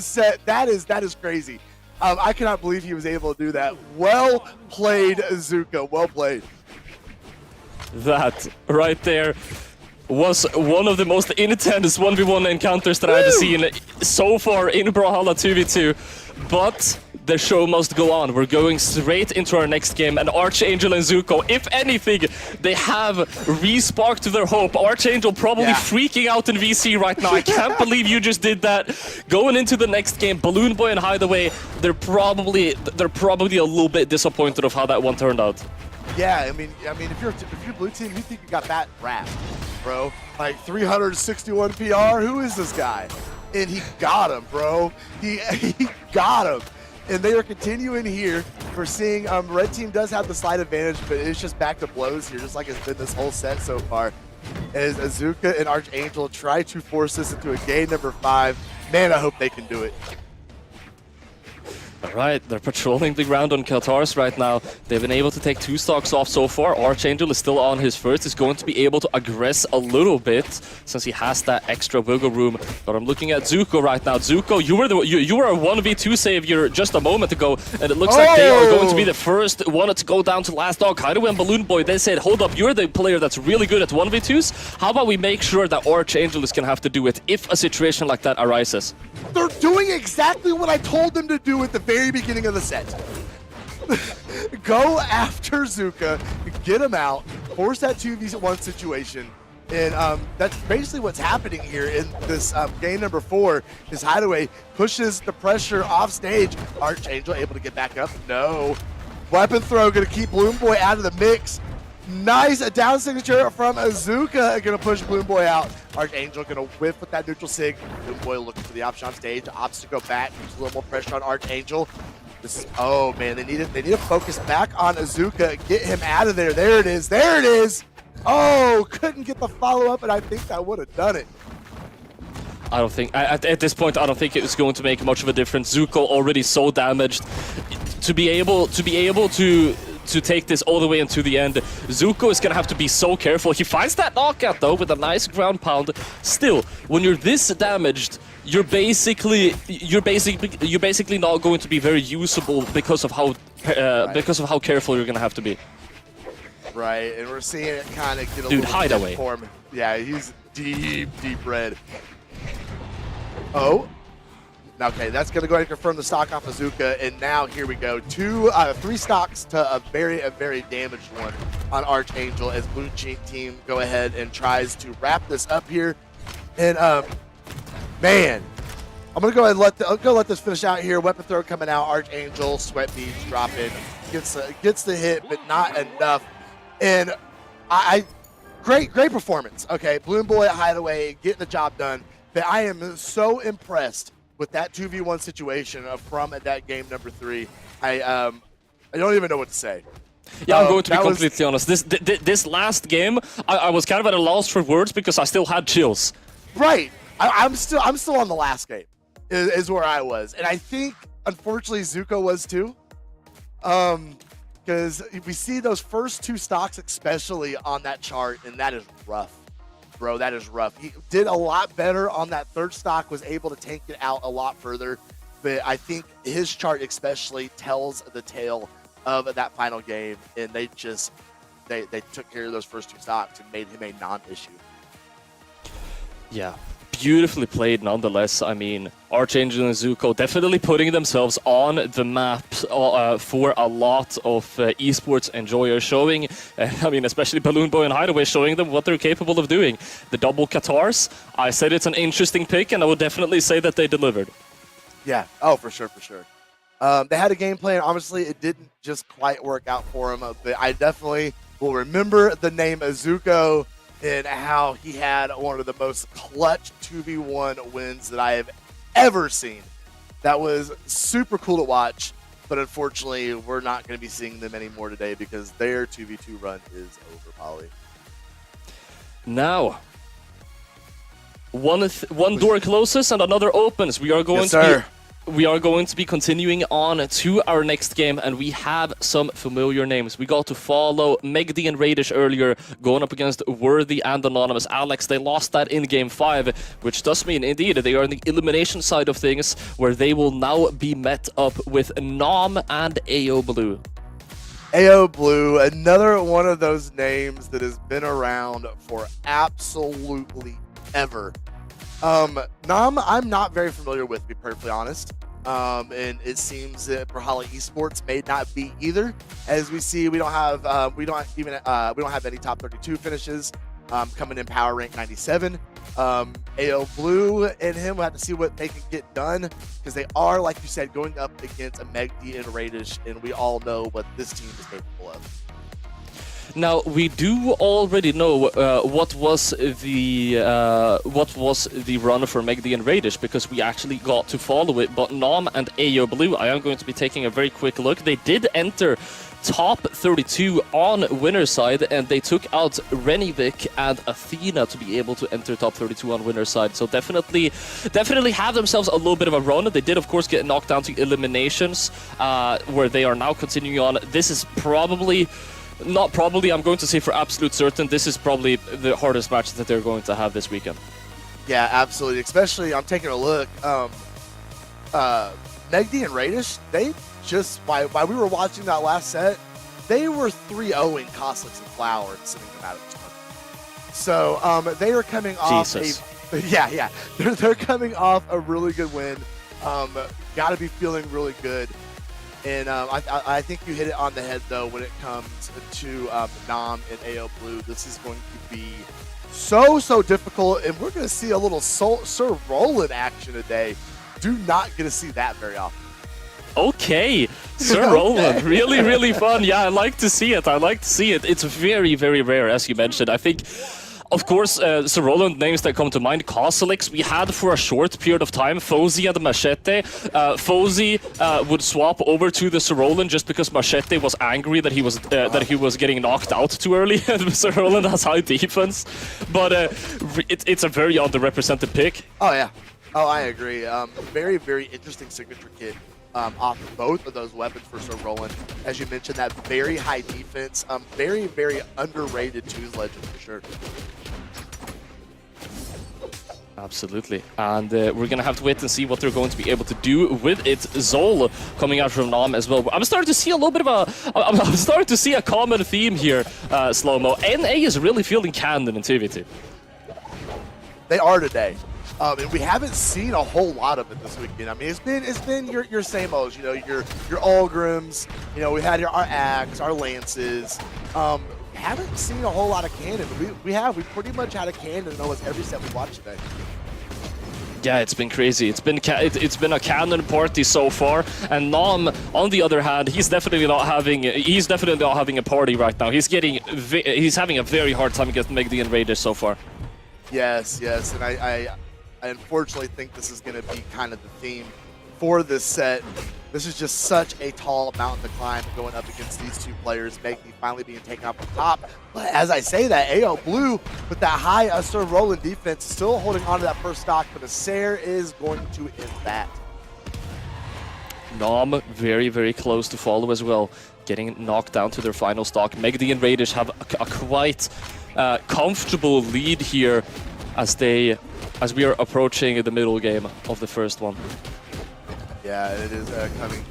set, that is crazy. I cannot believe he was able to do that. Well played, Zuko. Well played. That right there was one of the most intense 1v1 encounters that I've seen so far in Brawlhalla 2v2. But the show must go on. We're going straight into our next game, and ArchAngel and Zuko, if anything, they have re-sparked their hope. ArchAngel probably freaking out in VC right now. I can't believe you just did that. Going into the next game, BalloonBoy and Hideway, they're probably a little bit disappointed of how that one turned out. Yeah, I mean, if you're blue team, you think you got that wrapped, bro. Like 361 PR. Who is this guy? And he got him, bro. He got him. And they are continuing here. We're seeing red team does have the slight advantage, but it's just back to blows here, just like it's been this whole set so far. As Zuko and ArchAngel try to force this into a game number 5. Man, I hope they can do it. Alright, they're patrolling the ground on Katars right now. They've been able to take 2 stocks off so far. ArchAngel is still on his first. He's going to be able to aggress a little bit since he has that extra wiggle room. But I'm looking at Zuko right now. Zuko, you were a 1v2 savior just a moment ago, and it looks like they are going to be the first one to go down to last dog. Hideway and BalloonBoy, they said, hold up, you're the player that's really good at 1v2s. How about we make sure that ArchAngel is going to have to do it if a situation like that arises? They're doing exactly what I told them to do at the very beginning of the set. Go after Zuko, get him out, force that 2v1 situation, and that's basically what's happening here in this game number 4. Is Hideway pushes the pressure off stage. ArchAngel able to get back up. No. Weapon throw gonna keep BalloonBoy out of the mix. Nice down signature from Zuko, gonna push BalloonBoy out. ArchAngel gonna whiff with that neutral sig. BalloonBoy looking for the option on stage. Opts to go back. There's a little more pressure on ArchAngel. This is, oh man, they need to focus back on Zuko. Get him out of there. There it is. There it is. Oh, couldn't get the follow up, and I think that would have done it. I don't think at this point I don't think it's going to make much of a difference. Zuko already so damaged. To be able to take this all the way into the end, Zuko is gonna have to be so careful. He finds that knockout though with a nice ground pound. Still, when you're this damaged, you're basically not going to be very usable because of how careful you're gonna have to be. Right, and we're seeing it kind of get a Dude, little Hideway. for him. Yeah, he's deep red. Oh. Okay, that's going to go ahead and confirm the stock off of Zuko, and now here we go. 3 stocks to a very damaged one on ArchAngel as blue team go ahead and tries to wrap this up here. And man, I'm going to go ahead and let this finish out here. Weapon throw coming out. ArchAngel, sweat beads dropping, gets the hit, but not enough. And great performance. Okay, BalloonBoy, Hideway, getting the job done. But I am so impressed with that 2v1 situation from that game number 3. I don't even know what to say. Yeah, I'm going to be completely honest. This last game, I was kind of at a loss for words because I still had chills. Right. I'm still on the last game is where I was. And I think, unfortunately, Zuko was too. Because we see those first 2 stocks, especially on that chart, and that is rough. bro. That is rough. He did a lot better on that third stock, was able to tank it out a lot further. But I think his chart especially tells the tale of that final game, and they just they took care of those first two stocks and made him a non-issue. Yeah, beautifully played nonetheless. I mean, ArchAngel and Zuko definitely putting themselves on the map for a lot of esports enjoyers, showing, I mean, especially BalloonBoy and Hideway, showing them what they're capable of doing. The double Qatars, I said it's an interesting pick, and I would definitely say that they delivered. Yeah, oh, for sure, for sure. They had a game plan. Obviously, it didn't just quite work out for him, but I definitely will remember the name of Zuko and how he had one of the most clutch 2v1 wins that I have ever seen. That was super cool to watch, but unfortunately, we're not going to be seeing them anymore today because their 2v2 run is over, Polly. Now, one door closes and another opens. We are going to be continuing on to our next game, and we have some familiar names. We got to follow MegD and Raish earlier, going up against Worthy and Anonymous Alex. They lost that in Game 5, which does mean, indeed, they are on the elimination side of things, where they will now be met up with Nom and AO Blue. AO Blue, another one of those names that has been around for absolutely ever. Nom, I'm not very familiar with, to be perfectly honest. And it seems that Brawlhalla Esports may not be either. As we see, we don't have any top 32 finishes coming in power rank 97. AO Blue and him will have to see what they can get done, because they are, like you said, going up against a MegD and Raish, and we all know what this team is capable of. Now, we do already know what was the run for MegD and Raish, because we actually got to follow it. But Nom and AO Blue, I am going to be taking a very quick look. They did enter top 32 on winner's side, and they took out Renivik and Athena to be able to enter top 32 on winner's side. So definitely have themselves a little bit of a run. They did, of course, get knocked down to eliminations, where they are now continuing on. This is probably... Not probably, I'm going to say for absolute certain, this is probably the hardest match that they're going to have this weekend. Yeah, absolutely. Especially, I'm taking a look. MegD and Raish, they just, while we were watching that last set, they were 3-0ing Costlix and Flower and sending them out of the tournament. So they are coming off they're coming off a really good win. Got to be feeling really good. And I think you hit it on the head, though, when it comes to Nom and AO Blue. This is going to be so difficult, and we're going to see a little Sir Roland action today. Do not get to see that very often. Okay, Sir Roland, really fun. Yeah, I like to see it. It's very rare, as you mentioned. I think... Of course, Sir Roland names that come to mind. Costlix, we had for a short period of time Fozy and Machete. Fozy would swap over to the Sir Roland just because Machete was angry that he was getting knocked out too early. Sir Roland has high defense, but it's a very underrepresented pick. Oh yeah, I agree. Very interesting signature kit. Off both of those weapons for Sir Roland. As you mentioned, that very high defense, very underrated 2's legend for sure. Absolutely, and we're gonna have to wait and see what they're going to be able to do with it. Zol coming out from Nom as well. I'm starting to see a little bit of I'm starting to see a common theme here, Slow-Mo. NA is really feeling Cannon in 2v2. They are today. And we haven't seen a whole lot of it this weekend. I mean, it's been your same olds, you know, your Ulgrims, you know, we had our Axe, our Lances. Haven't seen a whole lot of Cannon. We pretty much had a Cannon in almost every set we watched today. Yeah, it's been crazy. It's been a Cannon party so far, and Nom, on the other hand, he's definitely not having a party right now. He's having a very hard time against MegD and Raish so far. Yes, and I unfortunately think this is going to be kind of the theme for this set. This is just such a tall mountain to climb going up against these two players. MegD finally being taken up on top. But as I say that, AO Blue with that high Sir Roland defense still holding on to that first stock, but a Sair is going to end that. Nom very close to follow as well. getting knocked down to their final stock. MegD and Raish have a quite comfortable lead here as we are approaching the middle game of the first one. Yeah, it is coming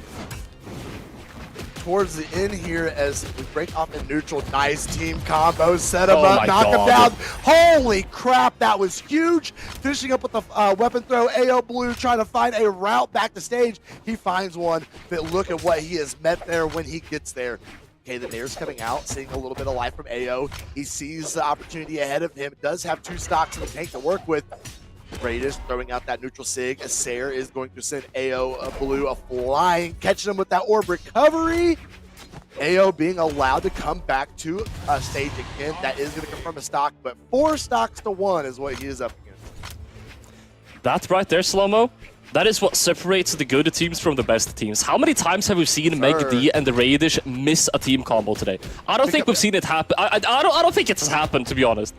towards the end here as we break off in neutral. Nice team combo, set him up, knock him down. Holy crap, that was huge. Finishing up with the weapon throw. AO Blue trying to find a route back to stage. He finds one, but look at what he has met there when he gets there. Okay, the Nair's coming out, seeing a little bit of life from AO. He sees the opportunity ahead of him. Does have 2 stocks in the tank to work with. Raish throwing out that neutral sig. Sair is going to send AO Blue a flying, catching him with that orb recovery. AO being allowed to come back to stage again. That is going to confirm a stock, but 4 stocks to 1 is what he is up against. That right there, Slow-Mo, that is what separates the good teams from the best teams. How many times have we seen MegD and the Raish miss a team combo today? I don't think we've seen it happen. I don't think it's happened, to be honest.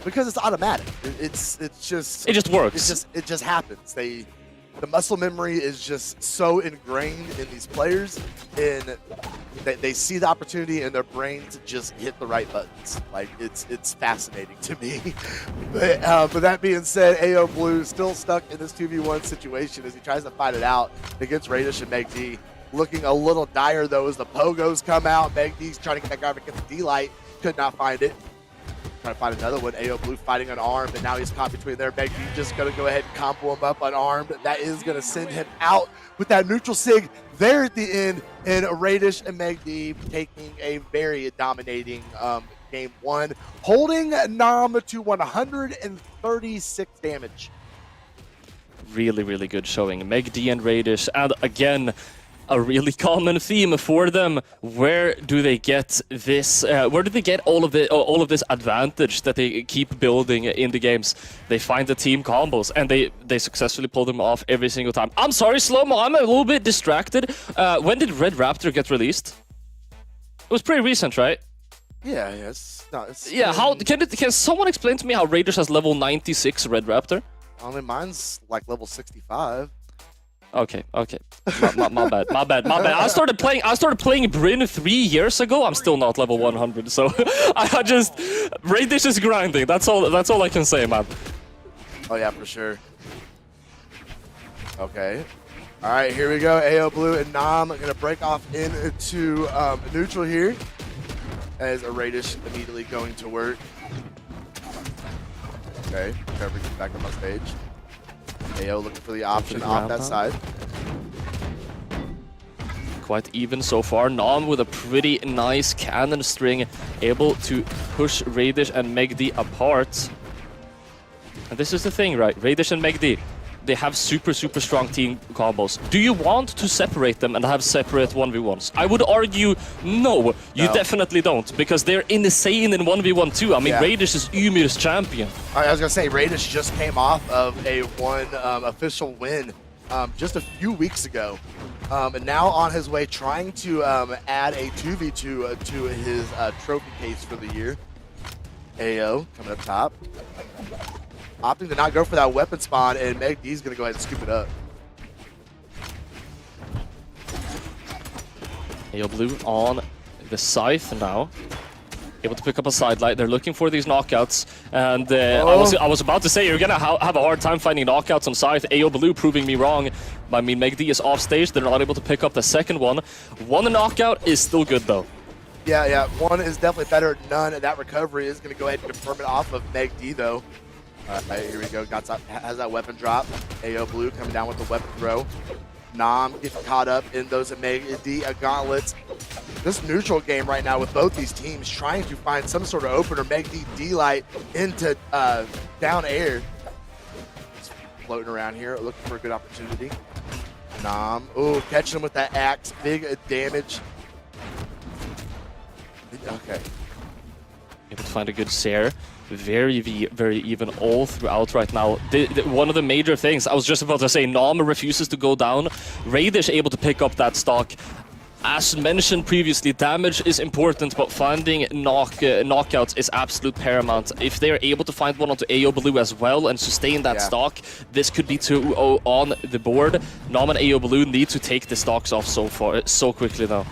Because it's automatic. It just works. It just happens. The muscle memory is just so ingrained in these players, and they see the opportunity in their brains just hit the right buttons. Like it's fascinating to me. But that being said, AO Blue still stuck in this 2v1 situation as he tries to fight it out against Raish and MegD. Looking a little dire though as the pogos come out. MegD's trying to get that guy against the D-Light, could not find it. Trying to find another one. AO Blue fighting unarmed, and now he's caught between there. MegD just going to go ahead and combo him up unarmed. That is going to send him out with that neutral sig there at the end. And Raish and MegD taking a very dominating game 1, holding Nam to 136 damage. Really, really good showing. MegD and Raish, and again, a really common theme for them. Where do they get this? Where do they get all of this advantage that they keep building in the games? They find the team combos, and they successfully pull them off every single time. I'm sorry, Slow-Mo, I'm a little bit distracted. When did Red Raptor get released? It was pretty recent, right? Yeah, yes. No, yeah. How can someone explain to me how Raish has level 96 Red Raptor? I mean, mine's like level 65. Okay. My bad. I started playing Bryn 3 years ago. I'm still not level 100, so I just Raish is grinding. That's all I can say, man. Oh yeah, for sure. Okay. All right, here we go. AO Blue and Nam are gonna break off into neutral here as Raish immediately going to work. Okay, Trevor gets back up on stage. AO looking for the option off that side. Quite even so far. Nam with a pretty nice cannon string, able to push Raish and MegD apart. And this is the thing, right? Raish and MegD, they have super strong team combos. Do you want to separate them and have separate 1v1s? I would argue no, you definitely don't, because they're insane in 1v1 too. I mean, yeah. Raish is Ymir's champion. I was gonna say, Raish just came off of a official win just a few weeks ago. And now on his way trying to add a 2v2 to his trophy case for the year. AO coming up top. Opting to not go for that weapon spawn, and MegD's going to go ahead and scoop it up. AO Blue on the scythe now. Able to pick up a sidelight. They're looking for these knockouts. And I was about to say, you're going to have a hard time finding knockouts on scythe. AO Blue proving me wrong. I mean, MegD is off stage. They're not able to pick up the second one. One knockout is still good, though. Yeah. One is definitely better than none. And that recovery is going to go ahead and confirm it off of MegD, though. All right, here we go. Has that weapon drop. AO Blue coming down with the weapon throw. Nam getting caught up in those MegD gauntlets. This neutral game right now with both these teams trying to find some sort of opener. MegD D-Light into down air. Just floating around here, looking for a good opportunity. Nam, catching him with that axe. Big damage. Okay. Able to find a good Sair. Very even all throughout right now. One of the major things, I was just about to say, Nam refuses to go down. Raish able to pick up that stock. As mentioned previously, damage is important, but finding knockouts is absolute paramount. If they're able to find one onto AO Blue as well and sustain that stock, this could be 2-0 on the board. Nam and AO Blue need to take the stocks off so quickly now.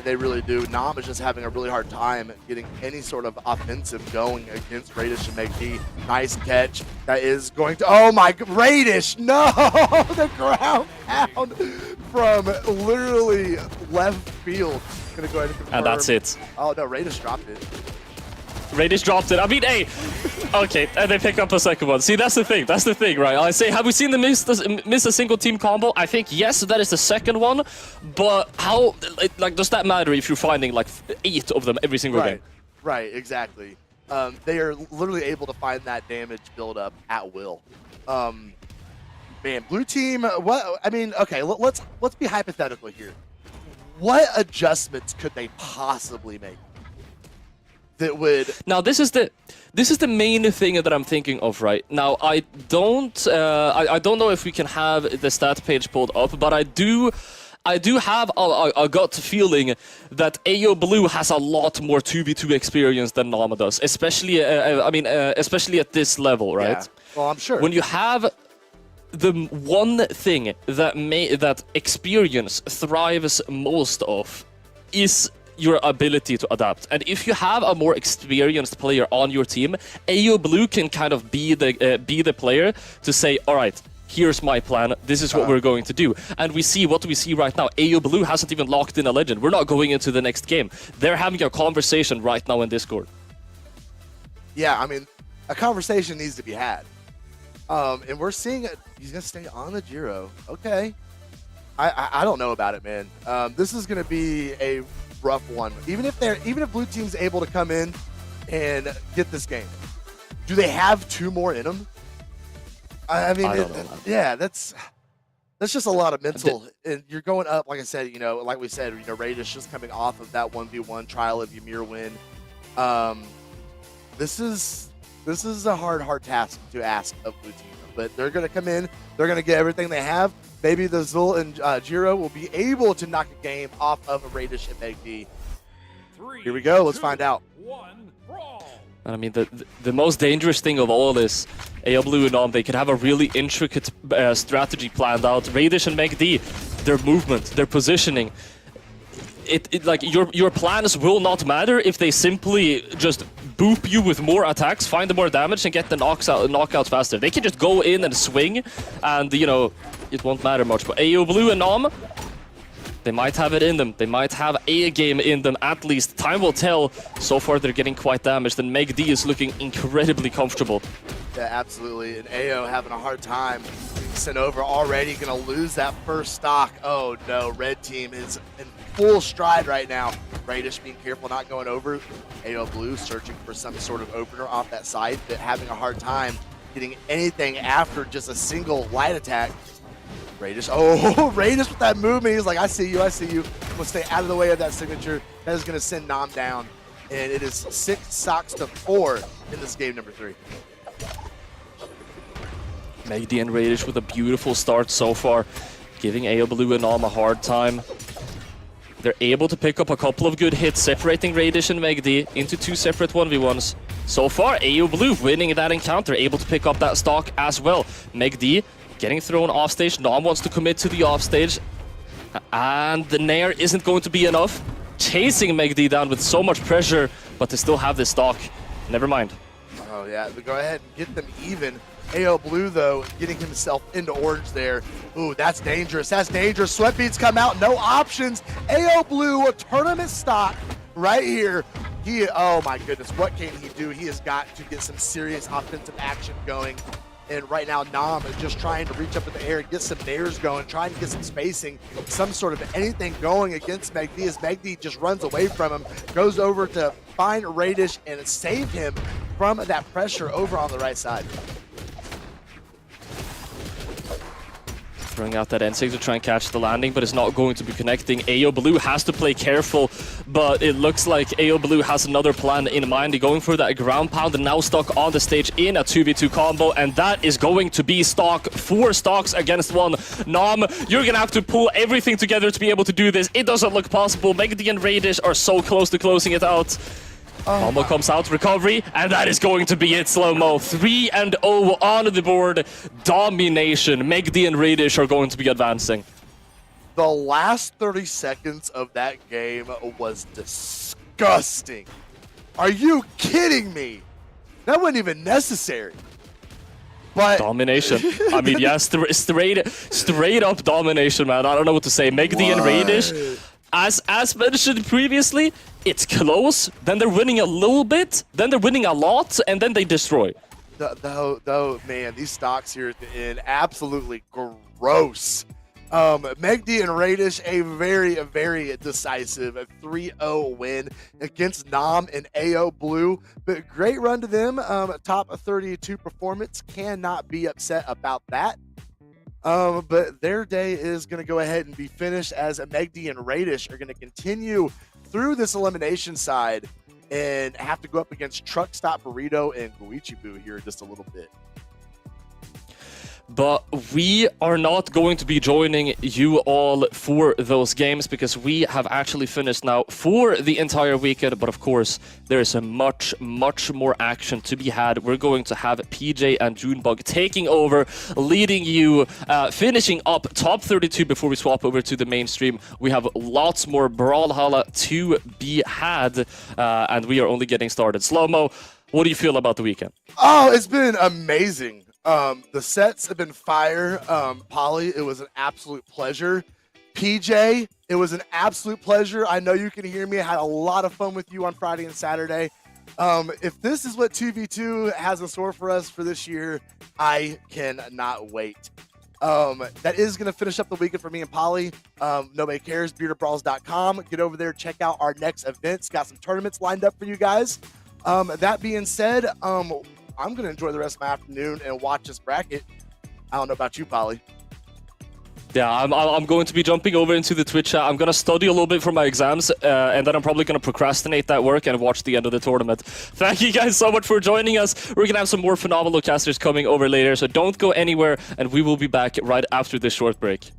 They really do. Nam is just having a really hard time getting any sort of offensive going against Raish and MegD. Nice catch. That is going to... Oh my... Raish! No! The ground pound from literally left field. Gonna go ahead and confirm. And that's it. Oh no, Raish dropped it. Raish dropped it. I mean, hey, okay, and they pick up a second one. See, that's the thing, right? I say, have we seen them miss a single team combo? I think yes, that is the second one. But how, like, does that matter if you're finding like 8 of them every single game? Right, exactly. They are literally able to find that damage build up at will. Man, blue team. What? I mean, okay, let's be hypothetical here. What adjustments could they possibly make? That would... Now this is the main thing that I'm thinking of right now. I don't know if we can have the stat page pulled up, but I do have a gut feeling that AO Blue has a lot more 2v2 experience than Nama does, especially especially at this level, right? Yeah. Well, I'm sure. When you have the one thing that experience thrives most of is your ability to adapt. And if you have a more experienced player on your team, AO Blue can kind of be the player to say, all right, here's my plan, this is what we're going to do. And what we see right now, AO Blue hasn't even locked in a legend. We're not going into the next game. They're having a conversation right now in Discord. Yeah, I mean, a conversation needs to be had. And we're seeing it. He's going to stay on the Giro. Okay. I don't know about it, man. This is going to be a rough one. Even if blue team's able to come in and get this game, do they have 2 more in them? I mean, yeah, that's just a lot of mental. And you're going up, like I said, like we said, Raish just coming off of that 1v1 trial of Ymir win. This is a hard task to ask of blue team, but they're going to come in, they're going to get everything they have. Maybe the Zul and Giro will be able to knock a game off of Raish and MegD. Here we go. Let's find out. 1, brawl. And I mean, the most dangerous thing of all this, AO Blue and Nom, they could have a really intricate strategy planned out. Raish and MegD, their movement, their positioning. Like your plans will not matter if they simply just boop you with more attacks, find the more damage, and get the knockouts faster. They can just go in and swing, and it won't matter much. But AO Blue and Nom, they might have it in them. They might have a game in them at least. Time will tell. So far, they're getting quite damaged, and MegD is looking incredibly comfortable. Yeah, absolutely. And AO having a hard time. Sent over already, gonna lose that first stock. Oh no, red team is in full stride right now. Raish being careful not going over. AO Blue searching for some sort of opener off that side, but having a hard time getting anything after just a single light attack. Raish, Raish with that movement. He's like, I see you. I'm gonna stay out of the way of that signature. That is gonna send Nam down. And it is 6 stocks to 4 in this game number 3. MegD and Raish with a beautiful start so far, giving AO Blue and Nom a hard time. They're able to pick up a couple of good hits, separating Raish and MegD into 2 separate 1v1s. So far, AO Blue winning that encounter, able to pick up that stock as well. MegD getting thrown off stage. Nom wants to commit to the off stage, and the Nair isn't going to be enough. Chasing MegD down with so much pressure, but they still have this stock. Never mind. Oh yeah, go ahead and get them even. AO Blue, though, getting himself into orange there. Ooh, that's dangerous. That's dangerous. Sweatbeats come out. No options. AO Blue, a tournament stock right here. Oh, my goodness. What can he do? He has got to get some serious offensive action going. And right now, Nam is just trying to reach up in the air and get some nairs going, trying to get some spacing, some sort of anything going against MegD as MegD just runs away from him, goes over to find Raish and save him from that pressure over on the right side. Throwing out that N6 to try and catch the landing, but it's not going to be connecting. AO Blue has to play careful, but it looks like AO Blue has another plan in mind. They're going for that ground pound and now stuck on the stage in a 2v2 combo, and that is going to be stock. 4 stocks against 1. Nom, you're gonna have to pull everything together to be able to do this. It doesn't look possible. MegD and Raish are so close to closing it out. Combo comes out, recovery, and that is going to be it, slow-mo. 3-0 on the board. Domination. MegD and Raish are going to be advancing. The last 30 seconds of that game was disgusting. Are you kidding me? That wasn't even necessary. But Domination. I mean, yeah, straight up domination, man. I don't know what to say. MegD and Raish, as mentioned previously, it's close. Then they're winning a little bit. Then they're winning a lot, and then they destroy. Though, man, these stocks here at the end, absolutely gross. MegD and Raish, a very decisive 3-0 win against Nam and AO Blue. But great run to them. Top 32 performance. Cannot be upset about that. But their day is going to go ahead and be finished as MegD and Raish are going to continue through this elimination side and have to go up against Truck Stop Burrito and Guichibu here in just a little bit. But we are not going to be joining you all for those games because we have actually finished now for the entire weekend. But of course, there is a much more action to be had. We're going to have PJ and Junebug taking over, leading you, finishing up top 32 before we swap over to the mainstream. We have lots more Brawlhalla to be had, and we are only getting started. Slow-mo, what do you feel about the weekend? Oh, it's been amazing. The sets have been fire. Polly, it was an absolute pleasure. PJ, it was an absolute pleasure. I know you can hear me. I had a lot of fun with you on Friday and Saturday. If this is what 2v2 has in store for us for this year, I cannot wait. That is going to finish up the weekend for me and Polly. Nobody cares. BeardofBrawls.com. Get over there. Check out our next events. Got some tournaments lined up for you guys. That being said, I'm going to enjoy the rest of my afternoon and watch this bracket. I don't know about you, Polly. Yeah, I'm going to be jumping over into the Twitch chat. I'm going to study a little bit for my exams, and then I'm probably going to procrastinate that work and watch the end of the tournament. Thank you guys so much for joining us. We're going to have some more phenomenal casters coming over later, so don't go anywhere, and we will be back right after this short break.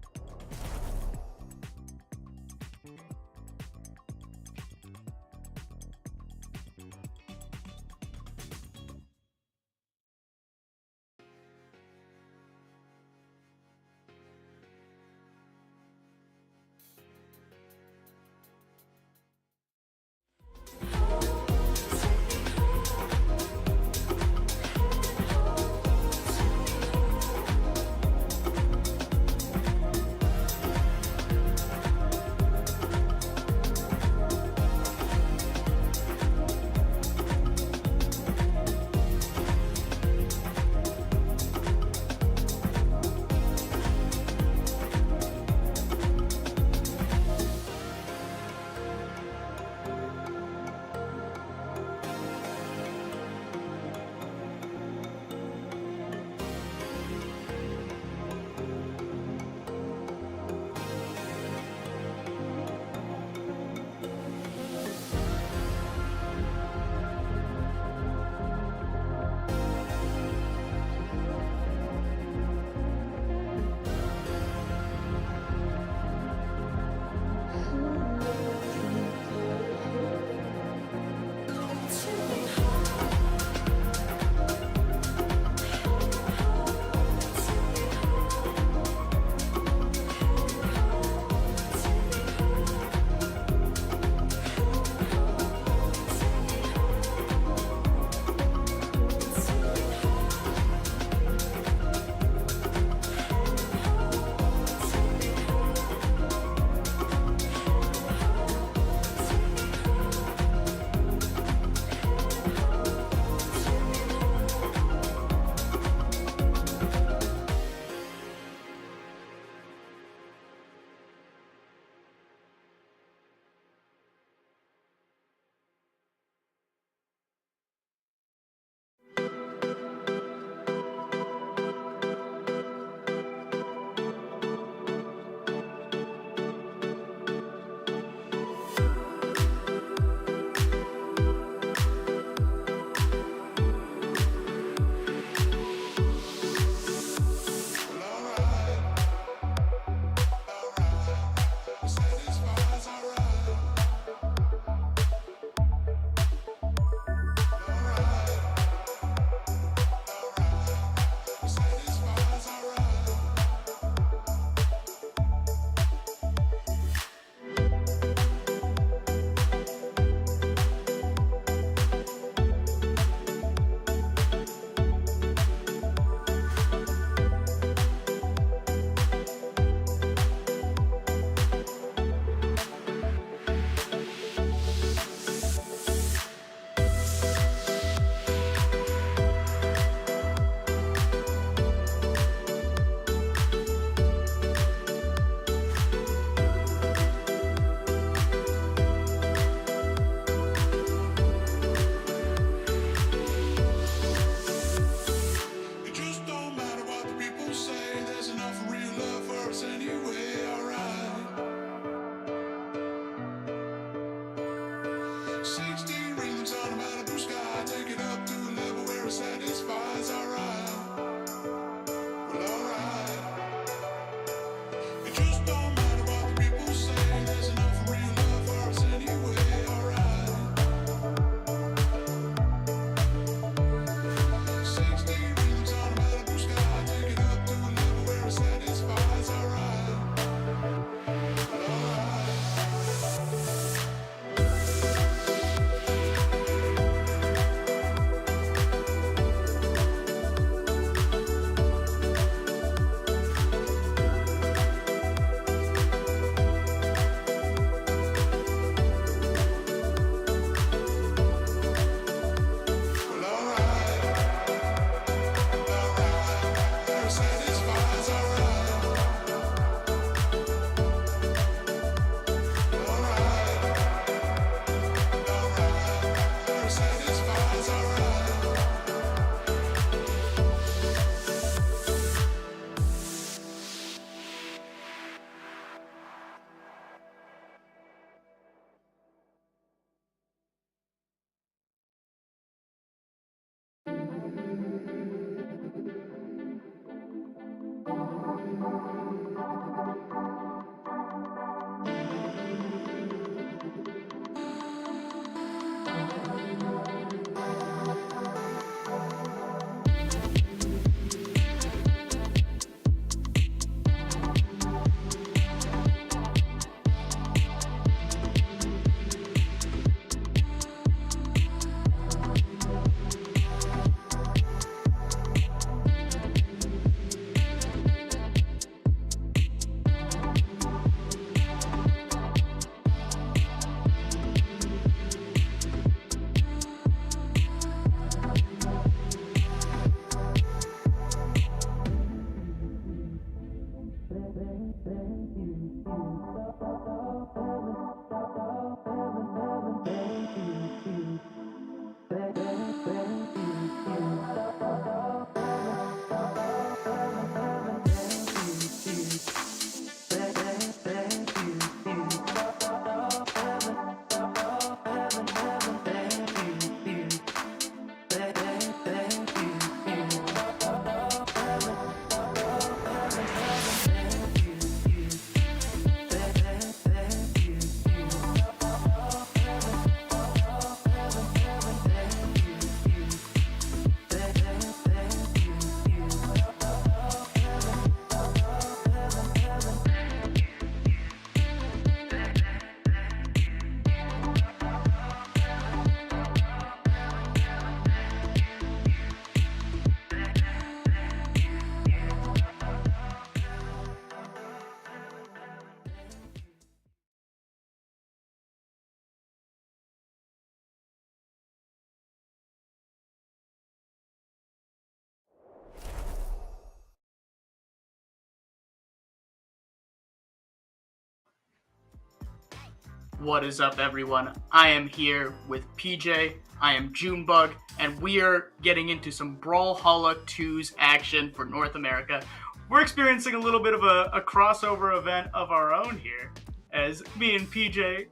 What is up, everyone? I am here with PJ, I am Junebug, and we are getting into some Brawlhalla 2's action for North America. We're experiencing a little bit of a crossover event of our own here, as me and PJ,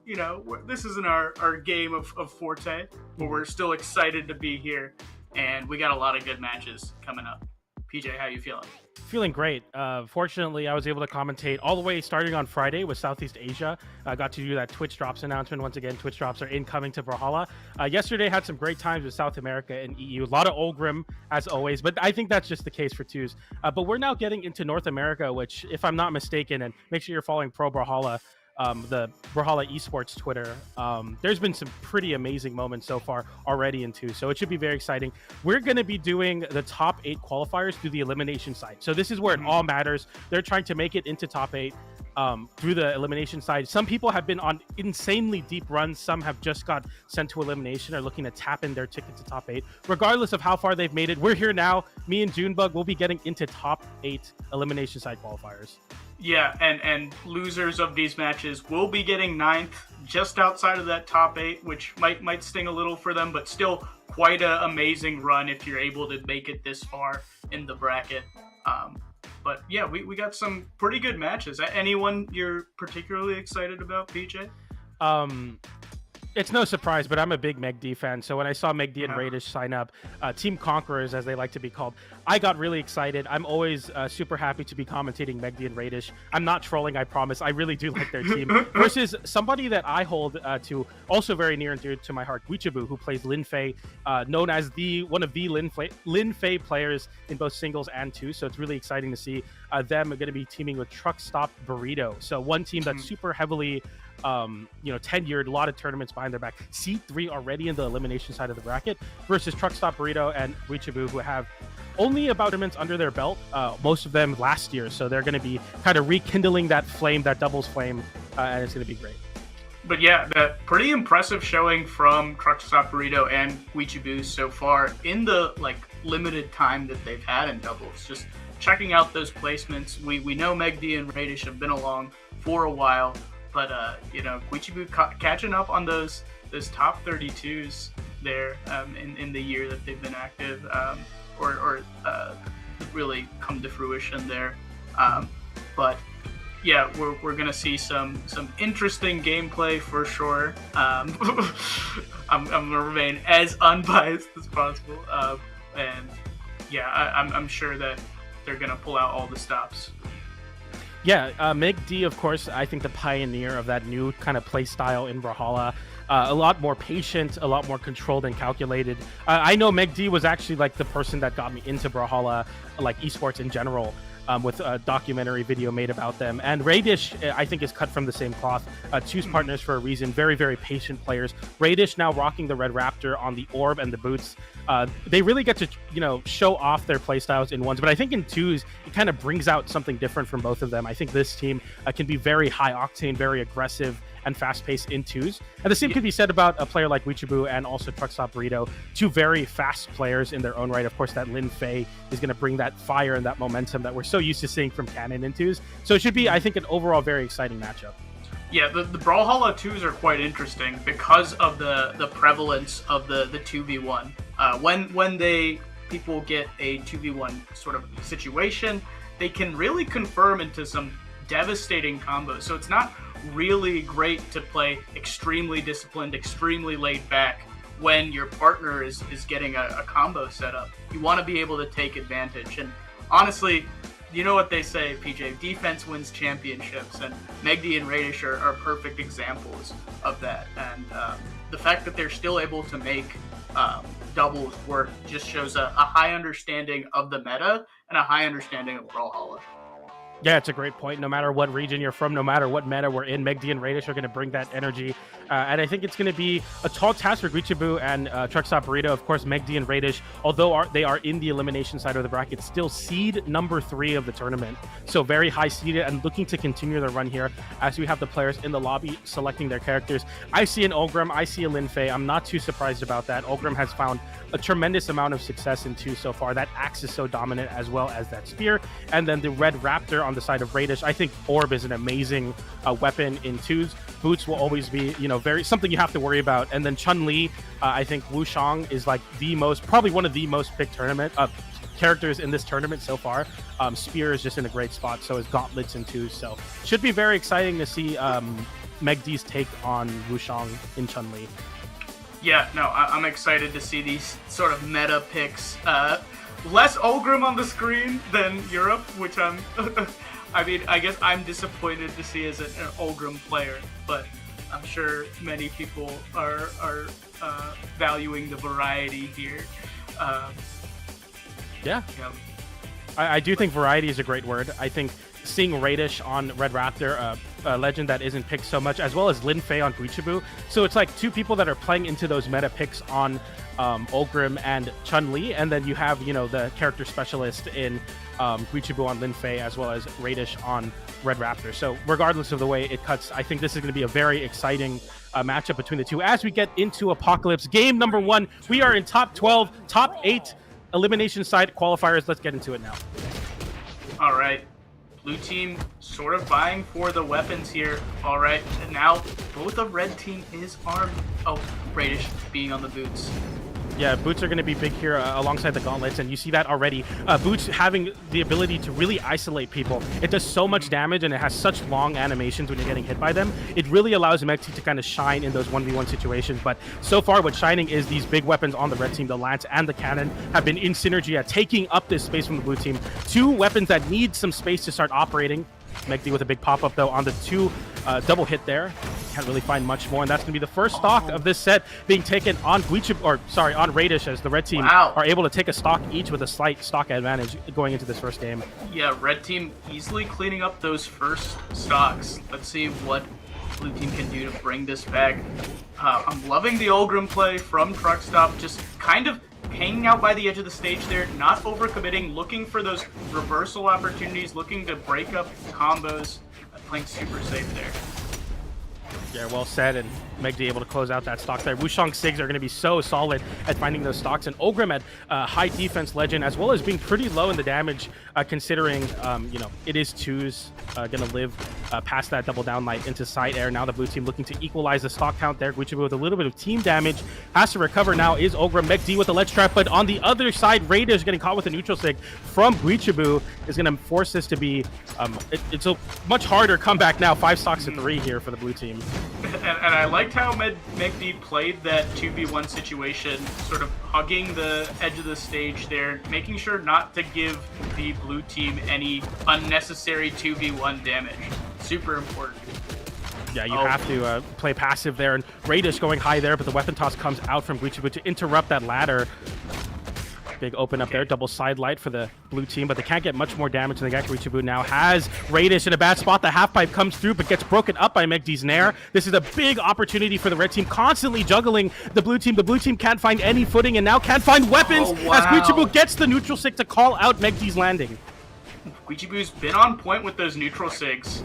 this isn't our game of forte, but we're still excited to be here, and we got a lot of good matches coming up. PJ, how you feeling? Feeling great. Fortunately, I was able to commentate all the way starting on Friday with Southeast Asia. I got to do that Twitch Drops announcement. Once again, Twitch Drops are incoming to Brawlhalla. Yesterday had some great times with South America and EU. A lot of Olgrim, as always, but I think that's just the case for twos. But we're now getting into North America, which, if I'm not mistaken, and make sure you're following Pro Brawlhalla, the Brawlhalla Esports Twitter, there's been some pretty amazing moments so far already in 2, so it should be very exciting. We're going to be doing the top 8 qualifiers through the elimination side, so this is where it all matters. They're trying to make it into top 8 through the elimination side. Some people have been on insanely deep runs, some have just got sent to elimination, are looking to tap in their ticket to top 8. Regardless of how far they've made it, we're here now. Me and Junebug will be getting into top 8 elimination side qualifiers. Yeah, and losers of these matches will be getting 9th, just outside of that top 8, which might sting a little for them, but still quite an amazing run if you're able to make it this far in the bracket. But yeah, we got some pretty good matches. Anyone you're particularly excited about, PJ? It's no surprise, but I'm a big MegD fan. So when I saw MegD and Raish sign up, Team Conquerors, as they like to be called, I got really excited. I'm always super happy to be commentating MegD and Raish. I'm not trolling, I promise. I really do like their team. Versus somebody that I hold to, also very near and dear to my heart, Wichabu, who plays Lin Fei, known as one of the Lin Fei players in both singles and 2. So it's really exciting to see them going to be teaming with Truck Stop Burrito. So one team that's super heavily tenured, a lot of tournaments behind their back. C3 already in the elimination side of the bracket versus Truck Stop Burrito and Wichabu, who have only about tournaments under their belt, most of them last year. So they're going to be kind of rekindling that flame, that doubles flame, and it's going to be great. But yeah, that pretty impressive showing from Truck Stop Burrito and Wichabu so far in the limited time that they've had in doubles. Just checking out those placements. We know MegD and Raish have been along for a while. But, Wichabu catching up on those top 32s there in the year that they've been active or really come to fruition there. But, yeah, we're going to see some interesting gameplay for sure. I'm going to remain as unbiased as possible. And, yeah, I'm sure that they're going to pull out all the stops. Yeah, MegD, of course, I think the pioneer of that new kind of play style in Brawlhalla. A lot more patient, a lot more controlled and calculated. I know MegD was actually the person that got me into Brawlhalla, esports in general, with a documentary video made about them. And Raish, I think, is cut from the same cloth. Choose partners for a reason. Very, very patient players. Raish now rocking the Red Raptor on the orb and the boots. They really get to, show off their playstyles in 1s. But I think in 2s, it kind of brings out something different from both of them. I think this team can be very high octane, very aggressive, and fast-paced in 2s. And the same could be said about a player like Wichabu and also Truck Stop Burrito, 2 very fast players in their own right. Of course, that Lin Fei is going to bring that fire and that momentum that we're so used to seeing from Canon in 2s. So it should be, I think, an overall very exciting matchup. Yeah, the Brawlhalla 2s are quite interesting because of the prevalence of the 2v1. When people get a 2v1 sort of situation, they can really confirm into some devastating combos. So it's not really great to play extremely disciplined, extremely laid back when your partner is getting a combo set up. You want to be able to take advantage. And honestly, you know what they say, PJ, defense wins championships, and MegD and Raish are perfect examples of that. And the fact that they're still able to make doubles work just shows a high understanding of the meta and a high understanding of Brawlhalla. Yeah, it's a great point. No matter what region you're from, no matter what meta we're in, MegD and Raish are going to bring that energy. And I think it's going to be a tall task for Wichabu and Truck Stop Burrito. Of course, MegD and Raish, although they are in the elimination side of the bracket, still seed number 3 of the tournament. So very high seeded and looking to continue their run here as we have the players in the lobby selecting their characters. I see an Olgrim, I see a Lin Fei. I'm not too surprised about that. Olgrim has found a tremendous amount of success in 2 so far. That axe is so dominant, as well as that spear. And then the Red Raptor on the side of Raish. I think Orb is an amazing weapon in twos. Boots will always be, very something you have to worry about. And then Chun-Li, I think Wushang is like probably one of the most picked characters in this tournament so far. Spear is just in a great spot, so is Gauntlets in twos. So should be very exciting to see MegD's take on Wushang in Chun-Li. Yeah, no, I'm excited to see these sort of meta picks. Less Ulgrim on the screen than Europe, which I mean, I guess I'm disappointed to see as an Ulgrim player, but I'm sure many people are valuing the variety here. Yeah. I do think variety is a great word. I think seeing Raish on Red Raptor, a legend that isn't picked so much, as well as Lin Fei on Guichibu. So it's like two people that are playing into those meta picks on Ulgrim and Chun-Li, and then you have, the character specialist in Guichibu on Lin Fei, as well as Raish on Red Raptor. So regardless of the way it cuts, I think this is going to be a very exciting matchup between the two. As we get into Apocalypse, game number 1, we are in top 12, top 8 elimination side qualifiers. Let's get into it now. All right. Blue team sort of vying for the weapons here. All right, and now both of red team is armed. Oh, Raish being on the boots. Yeah, boots are going to be big here alongside the gauntlets, and you see that already. Boots having the ability to really isolate people. It does so much damage, and it has such long animations when you're getting hit by them. It really allows MegD to kind of shine in those 1v1 situations, but so far what's shining is these big weapons on the red team. The lance and the cannon have been in synergy at taking up this space from the blue team. Two weapons that need some space to start operating. MegD with a big pop-up, though, on the 2 double hit there. Can't really find much more, and that's going to be the first stock of this set being taken on on Raish, as the red team are able to take a stock each with a slight stock advantage going into this first game. Yeah, red team easily cleaning up those first stocks. Let's see what blue team can do to bring this back. I'm loving the Ulgrim play from Truckstop, just kind of hanging out by the edge of the stage there, not overcommitting, looking for those reversal opportunities, looking to break up combos, playing super safe there. Yeah, well said, and MegD able to close out that stock there. Wushang Sigs are going to be so solid at finding those stocks, and Ulgrim at high defense legend, as well as being pretty low in the damage, considering, it is twos, going to live past that double down light into side air. Now the blue team looking to equalize the stock count there. Guichibu with a little bit of team damage, has to recover now is Ulgrim. MegD with the ledge trap, but on the other side, Raish getting caught with a neutral sig from Guichibu is going to force this to be, it's a much harder comeback now. 5 stocks to 3 here for the blue team. And I liked how MegD played that 2v1 situation, sort of hugging the edge of the stage there, making sure not to give the blue team any unnecessary 2v1 damage. Super important. Yeah, you have to play passive there, and Raish going high there, but the weapon toss comes out from Guichibu to interrupt that ladder. Big open up there, double side light for the blue team, but they can't get much more damage than they got. Guichibu now has Raish in a bad spot. The half pipe comes through, but gets broken up by MegD's Nair. This is a big opportunity for the red team, constantly juggling the blue team. The blue team can't find any footing and now can't find weapons as Guichibu gets the neutral sig to call out MegD's landing. Guichibu's been on point with those neutral sigs,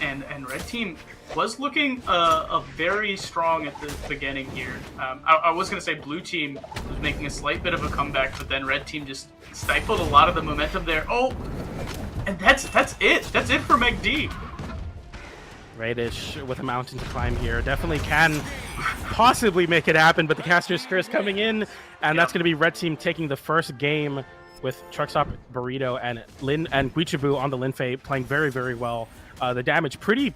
and red team was looking very strong at the beginning here. I was going to say blue team was making a slight bit of a comeback, but then red team just stifled a lot of the momentum there. Oh, and that's it. That's it for MegD. Raish with a mountain to climb here. Definitely can possibly make it happen, but the caster's curse coming in, and that's going to be red team taking the first game with Truckstop, Burrito, and Guichibu on the Lin Fei playing very, very well. The damage pretty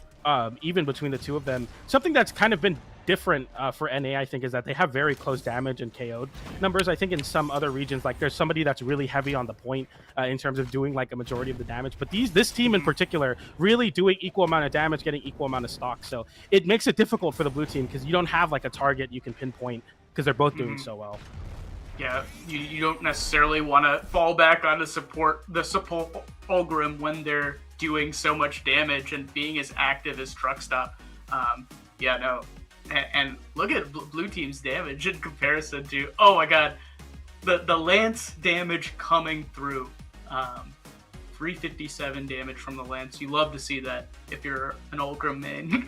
even between the two of them. Something that's kind of been different for NA, I think, is that they have very close damage and KO'd numbers. I think in some other regions, like there's somebody that's really heavy on the point in terms of doing like a majority of the damage. But this team in particular really doing equal amount of damage, getting equal amount of stock. So it makes it difficult for the blue team because you don't have like a target you can pinpoint because they're both doing so well. Yeah, you don't necessarily want to fall back on the support Ulgrim when they're doing so much damage and being as active as Truckstop. And look at blue team's damage in comparison to, oh my god, the lance damage coming through. 357 damage from the lance. You love to see that if you're an Ulgrim main.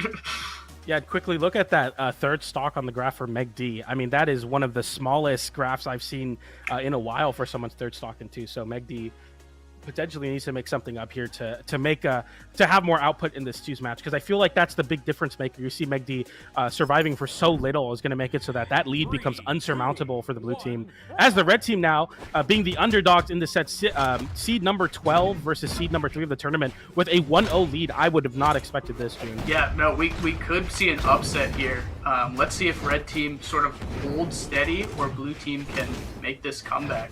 Yeah, quickly look at that third stock on the graph for MegD. I mean, that is one of the smallest graphs I've seen in a while for someone's third stock in two. So MegD potentially needs to make something up here to make to have more output in this twos match, because I feel like that's the big difference maker. You see MegD surviving for so little is going to make it so that lead becomes unsurmountable for the blue team, as the red team now being the underdogs in the set, seed number 12 versus seed number 3 of the tournament with a 1-0 lead. I would have not expected this, June. Yeah, no, we could see an upset here. Let's see if red team sort of holds steady or blue team can make this comeback.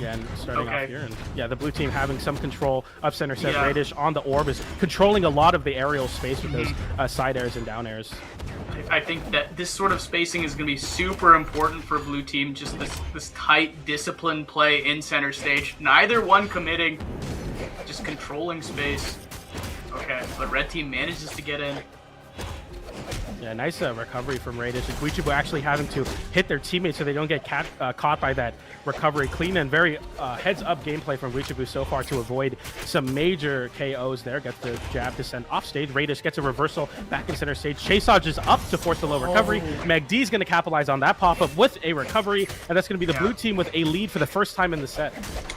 Yeah, and starting off here, and yeah, the blue team having some control up center set. Raish on the orb is controlling a lot of the aerial space with those side airs and down airs. I think that this sort of spacing is going to be super important for blue team. Just this tight, disciplined play in center stage. Neither one committing, just controlling space. Okay, but red team manages to get in. Yeah, nice recovery from Raish. Guichibu actually having to hit their teammates so they don't get caught by that recovery. Clean and very heads-up gameplay from Guichibu so far to avoid some major KOs there. Gets the jab to send off stage. Raish gets a reversal back in center stage. Chase dodges up to force the low recovery. MegD is going to capitalize on that pop-up with a recovery, and that's going to be the blue team with a lead for the first time in the set.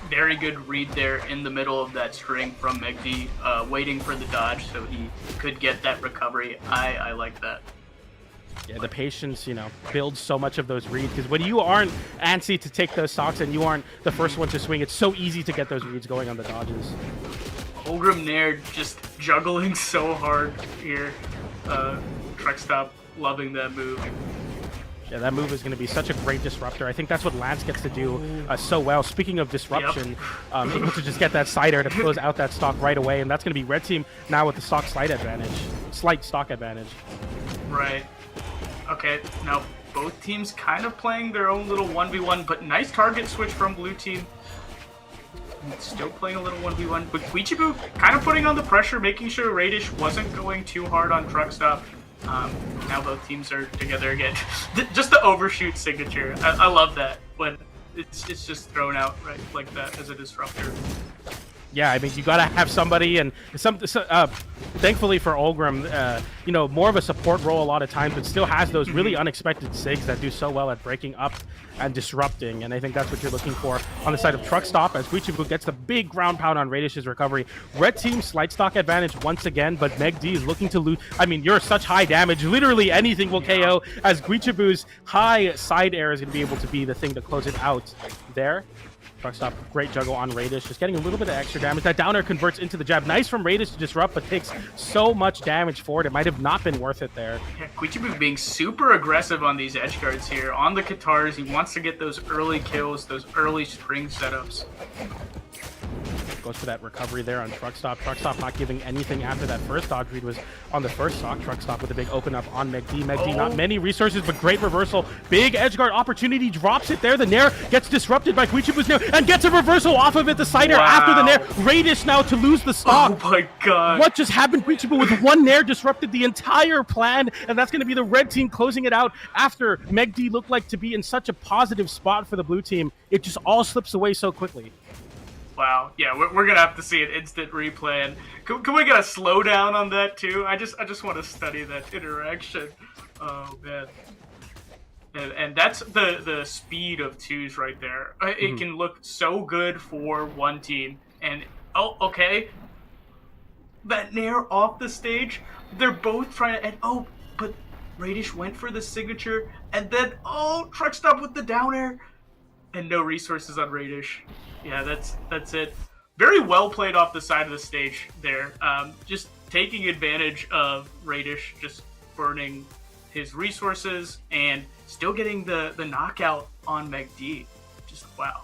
Very good read there in the middle of that string from MegD, waiting for the dodge so he could get that recovery. I like that. Yeah, the patience, builds so much of those reads, because when you aren't antsy to take those stocks and you aren't the first one to swing, it's so easy to get those reads going on the dodges. Holgrim Nair just juggling so hard here. Truckstop loving that move. Yeah, that move is going to be such a great disruptor. I think that's what Lance gets to do so well. Speaking of disruption, able to just get that side air to close out that stock right away, and that's going to be red team now with the slight stock advantage. Right. Okay, now both teams kind of playing their own little 1v1, but nice target switch from blue team. Still playing a little 1v1, but Guichibu kind of putting on the pressure, making sure Raish wasn't going too hard on Truckstop. Now both teams are together again. Just the overshoot signature. I love that when it's just thrown out right like that as a disruptor. Yeah, I mean, you got to have somebody, and thankfully for Holgrim, more of a support role a lot of times, but still has those really unexpected sigs that do so well at breaking up and disrupting, and I think that's what you're looking for on the side of Truckstop, as Guichibu gets the big ground pound on Raish's recovery. Red team slight stock advantage once again, but MegD is looking to lose. I mean, you're such high damage, literally anything will KO, as Guichibu's high side air is going to be able to be the thing to close it out there. Truckstop, great juggle on Raish, just getting a little bit of extra damage. That down air converts into the jab. Nice from Raish to disrupt, but takes so much damage for it. It might have not been worth it there. Yeah, Guichibu being super aggressive on these edge guards here. On the Katars, he wants to get those early kills, those early string setups. Goes for that recovery there on Truckstop. Truckstop not giving anything after that first dodge read was on the first stock. Truckstop with a big open up on MegD. MegD not many resources, but great reversal. Big edgeguard opportunity, drops it there. The Nair gets disrupted by Guichibu's Nair and gets a reversal off of it. The side air after the Nair. Raish now to lose the stock. Oh my god. What just happened? Guichibu with one Nair disrupted the entire plan, and that's going to be the red team closing it out after MegD looked like to be in such a positive spot for the blue team. It just all slips away so quickly. Wow, yeah, we're gonna have to see an instant replay, and can we get a slowdown on that too? I just want to study that interaction. Oh man, and that's the speed of twos right there. It can look so good for one team, and okay, that Nair off the stage. They're both trying to, and but Raish went for the signature, and then Truckstop with the down air, and no resources on Raish. Yeah, that's it. Very well played off the side of the stage there. Just taking advantage of Raish just burning his resources and still getting the knockout on MegD. Just wow.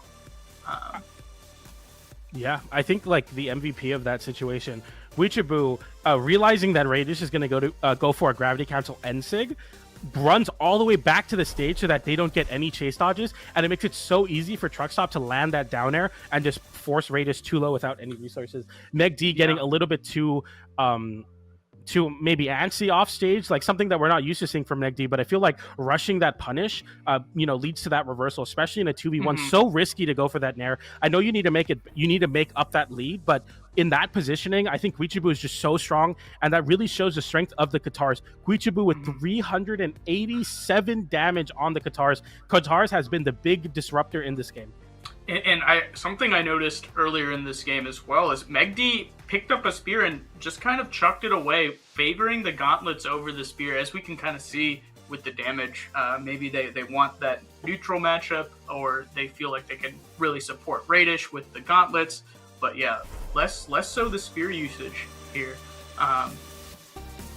Yeah, I think like the MVP of that situation, Guichibu, realizing that Raish is going to go for a gravity cancel end sig, runs all the way back to the stage so that they don't get any chase dodges, and it makes it so easy for Truckstop to land that down air and just force Raish too low without any resources. MegD getting a little bit too maybe antsy off stage, like something that we're not used to seeing from MegD, but I feel like rushing that punish leads to that reversal, especially in a 2v1. So risky to go for that Nair. I know you need to make up that lead, but in that positioning, I think Guichibu is just so strong, and that really shows the strength of the Katars. Guichibu with 387 damage on the Katars. Katars has been the big disruptor in this game. And something I noticed earlier in this game as well is MegD picked up a spear and just kind of chucked it away, favoring the gauntlets over the spear, as we can kind of see with the damage. Maybe they want that neutral matchup, or they feel like they can really support Raish with the gauntlets. But yeah, less so the spear usage here.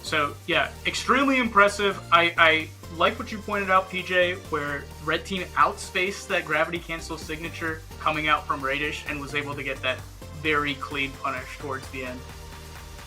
So yeah, extremely impressive. I like what you pointed out, PJ, where Red Team outspaced that gravity cancel signature coming out from Raish and was able to get that very clean punish towards the end.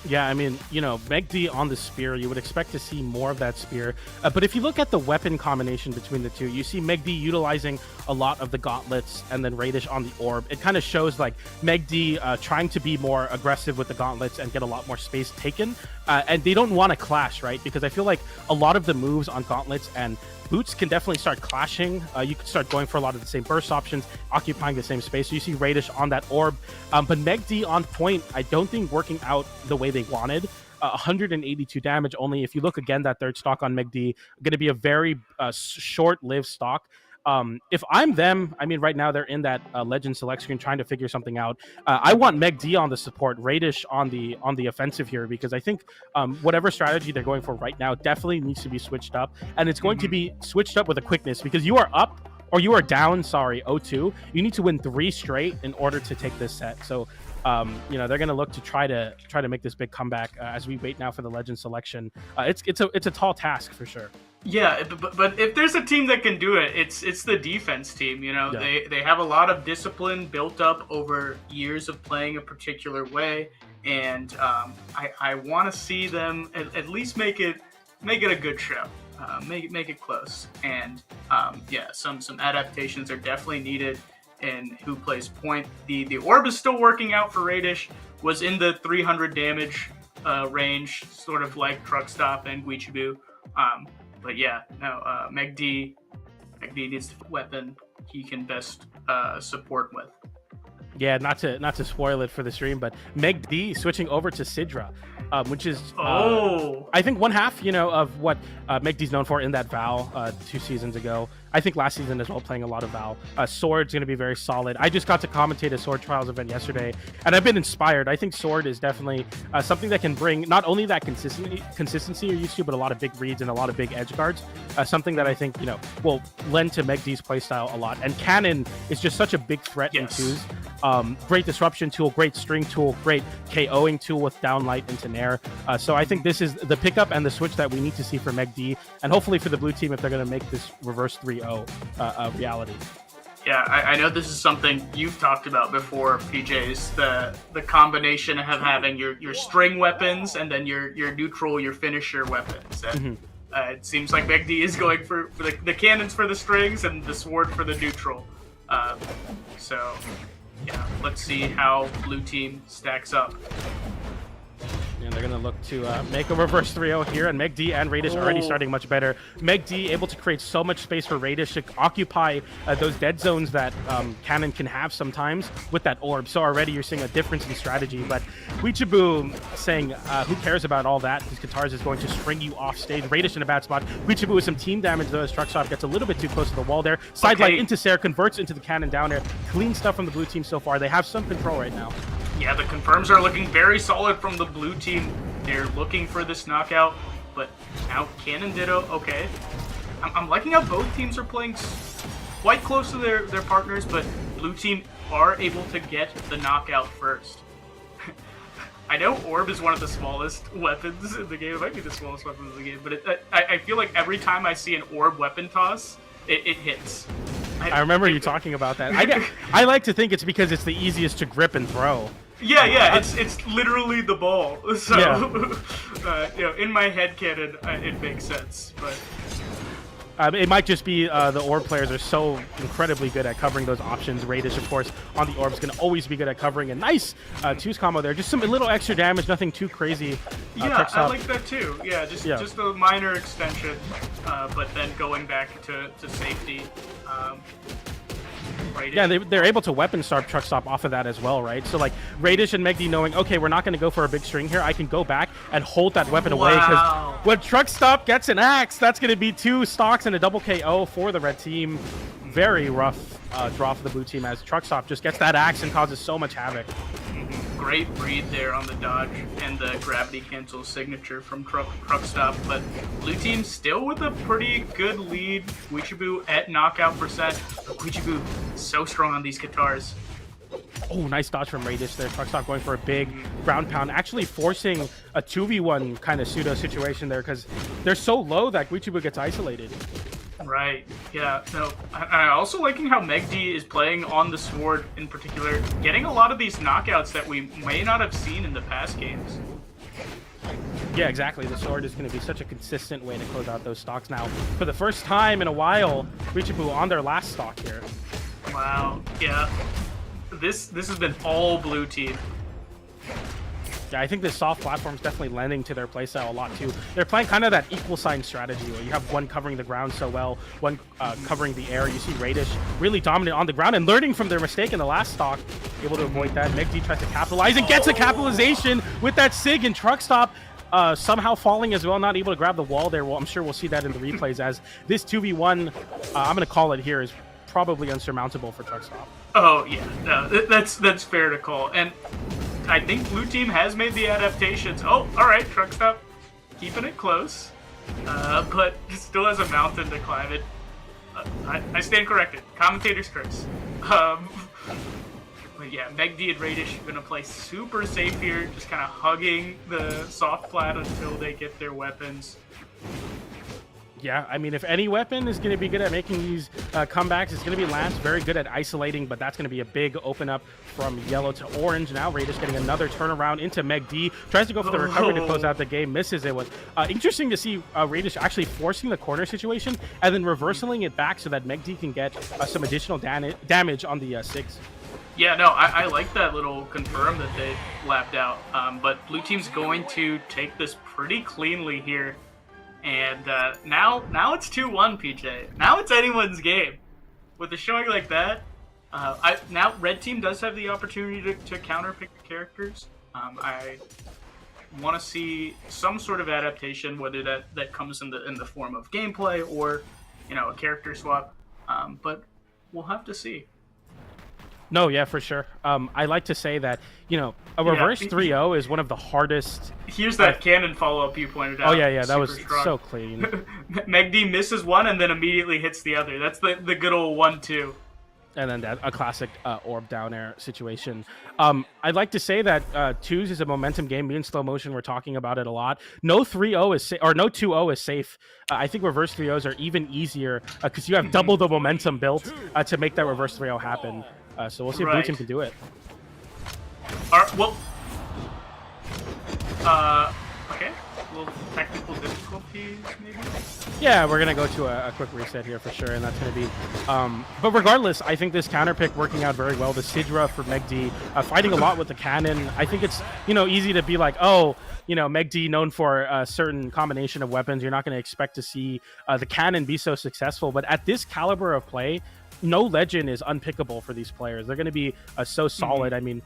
Yeah, I mean, you know, MegD on the spear, you would expect to see more of that spear. But if you look at the weapon combination between the two, you see MegD utilizing a lot of the gauntlets and then Raish on the orb. It kind of shows like MegD trying to be more aggressive with the gauntlets and get a lot more space taken. And they don't want to clash, right? Because I feel like a lot of the moves on gauntlets and boots can definitely start clashing. You can start going for a lot of the same burst options, occupying the same space. So you see Raish on that orb. But MegD on point, I don't think working out the way they wanted. 182 damage only. If you look again, that third stock on MegD, going to be a very short-lived stock. If I'm them, I mean, right now they're in that legend select screen trying to figure something out. I want MegD on the support, Raish on the offensive here, because I think whatever strategy they're going for right now definitely needs to be switched up, and it's going to be switched up with a quickness, because you are up or you are down, 0-2. You need to win 3 straight in order to take this set. So you know, they're going to look to try to make this big comeback as we wait now for the legend selection. It's a tall task for sure. Yeah, but if there's a team that can do it, it's the defense team. You know, yeah. They have a lot of discipline built up over years of playing a particular way, and I want to see them at least make it a good show, make it close, and yeah, some adaptations are definitely needed in who plays point. The orb is still working out for Raish, was in the 300 damage range, sort of like Truck Stop and Guichibu. But yeah, no, MegD needs the weapon he can best support with. Yeah, not to spoil it for the stream, but MegD switching over to Sidra, which is I think one half, you know, of what MegD's known for in that Val 2 seasons ago. I think last season as well, playing a lot of Val. Sword's going to be very solid. I just got to commentate a Sword Trials event yesterday, and I've been inspired. I think Sword is definitely something that can bring not only that consistency you're used to, but a lot of big reads and a lot of big edge guards. Something that I think, you know, will lend to MegD's playstyle a lot. And Cannon is just such a big threat in twos. Great disruption tool, great string tool, great KOing tool with downlight into Nair. So I think this is the pickup and the switch that we need to see for MegD, and hopefully for the blue team if they're going to make this reverse 3-0 reality. Yeah, I know this is something you've talked about before, PJs. The combination of having your string weapons and then your neutral, your finisher weapons. And it seems like MegD is going for the cannons for the strings and the sword for the neutral. So yeah, let's see how blue team stacks up. And they're going to look to make a reverse 3-0 here, and MegD and Raish already starting much better. MegD able to create so much space for Raish to occupy those dead zones that Cannon can have sometimes with that orb. So already you're seeing a difference in strategy, but Guichibu saying, who cares about all that? His guitars is going to string you off stage. Raish in a bad spot. Guichibu with some team damage though, as Truckstop gets a little bit too close to the wall there. Sidelight into Sarah, converts into the Cannon down there. Clean stuff from the blue team so far. They have some control right now. Yeah, the confirms are looking very solid from the blue team. They're looking for this knockout, but now Cannon Ditto, okay. I'm liking how both teams are playing quite close to their partners, but blue team are able to get the knockout first. I know Orb is one of the smallest weapons in the game. It might be the smallest weapon in the game, but I feel like every time I see an Orb weapon toss, it hits. I remember you talking about that. I like to think it's because it's the easiest to grip and throw. Yeah, it's literally the ball. So, you know, in my head canon, it makes sense. But it might just be the orb players are so incredibly good at covering those options. Raish, of course, on the orb is going to always be good at covering. A nice twos combo there. Just some little extra damage, nothing too crazy. Yeah, I like that too. Yeah, just a minor extension, but then going back to safety. Yeah, they're able to weapon start truck stop off of that as well, right? So like Raish and MegD knowing, okay, we're not going to go for a big string here. I can go back and hold that weapon away, because when truck stop gets an axe, that's going to be 2 stocks and a double KO for the red team. Very rough draw for the blue team, as truck stop just gets that axe and causes so much havoc. Great read there on the dodge and the gravity cancel signature from truck stop, but blue team still with a pretty good lead. Guichibu at knockout percent. Guichibu so strong on these guitars. Oh, nice dodge from Raish there. Truck stop going for a big ground pound, actually forcing a 2v1 kind of pseudo situation there, because they're so low that Guichibu gets isolated. Right, yeah. No, I also liking how MegD is playing on the sword in particular, getting a lot of these knockouts that we may not have seen in the past games. Yeah, exactly. The sword is going to be such a consistent way to close out those stocks now. For the first time in a while, Guichibu on their last stock here. Wow, yeah. This has been all blue team. Yeah, I think this soft platform is definitely lending to their playstyle a lot too. They're playing kind of that equal sign strategy where you have one covering the ground so well, one covering the air. You see Raish really dominant on the ground and learning from their mistake in the last stock, able to avoid that. MegD tries to capitalize and gets a capitalization with that Sig, and truck stop somehow falling as well, not able to grab the wall there. Well, I'm sure we'll see that in the replays, as this 2v1, I'm going to call it here, is probably unsurmountable for truck stop. Oh yeah, no, that's fair to call, and I think blue team has made the adaptations. Oh, all right, truck stop, keeping it close, but still has a mountain to climb. It. I stand corrected. Commentator's curse. But yeah, MegD and Raish are gonna play super safe here, just kind of hugging the soft plat until they get their weapons. Yeah, I mean, if any weapon is going to be good at making these comebacks, it's going to be Lance. Very good at isolating, but that's going to be a big open up from yellow to orange. Now Raish getting another turnaround into MegD. Tries to go for the recovery to close out the game. Misses it. With interesting to see Raish actually forcing the corner situation and then reversing it back so that MegD can get some additional damage on the 6. Yeah, no, I like that little confirm that they lapped out. But blue team's going to take this pretty cleanly here. And now it's 2-1, PJ. Now it's anyone's game. With a showing like that, now red team does have the opportunity to counter pick the characters. I want to see some sort of adaptation, whether that comes in the form of gameplay or a character swap. But we'll have to see. No, yeah, for sure. I like to say that, a reverse 3-0 is one of the hardest... Here's that cannon follow-up you pointed out. Oh, yeah, that was strong. so clean. MegD misses one and then immediately hits the other. That's the good old 1-2. And then a classic orb down air situation. I'd like to say that twos is a momentum game. Me in slow motion, we're talking about it a lot. No 3-0 is or no 2-0 is safe. I think reverse 3-0s are even easier because you have double the momentum built to make that reverse 3-0 happen. So we'll see if blue team can do it. Well, okay. A little technical difficulties, maybe? Yeah, we're going to go to a quick reset here for sure, and that's going to be... but regardless, I think this counter pick working out very well. The Sidra for MegD, fighting a lot with the cannon. I think it's, easy to be like, oh, MegD known for a certain combination of weapons. You're not going to expect to see the cannon be so successful. But at this caliber of play, no legend is unpickable for these players. They're going to be so solid. I mean,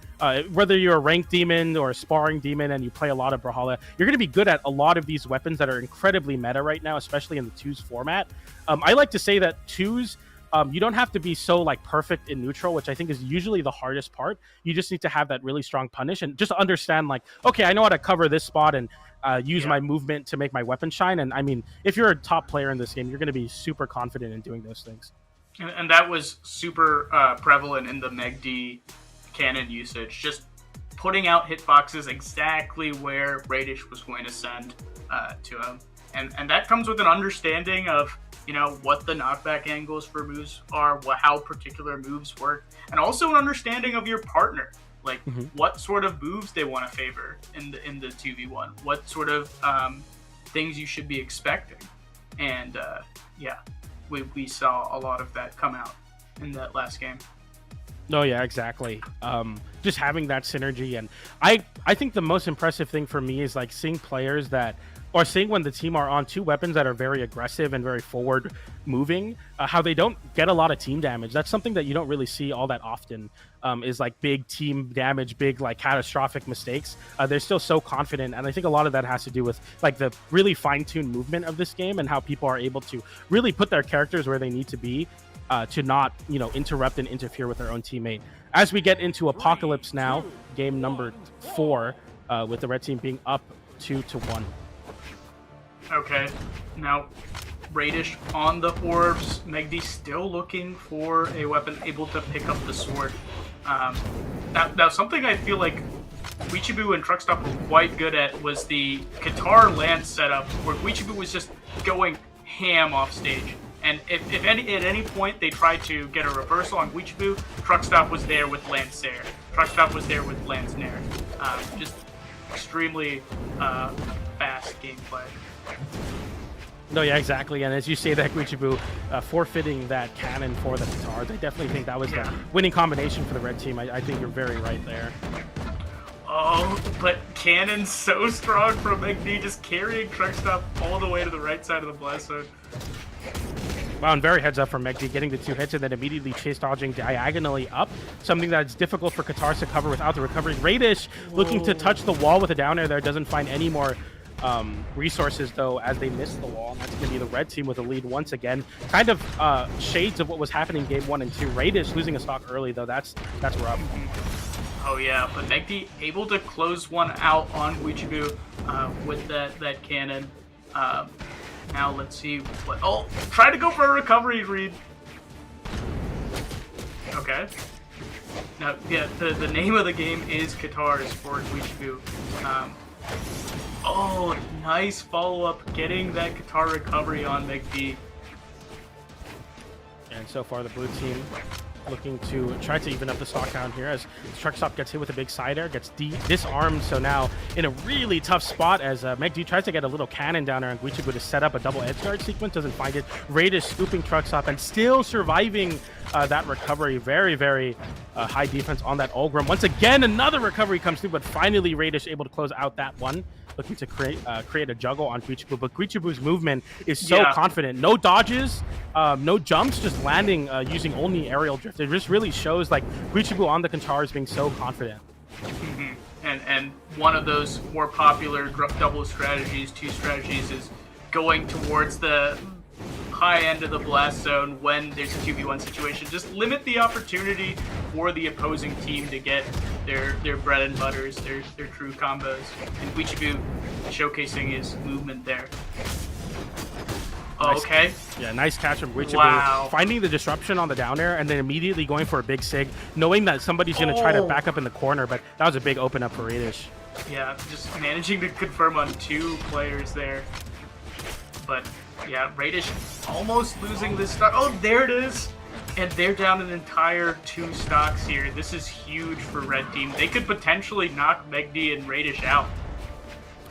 whether you're a ranked demon or a sparring demon and you play a lot of Brawlhalla, you're going to be good at a lot of these weapons that are incredibly meta right now, especially in the twos format. I like to say that twos, you don't have to be so perfect in neutral, which I think is usually the hardest part. You just need to have that really strong punish and just understand okay, I know how to cover this spot and use my movement to make my weapon shine. And I mean, if you're a top player in this game, you're going to be super confident in doing those things. And that was super prevalent in the MegD cannon usage, just putting out hitboxes exactly where Raish was going to send to him. And that comes with an understanding of, what the knockback angles for moves are, how particular moves work, and also an understanding of your partner, what sort of moves they want to favor in the 2v1, what sort of things you should be expecting. And we saw a lot of that come out in that last game. No, yeah, exactly. Just having that synergy. And I think the most impressive thing for me is seeing players that or seeing when the team are on two weapons that are very aggressive and very forward moving, how they don't get a lot of team damage. That's something that you don't really see all that often, is like big team damage, big like catastrophic mistakes. They're still so confident, and I think a lot of that has to do with like the really fine-tuned movement of this game and how people are able to really put their characters where they need to be, to not, you know, interrupt and interfere with their own teammate. As we get into Apocalypse now, game number 4, with the red team being up 2-1. Okay, now Raish on the orbs. MegD still looking for a weapon able to pick up the sword. Now something I feel like Guichibu and Truckstop were quite good at was the guitar lance setup, where Guichibu was just going ham off stage. And if at any point they tried to get a reversal on Guichibu, Truckstop was there with Lance Nair. Truckstop was there with Lance Nair. Just extremely fast gameplay. No, yeah, exactly. And as you say that, Guichibu forfeiting that cannon for the guitars, I definitely think that was the winning combination for the red team. I think you're very right there. Oh, but cannon's so strong from MegD, just carrying Truckstop all the way to the right side of the blast zone. Wow, and very heads up from MegD, getting the 2 hits and then immediately chase dodging diagonally up. Something that's difficult for Katars to cover without the recovery. Raish looking to touch the wall with a down air there, doesn't find any more resources though as they miss the wall. And that's going to be the red team with a lead once again. Kind of shades of what was happening game 1 and 2. Raish losing a stock early though, that's rough. Oh yeah, but MegD able to close one out on Guichibu with that cannon. Now let's see what. Oh, try to go for a recovery read. Okay. Now, yeah, the name of the game is Katars for Guichibu. Oh, nice follow-up, getting that Katar recovery on MegD. And so far, the blue team looking to try to even up the stock down here as Truckstop gets hit with a big side air, gets disarmed, so now in a really tough spot as MegD tries to get a little cannon down there and Guichibu to set up a double edge guard sequence, doesn't find it. Raish scooping Truckstop and still surviving that recovery. Very, very high defense on that Ulgrim. Once again, another recovery comes through, but finally Raish able to close out that one. Looking to create a juggle on Guichibu, but Guichibu's movement is so confident. No dodges, no jumps, just landing using only aerial drift. It just really shows like Guichibu on the Katars being so confident. And one of those more popular double strategies, 2 strategies, is going towards the high end of the blast zone when there's a 2v1 situation. Just limit the opportunity for the opposing team to get their bread and butters, their true combos. And Guichibu showcasing his movement there. Oh, okay. Yeah, nice catch from Guichibu. Wow. Finding the disruption on the down air and then immediately going for a big sig, knowing that somebody's going to try to back up in the corner, but that was a big open up for Raish. Yeah, just managing to confirm on 2 players there. But yeah, Raish almost losing this stock. Oh, there it is. And they're down an entire 2 stocks here. This is huge for red team. They could potentially knock MegD and Raish out,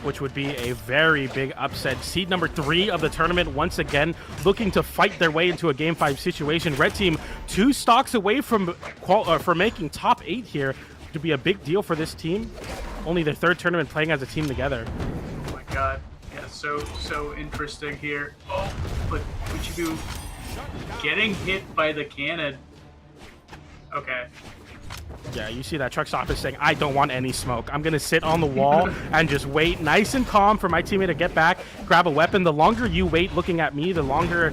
which would be a very big upset. Seed number 3 of the tournament, once again, looking to fight their way into a Game 5 situation. Red team 2 stocks away from making top 8 here. To be a big deal for this team. Only their 3rd tournament playing as a team together. Oh my god. Yeah, so interesting here. Oh, but Guichibu getting hit by the cannon. Okay. Yeah, you see that Truckstop is saying, I don't want any smoke. I'm going to sit on the wall and just wait nice and calm for my teammate to get back, grab a weapon. The longer you wait looking at me, the longer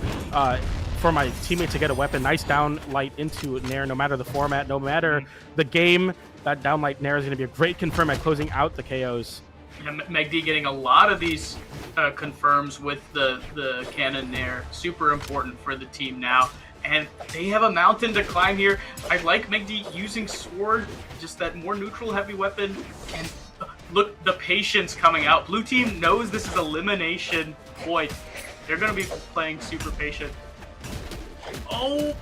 for my teammate to get a weapon. Nice down light into Nair, no matter the format, no matter the game. That down light Nair is going to be a great confirm at closing out the KOs. Yeah, MegD getting a lot of these confirms with the cannon Nair. Super important for the team now. And they have a mountain to climb here. I like MegD using sword, just that more neutral heavy weapon. And look, the patience coming out. Blue team knows this is elimination point. They're going to be playing super patient. Oh!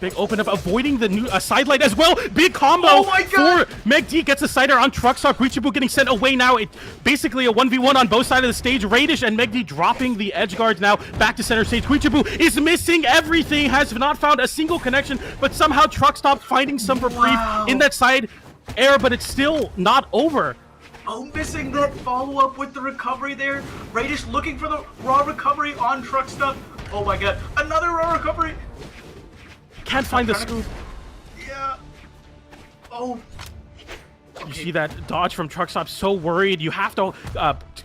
Big open up, avoiding the side light as well. Big combo for MegD. Gets a sider on Truckstop. Guichibu getting sent away now. It's basically a 1v1 on both sides of the stage. Raish and MegD dropping the edge guards now. Back to center stage. Guichibu is missing everything. Has not found a single connection, but somehow Truckstop finding some reprieve in that side air, but it's still not over. Oh, missing that follow-up with the recovery there. Raish looking for the raw recovery on Truck Stop. Oh my god, another raw recovery. Can't find the scoop. Yeah. Oh. You see that dodge from Truck Stop, so worried. You have to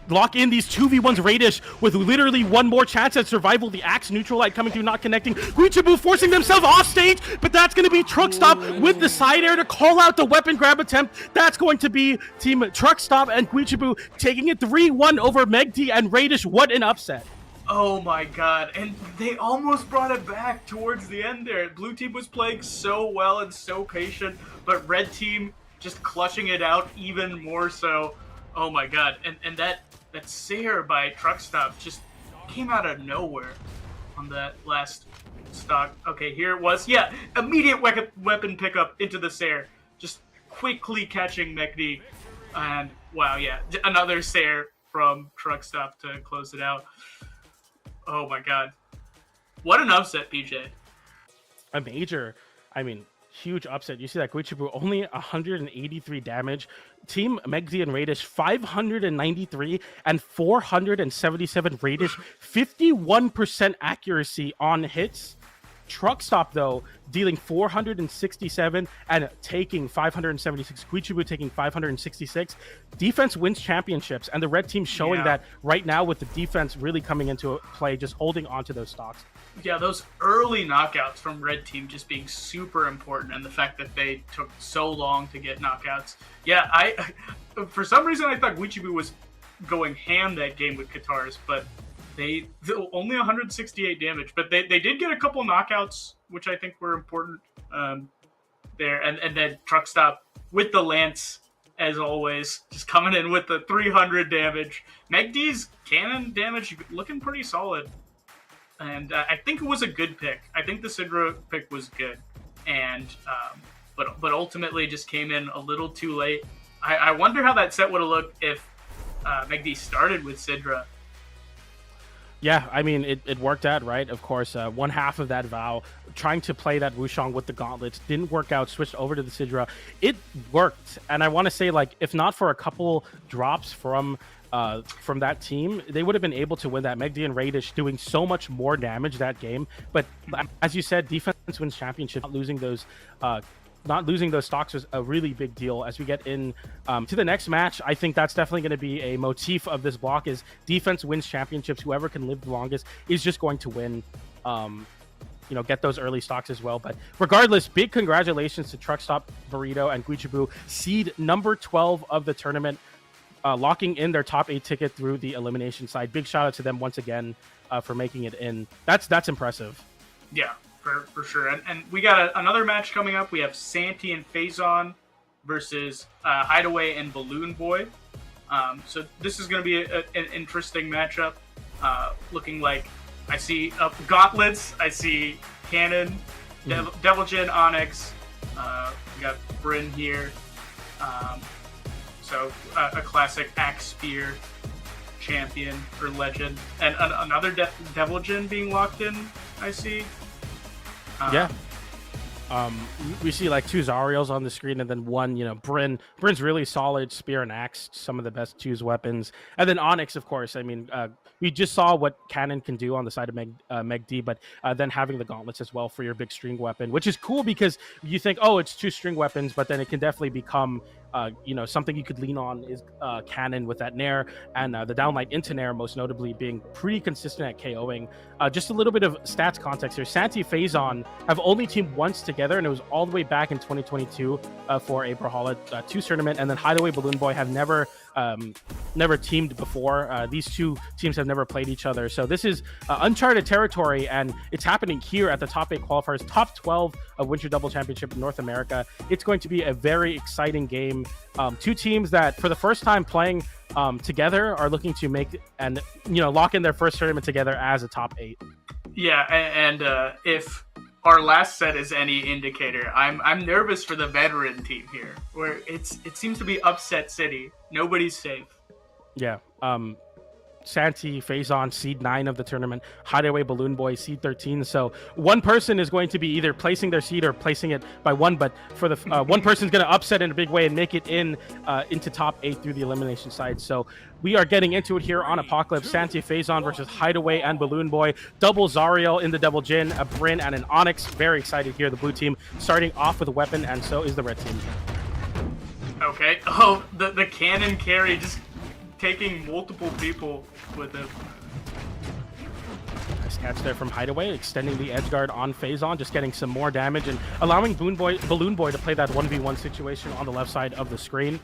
lock in these 2v1s. Raish with literally one more chance at survival. The Axe neutral light coming through, not connecting. Guichabu forcing themselves off stage, but that's going to be Truck Stop with the side air to call out the weapon grab attempt. That's going to be Team Truck Stop and Guichabu taking it 3-1 over MegD and Raish. What an upset. Oh my god, and they almost brought it back towards the end there. Blue team was playing so well and so patient, but red team just clutching it out even more so. Oh my god, and that Sair by Truck Stop just came out of nowhere on that last stock. Okay, here it was. Yeah, immediate weapon pickup into the Sair. Just quickly catching MegD. And wow, yeah, another Sair from Truck Stop to close it out. Oh my god. What an upset, PJ. A major, huge upset. You see that Guichabu only 183 damage. Team MegD and Raish 593 and 477 Raish, 51% accuracy on hits. Truck Stop, though, dealing 467 and taking 576. Guichabu taking 566. Defense wins championships, and the red team showing that right now with the defense really coming into play, just holding on to those stocks. Yeah, those early knockouts from red team just being super important, and the fact that they took so long to get knockouts. Yeah, I for some reason I thought Guichabu was going ham that game with Katars, but they only 168 damage, but they did get a couple knockouts, which I think were important there. And then Truck Stop with the Lance, as always, just coming in with the 300 damage. MegD's cannon damage looking pretty solid. And I think it was a good pick. I think the Sidra pick was good. And but ultimately just came in a little too late. I wonder how that set would have looked if MegD started with Sidra. Yeah, it worked out, right? Of course, one half of that vow, trying to play that Wushang with the gauntlets, didn't work out, switched over to the Sidra. It worked, and I want to say, if not for a couple drops from that team, they would have been able to win that. MegD and Raish doing so much more damage that game. But as you said, defense wins championship. Not losing those stocks was a really big deal. As we get in to the next match, I think that's definitely going to be a motif of this block is defense wins championships. Whoever can live the longest is just going to win, get those early stocks as well. But regardless, big congratulations to Truck Stop, Burrito, and Guichabu, seed number 12 of the tournament, locking in their top 8 ticket through the elimination side. Big shout out to them once again for making it in. That's impressive. Yeah. For sure. And we got another match coming up. We have Santi and Faison versus Hideway and BalloonBoy. So this is going to be an interesting matchup. Looking like I see gauntlets, I see cannon, Devil Jin, Onyx. We got Bryn here. So a classic Axe Spear champion or legend. And another Devil Jin being locked in, I see. We see like 2 Zariels on the screen, and then one, Bryn. Bryn's really solid, spear and axe, some of the best choose weapons. And then Onyx, of course. We just saw what Cannon can do on the side of MegD, but then having the gauntlets as well for your big string weapon, which is cool because you think, oh, it's 2 string weapons, but then it can definitely become something you could lean on is Cannon with that Nair, and the downlight into Nair, most notably being pretty consistent at KOing. Just a little bit of stats context here. Santi, Faison have only teamed once together, and it was all the way back in 2022 for a Brawlhalla 2 tournament, and then Hideway, BalloonBoy have never teamed before. These 2 teams have never played each other, so this is uncharted territory, and it's happening here at the top 8 qualifiers, top 12 of Winter Double Championship in North America. It's going to be a very exciting game. 2 teams that for the first time playing together are looking to make and lock in their first tournament together as a top 8. Yeah, and if our last set is any indicator, I'm nervous for the veteran team here, where it seems to be upset city. Nobody's safe. Yeah. Santi, Faison, seed 9 of the tournament, Hideway, BalloonBoy, seed 13. So one person is going to be either placing their seed or placing it by one, but for the one person's going to upset in a big way and make it into top 8 through the elimination side. So we are getting into it here on Apocalypse. Santi, Faison versus Hideway and BalloonBoy. Double Zariel in the double Jin, a Bryn, and an Onyx. Very excited here. The blue team starting off with a weapon, and so is the red team. Okay. Oh, the cannon carry just taking multiple people with him. Nice catch there from Hideway, extending the edge guard on Faison, just getting some more damage and allowing BalloonBoy to play that 1v1 situation on the left side of the screen.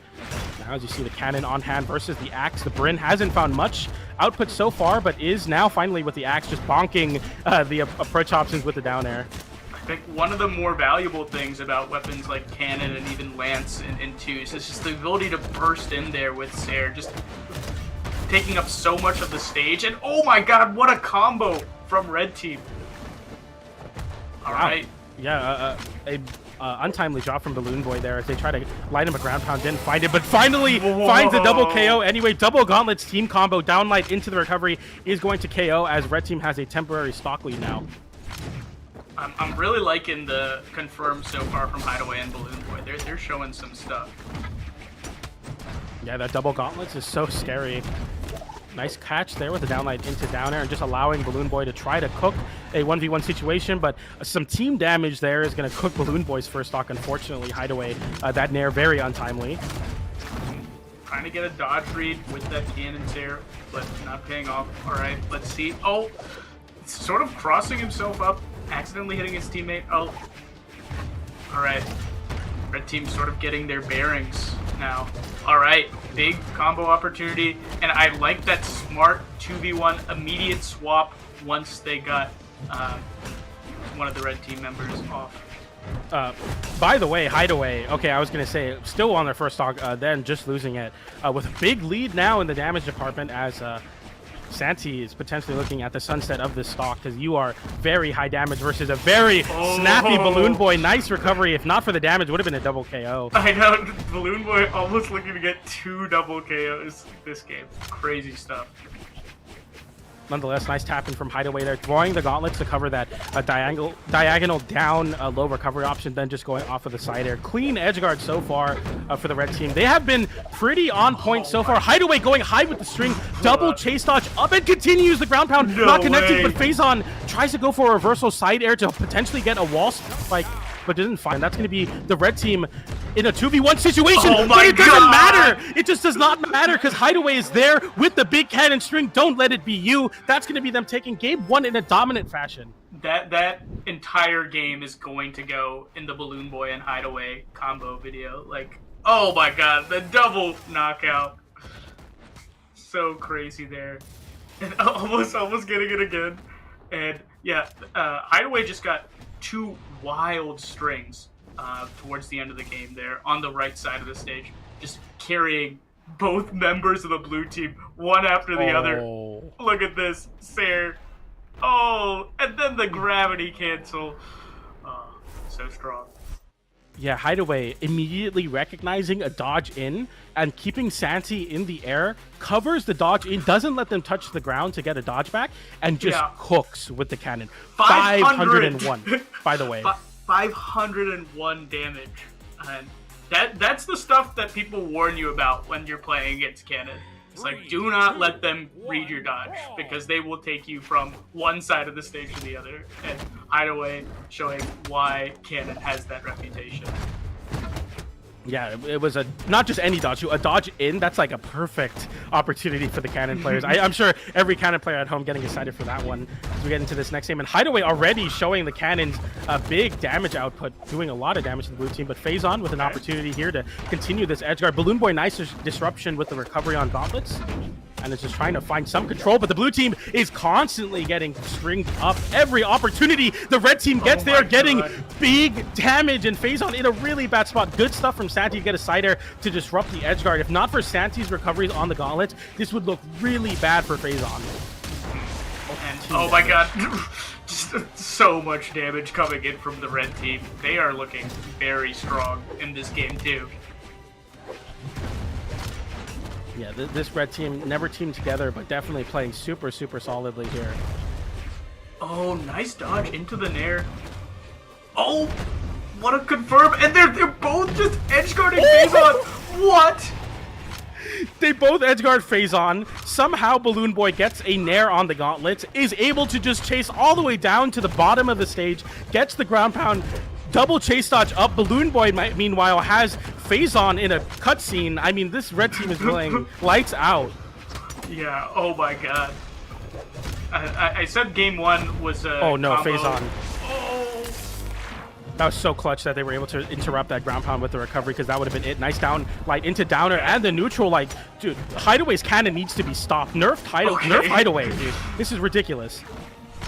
Now, as you see the cannon on hand versus the axe, the Bryn hasn't found much output so far, but is now finally with the axe just bonking the approach options with the down air. I think one of the more valuable things about weapons like cannon and even lance in twos is just the ability to burst in there with Sair, just taking up so much of the stage. And oh my god, what a combo from red team. All right. Yeah, untimely drop from BalloonBoy there as they try to line him a ground pound, didn't find it, but finally finds a double KO. Anyway, double gauntlets team combo, downlight into the recovery is going to KO as red team has a temporary stock lead now. I'm really liking the confirmed so far from Hideway and BalloonBoy. They're showing some stuff. Yeah, that double gauntlets is so scary. Nice catch there with the downlight into down air and just allowing BalloonBoy to try to cook a 1v1 situation, but some team damage there is going to cook BalloonBoy's first stock. Unfortunately, Hideway, that nair very untimely. Trying to get a dodge read with that cannon there, but not paying off. All right, let's see. Oh, sort of crossing himself up, accidentally hitting his teammate. Oh, all right. Red team sort of getting their bearings now. All right, big combo opportunity, and I like that smart 2v1 immediate swap once they got one of the red team members off. By the way, Hideway, okay, I was going to say, still on their first stock, then just losing it with a big lead now in the damage department as Santi is potentially looking at the sunset of this stock because you are very high damage versus a very snappy BalloonBoy. Nice recovery. If not for the damage, would have been a double KO. I know, BalloonBoy almost looking to get 2 double KOs this game. Crazy stuff. Nonetheless, nice tapping from Hideway there, drawing the gauntlets to cover that diagonal down low recovery option, then just going off of the side air. Clean edge guard so far for the red team. They have been pretty on point so far. Hideway going high with the string, double chase dodge up and continues the ground pound, not connecting, but Faison tries to go for a reversal side air to potentially get a wall spike, but didn't find. That's going to be the red team in a 2v1 situation, but it doesn't matter. It just does not matter because Hideway is there with the big cannon string. Don't let it be you. That's going to be them taking game 1 in a dominant fashion. That entire game is going to go in the BalloonBoy and Hideway combo video. Like, oh my god, the double knockout. So crazy there. And almost getting it again. And yeah, Hideway just got 2 wild strings towards the end of the game there on the right side of the stage, just carrying both members of the blue team one after the other. Look at this, Sair. Oh, and then the gravity cancel. Oh, so strong. Yeah, Hideway immediately recognizing a dodge in and keeping Santi in the air, covers the dodge in, doesn't let them touch the ground to get a dodge back, and just cooks with the cannon. 501, by the way. 501 damage. And that's the stuff that people warn you about when you're playing against cannon. It's like, do not let them read your dodge, because they will take you from one side of the stage to the other. And Hideway showing why cannon has that reputation. Yeah, it was not just any dodge, a dodge in. That's like a perfect opportunity for the cannon players. I'm sure every cannon player at home getting excited for that one as we get into this next game. And Hideway already showing the cannons a big damage output, doing a lot of damage to the blue team. But Faison with an opportunity here to continue this edge guard. BalloonBoy, nice disruption with the recovery on gauntlets. And is just trying to find some control, but the blue team is constantly getting stringed up every opportunity. The red team gets there, getting big damage, and Faison in a really bad spot. Good stuff from Santi to get a side air to disrupt the edge guard. If not for Santi's recoveries on the gauntlet, this would look really bad for Faison. Oh my god, just so much damage coming in from the red team. They are looking very strong in this game too. Yeah, this red team never teamed together, but definitely playing super solidly here. Oh, nice dodge into the nair. Oh, what a confirm. And they're both just edge guarding Faison. What? They both edgeguard Faison. Somehow BalloonBoy gets a nair on the gauntlet, is able to just chase all the way down to the bottom of the stage, gets the ground pound, double chase dodge up. BalloonBoy, meanwhile, has Faison in a cutscene. I mean, this red team is playing lights out. Yeah, oh my god. I said game 1 was a Oh no, combo. Faison. Oh. That was so clutch that they were able to interrupt that ground pound with the recovery, because that would have been it. Nice down light into downer and the neutral light. Dude, Hideway's cannon needs to be stopped. Nerf Hideway, dude. This is ridiculous.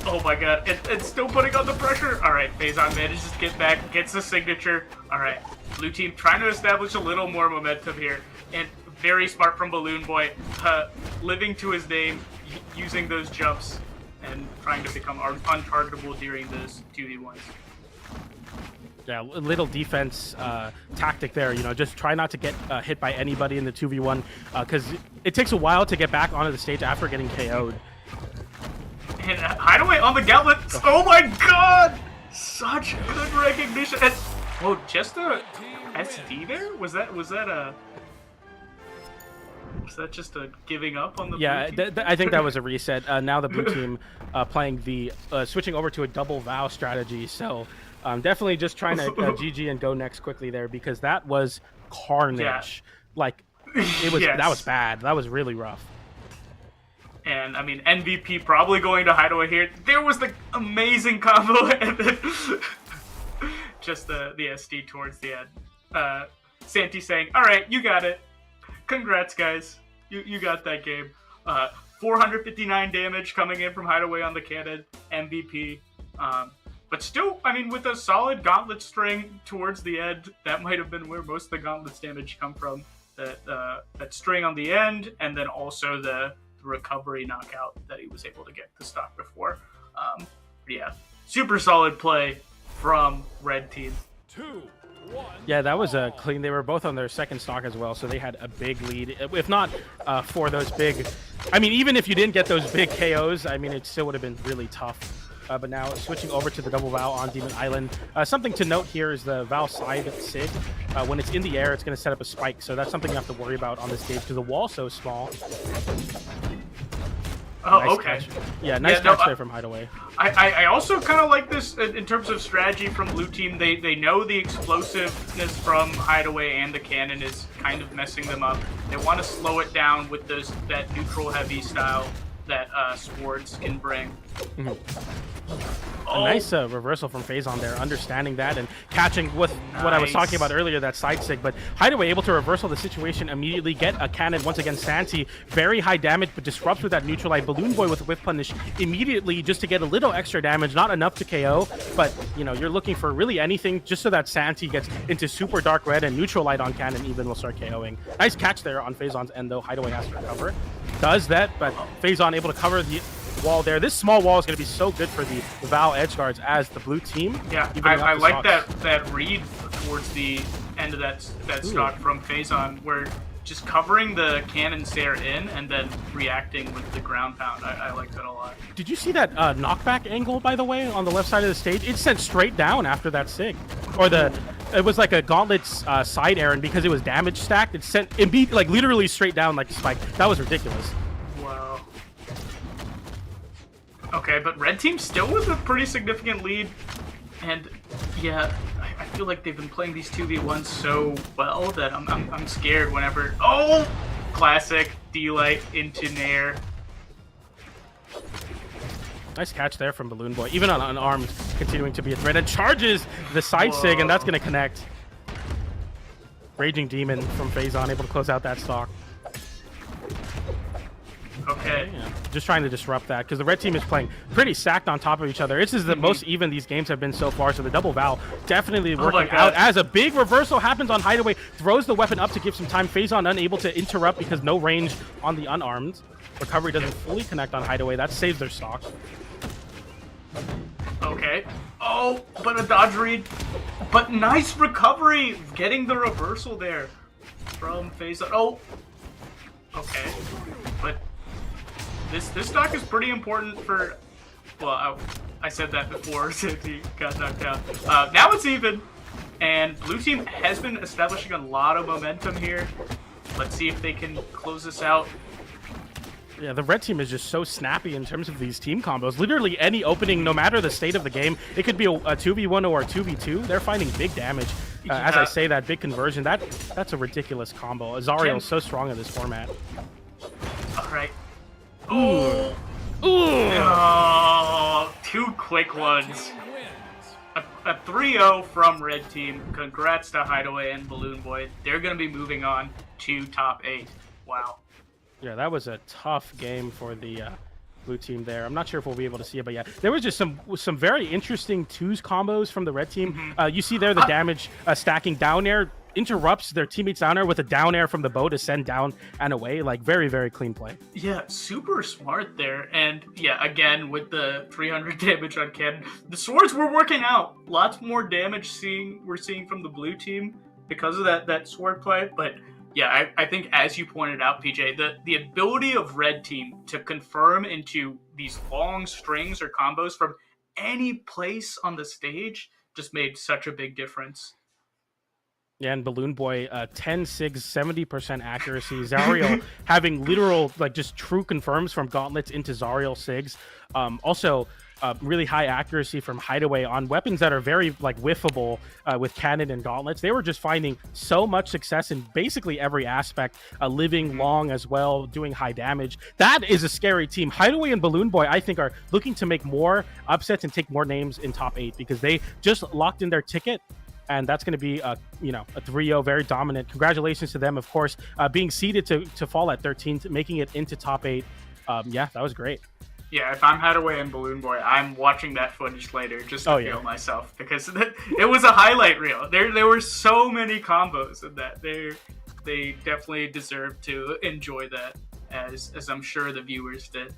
Oh my god, it's still putting on the pressure. Alright, Faison manages to get back, gets the signature. Alright, blue team trying to establish a little more momentum here. And very smart from BalloonBoy, living to his name, using those jumps, and trying to become untargetable during those 2v1s. Yeah, little defense tactic there, you know, just try not to get hit by anybody in the 2v1, because it takes a while to get back onto the stage after getting KO'd. And Hideway on the gauntlet. Oh my god! Such good recognition. And, whoa, just a SD there? Was that just a giving up on the Yeah, blue team? I think that was a reset. Now the blue team playing the switching over to a double vow strategy. So definitely just trying to GG and go next quickly there, because that was carnage. Yeah. Like it was Yes. That was bad. That was really rough. And I mean, MVP probably going to Hideway here. There was the amazing combo, and then just the SD towards the end. Santi saying, "All right, you got it. Congrats, guys. You got that game." 459 damage coming in from Hideway on the cannon. MVP. But still, I mean, with a solid gauntlet string towards the end, that might have been where most of the gauntlet's damage come from. That string on the end, and then also the recovery knockout that he was able to get the stock before. Yeah, super solid play from red team. 2, 1. Yeah, that was a clean. They were both on their second stock as well, so they had a big lead. If not for those big, I mean, even if you didn't get those big KOs, I mean, it still would have been really tough. But now switching over to the double Vow on Demon Island. Something to note here is the Vow side Sig. When it's in the air, it's going to set up a spike, so that's something you have to worry about on this stage because the wall's so small. Oh, Nice okay. catch. Yeah, nice catch there from Hideway. I also kind of like this in terms of strategy from blue team. They know the explosiveness from Hideway and the cannon is kind of messing them up. They want to slow it down with that neutral heavy style that Swords can bring. A nice reversal from Faison there, understanding that and catching with what I was talking about earlier, that side sig. But Hideway able to reversal the situation immediately, get a cannon once again. Santi, very high damage, but disrupts with that neutral light. BalloonBoy with a whiff punish immediately just to get a little extra damage, not enough to KO, but you know, you're looking for really anything just so that Santi gets into super dark red, and neutral light on cannon even will start KOing. Nice catch there on Faison's end though. Hideway has to recover. Does that, but Faison able to cover the wall there. This small wall is going to be so good for the Val edge guards as the blue team. Yeah, I like that read towards the end of that stock from Faison, where just covering the cannon stare in and then reacting with the ground pound. I like that a lot. Did you see that knockback angle, by the way, on the left side of the stage? It sent straight down after that sig. Or it was like a gauntlet's side air, and because it was damage stacked, it sent like literally straight down like a spike. That was ridiculous. Wow. Okay, but red team still with a pretty significant lead, and yeah, I feel like they've been playing these 2v1s so well that I'm scared whenever. Oh, classic D-light into Nair. Nice catch there from BalloonBoy, even on unarmed, continuing to be a threat, and charges the side sig, and that's going to connect. Raging Demon from Faison, able to close out that stock. Okay. Yeah, just trying to disrupt that, because the red team is playing pretty stacked on top of each other. This is the most even these games have been so far, so the double Val definitely working out as a big reversal happens on Hideway. Throws the weapon up to give some time. Faison unable to interrupt because no range on the unarmed. Recovery doesn't fully connect on Hideway. That saves their stock. Okay. Oh, but a dodge read. But nice recovery, getting the reversal there from Faison. Oh. Okay, but this stock is pretty important for. Well, I said that before since he got knocked out. Now it's even, and blue team has been establishing a lot of momentum here. Let's see if they can close this out. Yeah, the red team is just so snappy in terms of these team combos. Literally any opening, no matter the state of the game, it could be a 2v1 or a 2v2. They're finding big damage. As I say, that big conversion, that's a ridiculous combo. Azariel is so strong in this format. All right. Oh. Oh, two quick ones. A 3-0 from red team. Congrats to Hideway and BalloonBoy. They're going to be moving on to top 8. Wow. Yeah, that was a tough game for the blue team there. I'm not sure if we'll be able to see it, but yeah, there was just some very interesting twos combos from the red team. You see there the damage stacking down air interrupts their teammates down air with a down air from the bow to send down and away. Like very, very clean play. Yeah, super smart there. And yeah, again, with the 300 damage on cannon, the swords were working out. Lots more damage we're seeing from the blue team because of that sword play. But yeah, I think as you pointed out, PJ, the ability of red team to confirm into these long strings or combos from any place on the stage just made such a big difference. Yeah, and BalloonBoy, 10 SIGs, 70% accuracy. Zariel having literal, like, just true confirms from gauntlets into Zariel SIGs. Also, really high accuracy from Hideway on weapons that are very, like, whiffable with cannon and gauntlets. They were just finding so much success in basically every aspect, living long as well, doing high damage. That is a scary team. Hideway and BalloonBoy, I think, are looking to make more upsets and take more names in top 8 because they just locked in their ticket. And that's going to be, a 3-0, very dominant. Congratulations to them, of course, being seeded to fall at 13th, making it into top 8. Yeah, that was great. Yeah, if I'm Hideway and BalloonBoy, I'm watching that footage later just to feel myself because it was a highlight reel. There were so many combos in that. They definitely deserve to enjoy that, as I'm sure the viewers did.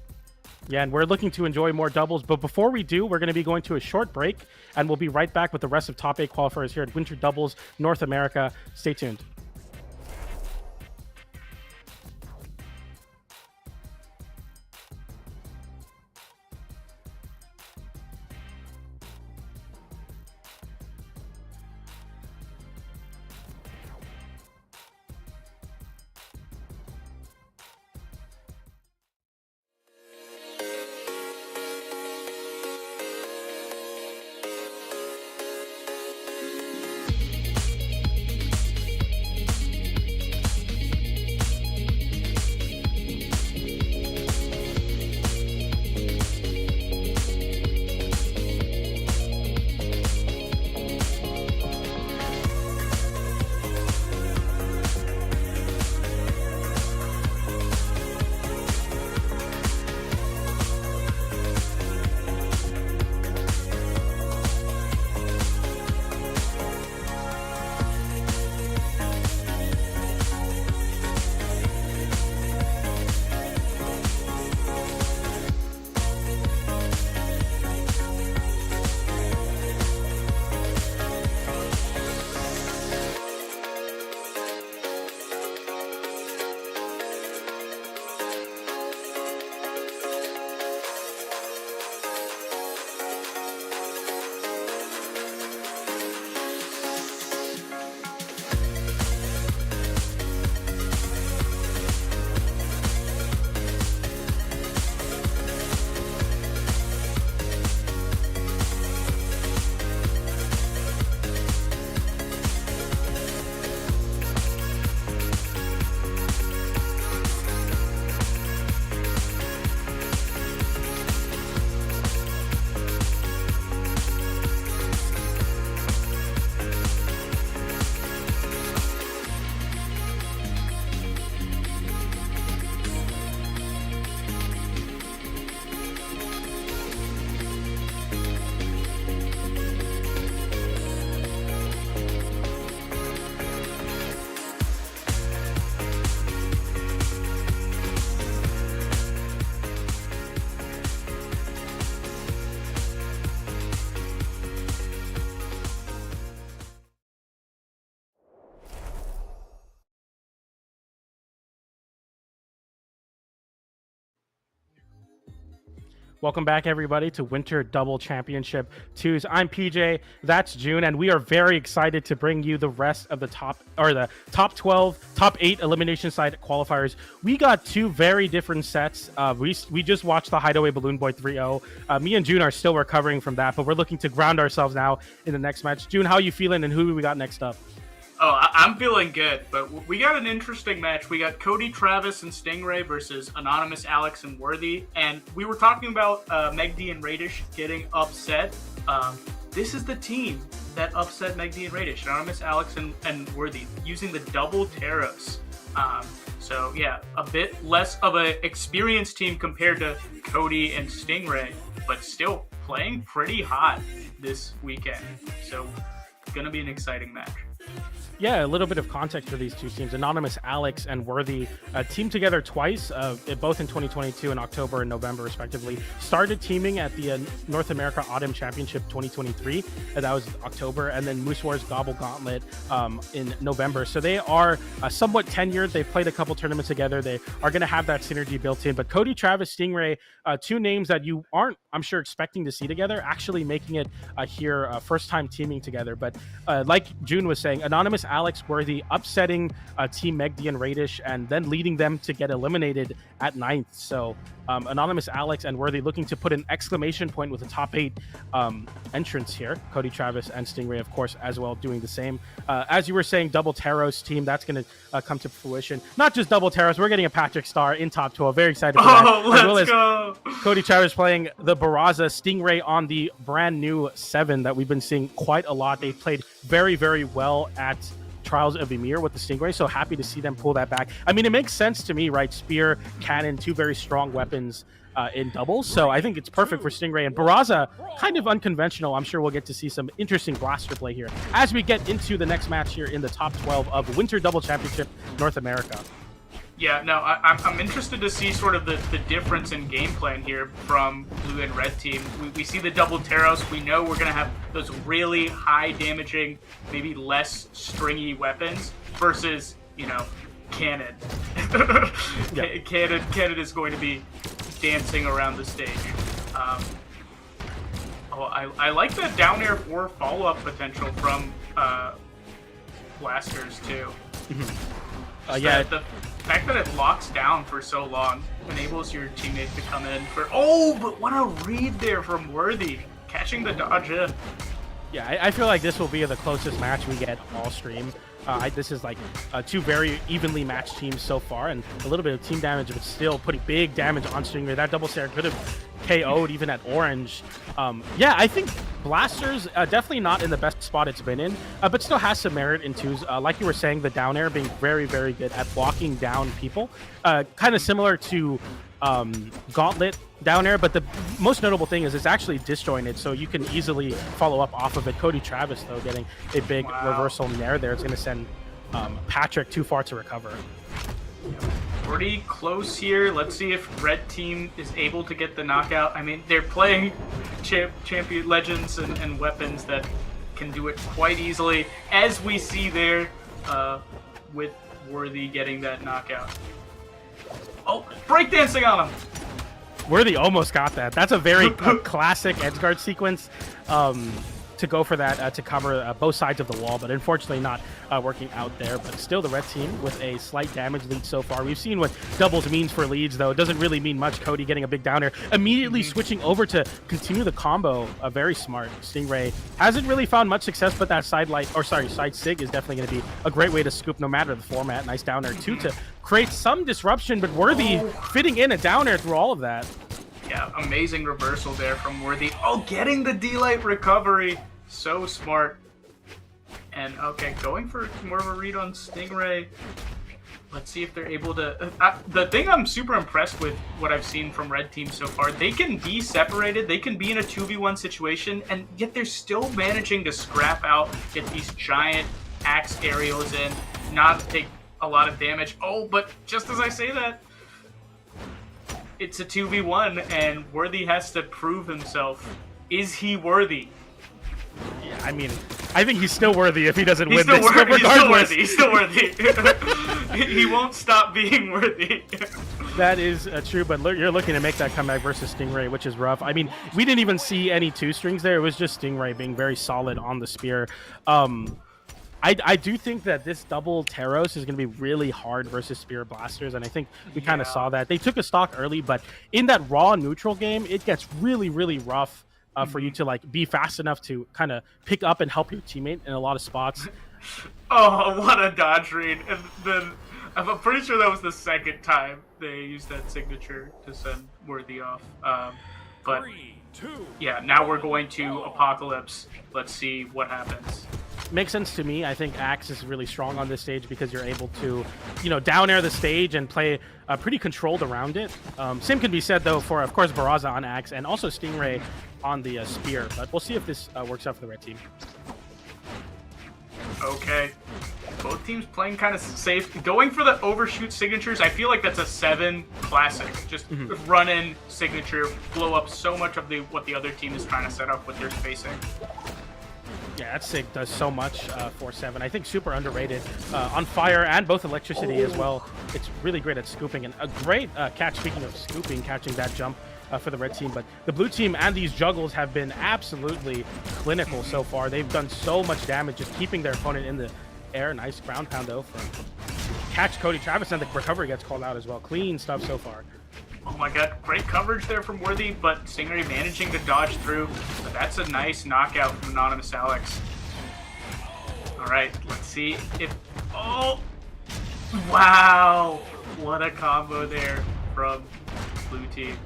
Yeah, and we're looking to enjoy more doubles. But before we do, we're going to be going to a short break, and we'll be right back with the rest of top 8 qualifiers here at Winter Doubles North America. Stay tuned. Welcome back, everybody, to Winter Double Championship 2s. I'm PJ, that's June, and we are very excited to bring you the rest of the top 12, top 8 elimination side qualifiers. We got 2 very different sets. We just watched the Hideway BalloonBoy 3-0. Me and June are still recovering from that, but we're looking to ground ourselves now in the next match. June, how are you feeling, and who do we got next up? Oh, I'm feeling good, but we got an interesting match. We got Cody, Travis, and Stingray versus Anonymous, Alex, and Worthy. And we were talking about MegD and Raish getting upset. This is the team that upset MegD and Raish, Anonymous, Alex, and Worthy, using the double Taros. So yeah, a bit less of an experienced team compared to Cody and Stingray, but still playing pretty hot this weekend. So it's going to be an exciting match. Yeah, a little bit of context for these 2 teams. Anonymous, Alex, and Worthy teamed together twice, both in 2022 in October and November, respectively. Started teaming at the North America Autumn Championship 2023, that was October, and then Moose Wars Gobble Gauntlet in November. So they are somewhat tenured. They've played a couple tournaments together. They are going to have that synergy built in. But Cody, Travis, Stingray, 2 names that you aren't, I'm sure, expecting to see together, actually making it here first time teaming together. But like June was saying, Anonymous, Alex, Worthy upsetting Team MegD and Raish, and then leading them to get eliminated at 9th. So Anonymous, Alex, and Worthy looking to put an exclamation point with the top 8 entrants here. Cody, Travis, and Stingray, of course, as well, doing the same. As you were saying, double Taros team, that's going to come to fruition. Not just double Taros, we're getting a Patrick Star in top 12. Very excited for that. Let's go! Cody, Travis playing the Barraza, Stingray on the brand new 7 that we've been seeing quite a lot. They played very, very well at Trials of Ymir with the Stingray, so happy to see them pull that back. I mean, it makes sense to me, right? Spear, cannon, 2 very strong weapons in doubles, so I think it's perfect for Stingray. And Barraza, kind of unconventional. I'm sure we'll get to see some interesting blaster play here as we get into the next match here in the top 12 of Winter Double Championship North America. Yeah, no, I'm interested to see sort of the difference in game plan here from blue and red team. We see the double Taros. We know we're going to have those really high damaging, maybe less stringy weapons versus, you know, cannon. Yeah. Cannon is going to be dancing around the stage. I like the down air 4 follow-up potential from blasters too. Yeah. The fact that it locks down for so long enables your teammates to come in for... but what a read there from Worthy, catching the dodge in. Yeah, I feel like this will be the closest match we get all stream. This is like 2 very evenly matched teams so far, and a little bit of team damage, but still putting big damage on Stingray. That double stare could have KO'd even at orange. Yeah, I think Blasters definitely not in the best spot it's been in, but still has some merit in 2s. Like you were saying, the down air being very, very good at blocking down people. Kind of similar to Gauntlet down air, but the most notable thing is it's actually disjointed, so you can easily follow up off of it. Cody Travis, though, getting a big reversal nair there. It's going to send Patrick too far to recover. Pretty close here. Let's see if red team is able to get the knockout. I mean, they're playing champion legends and weapons that can do it quite easily, as we see there with Worthy getting that knockout. Oh, breakdancing on him! Worthy almost got that. That's a very classic edgeguard sequence to go for that, to cover both sides of the wall, but unfortunately not working out there. But still the red team with a slight damage lead so far. We've seen what doubles means for leads, though. It doesn't really mean much. Cody getting a big downer, immediately switching over to continue the combo. Very smart. Stingray hasn't really found much success, but that side sig is definitely going to be a great way to scoop no matter the format. Nice downer too to create some disruption, but Worthy fitting in a downer through all of that. Yeah, amazing reversal there from Worthy. Oh, getting the D-Light recovery. So smart. And, okay, going for more of a read on Stingray. Let's see if they're able to... the thing I'm super impressed with what I've seen from red team so far, they can be separated, they can be in a 2v1 situation, and yet they're still managing to scrap out, get these giant axe aerials in, not take a lot of damage. Oh, but just as I say that, it's a 2v1, and Worthy has to prove himself. Is he worthy? Yeah, I mean, I think he's still worthy if he doesn't win this. He's still worthy. He's still worthy. He won't stop being worthy. That is true, but you're looking to make that comeback versus Stingray, which is rough. I mean, we didn't even see any two strings there. It was just Stingray being very solid on the spear. I do think that this double Taros is going to be really hard versus Spear Blasters, and I think we kind of saw that. They took a stock early, but in that raw neutral game, it gets really, really rough for you to like be fast enough to kind of pick up and help your teammate in a lot of spots. Oh, what a dodge read. And then I'm pretty sure that was the second time they used that signature to send Worthy off. But 3, 2. yeah, now we're going to Apocalypse. Let's see what happens. Makes sense to me. I think Axe is really strong on this stage because you're able to, down air the stage and play pretty controlled around it. Same can be said, though, for, of course, Barraza on Axe and also Stingray on the Spear. But we'll see if this works out for the red team. Okay. Both teams playing kind of safe. Going for the overshoot signatures, I feel like that's a 7 classic. Just run in signature, blow up so much of what the other team is trying to set up with their spacing. Yeah, that Sig does so much for 7. I think super underrated on fire and both electricity as well. It's really great at scooping, and a great catch, speaking of scooping, catching that jump for the red team. But the blue team and these juggles have been absolutely clinical so far. They've done so much damage just keeping their opponent in the air. Nice ground pound, though, from catch Cody Travis, and the recovery gets called out as well. Clean stuff so far. Oh my god, great coverage there from Worthy, but Stingray managing to dodge through. But that's a nice knockout from Anonymous Alex. Alright, let's see if... Oh! Wow! What a combo there from blue team.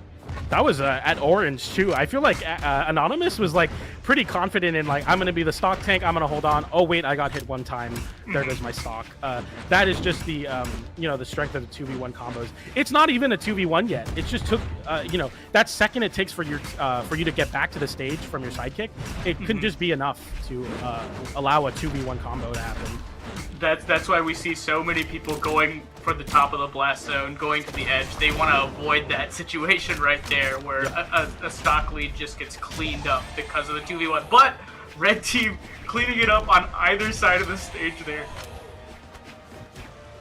That was at orange too. I feel like Anonymous was like pretty confident in like, I'm gonna be the stock tank, I'm gonna hold on. Oh wait, I got hit one time. There goes my stock. That is just the the strength of the 2v1 combos. It's not even a 2v1 yet. It just took that second it takes for you to get back to the stage from your sidekick. It could just be enough to allow a 2v1 combo to happen. That's why we see so many people going for the top of the blast zone, going to the edge. They want to avoid that situation right there where a stock lead just gets cleaned up because of the 2v1. But red team cleaning it up on either side of the stage there.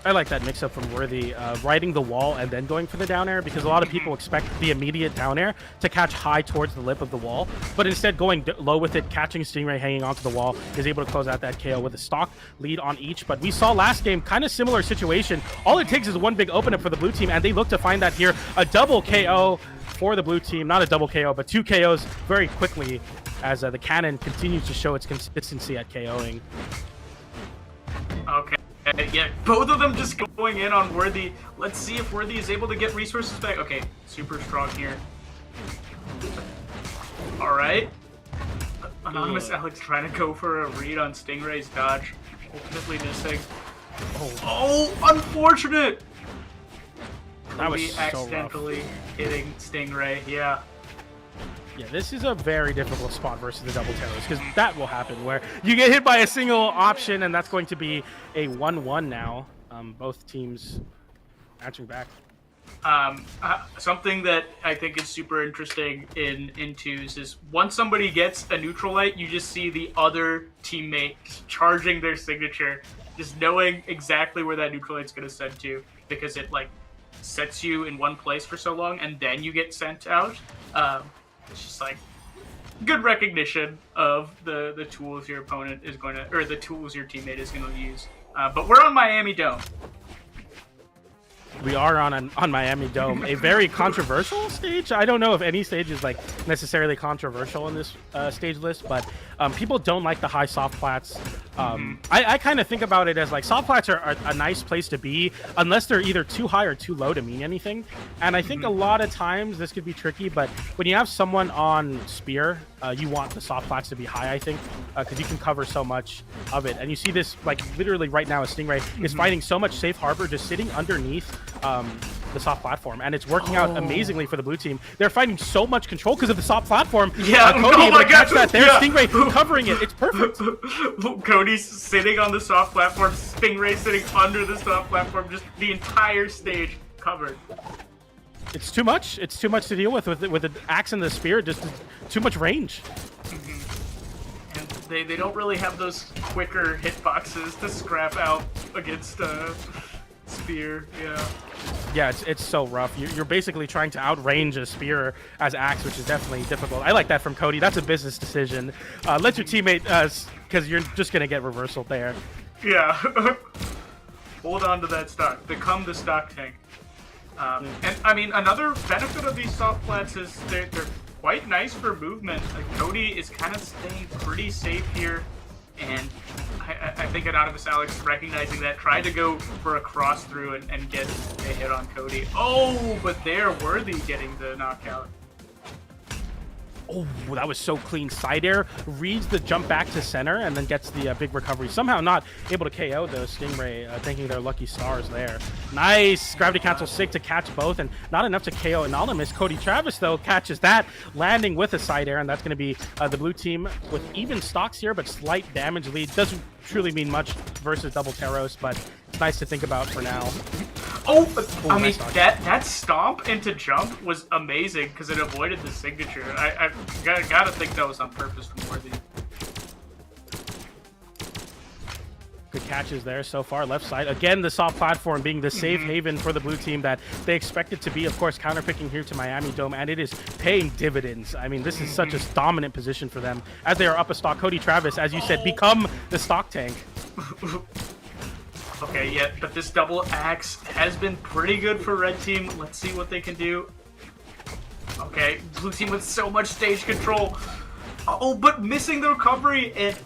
I like that mix-up from Worthy, riding the wall and then going for the down air, because a lot of people expect the immediate down air to catch high towards the lip of the wall, but instead going low with it, catching Stingray hanging onto the wall, is able to close out that KO with a stock lead on each. But we saw last game, kind of similar situation. All it takes is one big open up for the blue team, and they look to find that here. A double KO for the blue team. Not a double KO, but 2 KOs very quickly as the cannon continues to show its consistency at KOing. Okay. Yeah, both of them just going in on Worthy. Let's see if Worthy is able to get resources back. Okay, super strong here. Alright. Anonymous Alex trying to go for a read on Stingray's dodge. Ultimately missing. Oh, unfortunate! That was Cody so accidentally hitting Stingray, yeah. Yeah, this is a very difficult spot versus the double terrors, because that will happen where you get hit by a single option, and that's going to be a 1-1 now. Both teams matching back. Something that I think is super interesting in twos is once somebody gets a neutral light, you just see the other teammate charging their signature, just knowing exactly where that neutral light's going to send to, because it like sets you in one place for so long, and then you get sent out. It's just like good recognition of the tools your opponent is going to, or the tools your teammate is going to use. But we're on Miami Dome. We are on Miami Dome, a very controversial stage. I don't know if any stage is like necessarily controversial in this stage list, but people don't like the high soft plats. I kind of think about it as like soft plats are a nice place to be unless they're either too high or too low to mean anything. And I think a lot of times this could be tricky, but when you have someone on Spear, you want the soft plats to be high, I think, because you can cover so much of it. And you see this like literally right now, a Stingray is finding so much safe harbor just sitting underneath the soft platform, and it's working out amazingly for the blue team. They're finding so much control because of the soft platform. Yeah, Cody able to catch that there. Yeah. Stingray covering it. It's perfect. Cody's sitting on the soft platform, Stingray sitting under the soft platform, just the entire stage covered. It's too much. It's too much to deal with the axe and the spear. Just too much range. And they don't really have those quicker hitboxes to scrap out against spear. Yeah, it's so rough. You're basically trying to outrange a spear as Axe, which is definitely difficult. I like that from Cody. That's a business decision. Let your teammate, because you're just going to get reversal there. Yeah. Hold on to that stock. Become the stock tank. And, I mean, another benefit of these soft flats is they're quite nice for movement. Like, Cody is kind of staying pretty safe here. And I think Anonymous Alex, recognizing that, tried to go for a cross through and get a hit on Cody. Oh, but they're Worthy getting the knockout. Oh, that was so clean. Side air, reads the jump back to center, and then gets the big recovery. Somehow not able to KO though. Stingray thanking their lucky stars there. Nice gravity cancel sig to catch both, and not enough to KO Anonymous. Cody Travis though catches that, landing with a side air, and that's going to be the blue team with even stocks here, but slight damage lead. Doesn't truly mean much versus double Taros, but it's nice to think about for now. Oh, but I mean, nice that stomp into jump was amazing because it avoided the signature. I gotta think that was on purpose from Worthy. Good catches there so far. Left side. Again, the soft platform being the safe haven for the blue team that they expect it to be. Of course, counterpicking here to Miami Dome, and it is paying dividends. I mean, this is such a dominant position for them as they are up a stock. Cody Travis, as you said, become the stock tank. Okay, yeah, but this double axe has been pretty good for red team. Let's see what they can do. Okay, blue team with so much stage control. Oh, but missing the recovery, and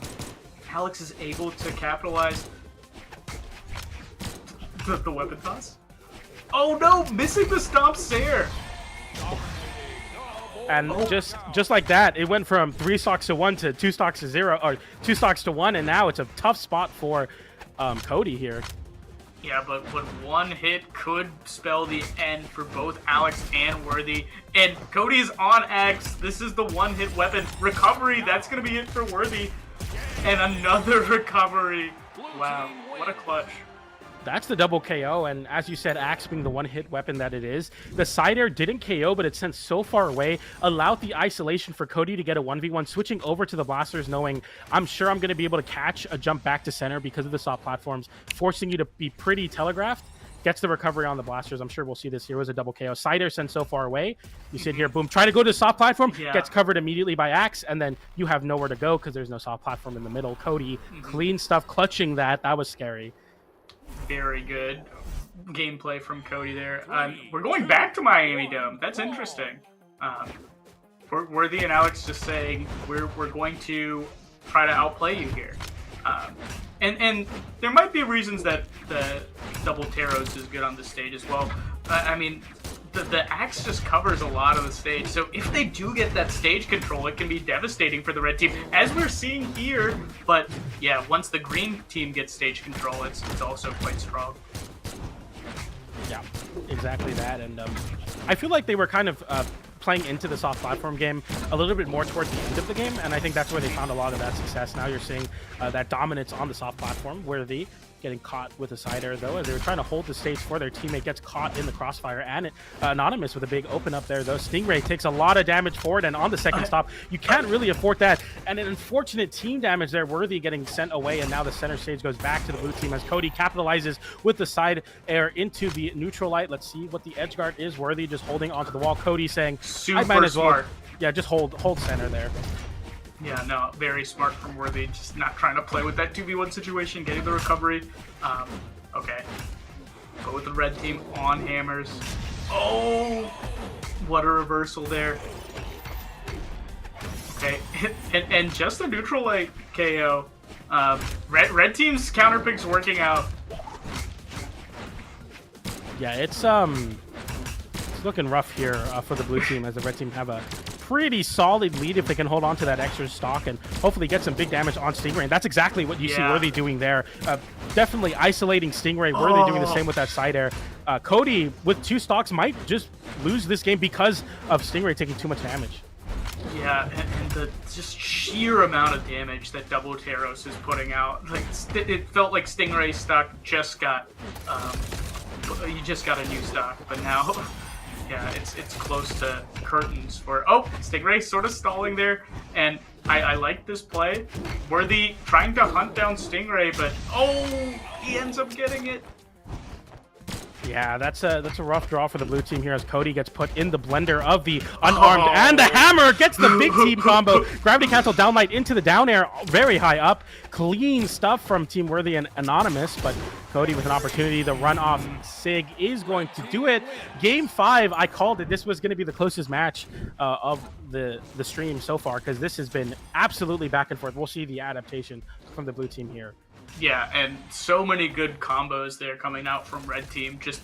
Alex is able to capitalize the weapon toss. Oh no, missing the stomp Sair. And just like that, it went from 3 stocks to 1 to 2 stocks to 0, or 2 stocks to 1, and now it's a tough spot for Cody here. Yeah, but one hit could spell the end for both Alex and Worthy. And Cody's on X. This is the one-hit weapon. Recovery, that's going to be it for Worthy. And another recovery. Wow, what a clutch. That's the double KO, and as you said, Axe being the one-hit weapon that it is. The side air didn't KO, but it sent so far away, allowed the isolation for Cody to get a 1v1, switching over to the blasters, knowing I'm sure I'm going to be able to catch a jump back to center because of the soft platforms, forcing you to be pretty telegraphed. Gets the recovery on the blasters. I'm sure we'll see this here. It was a double KO. Side air sent so far away. You sit here, boom, try to go to the soft platform, gets covered immediately by Axe, and then you have nowhere to go because there's no soft platform in the middle. Cody, clean stuff, clutching that. That was scary. Very good gameplay from Cody there. We're going back to Miami Dome. That's interesting. Worthy and Alex just saying we're going to try to outplay you here. And there might be reasons that the double Taros is good on the stage as well. I mean, the Axe just covers a lot of the stage, so if they do get that stage control, it can be devastating for the red team, as we're seeing here. But yeah, once the green team gets stage control, it's also quite strong. Yeah, exactly that. And I feel like they were kind of playing into the soft platform game a little bit more towards the end of the game, and I think that's where they found a lot of that success. Now you're seeing that dominance on the soft platform, where the getting caught with a side air though, as they were trying to hold the stage for their teammate, gets caught in the crossfire, and Anonymous with a big open up there though. Stingray takes a lot of damage forward, and on the second stop, you can't really afford that. And an unfortunate team damage there, Worthy getting sent away, and now the center stage goes back to the blue team as Cody capitalizes with the side air into the neutral light. Let's see what the edge guard is. Worthy just holding onto the wall. Cody saying, I might as well, smart. Yeah, just hold center there. Yeah, no, very smart from Worthy, just not trying to play with that 2v1 situation, getting the recovery. Okay. Go with the red team on hammers. Oh, what a reversal there. Okay, and just a neutral light KO. Red team's counterpick's working out. Yeah, it's looking rough here for the blue team, as the red team have a pretty solid lead if they can hold on to that extra stock and hopefully get some big damage on Stingray. And that's exactly what you see Worthy doing there. Definitely isolating Stingray. Worthy doing the same with that side air. Cody with 2 stocks might just lose this game because of Stingray taking too much damage. Yeah, and the just sheer amount of damage that Double Taros is putting out. Like, it felt like Stingray's stock just got you just got a new stock, but now yeah, it's close to curtains for... Oh, Stingray sort of stalling there, and I like this play. Worthy trying to hunt down Stingray, but oh, he ends up getting it. Yeah, that's a rough draw for the blue team here as Cody gets put in the blender of the unarmed, and the hammer gets the big team combo. Gravity cancel downlight into the down air, very high up. Clean stuff from Team Worthy and Anonymous, but Cody with an opportunity. The run off Sig is going to do it. Game 5, I called it. This was going to be the closest match of the stream so far because this has been absolutely back and forth. We'll see the adaptation from the blue team here. Yeah, and so many good combos there coming out from red team. Just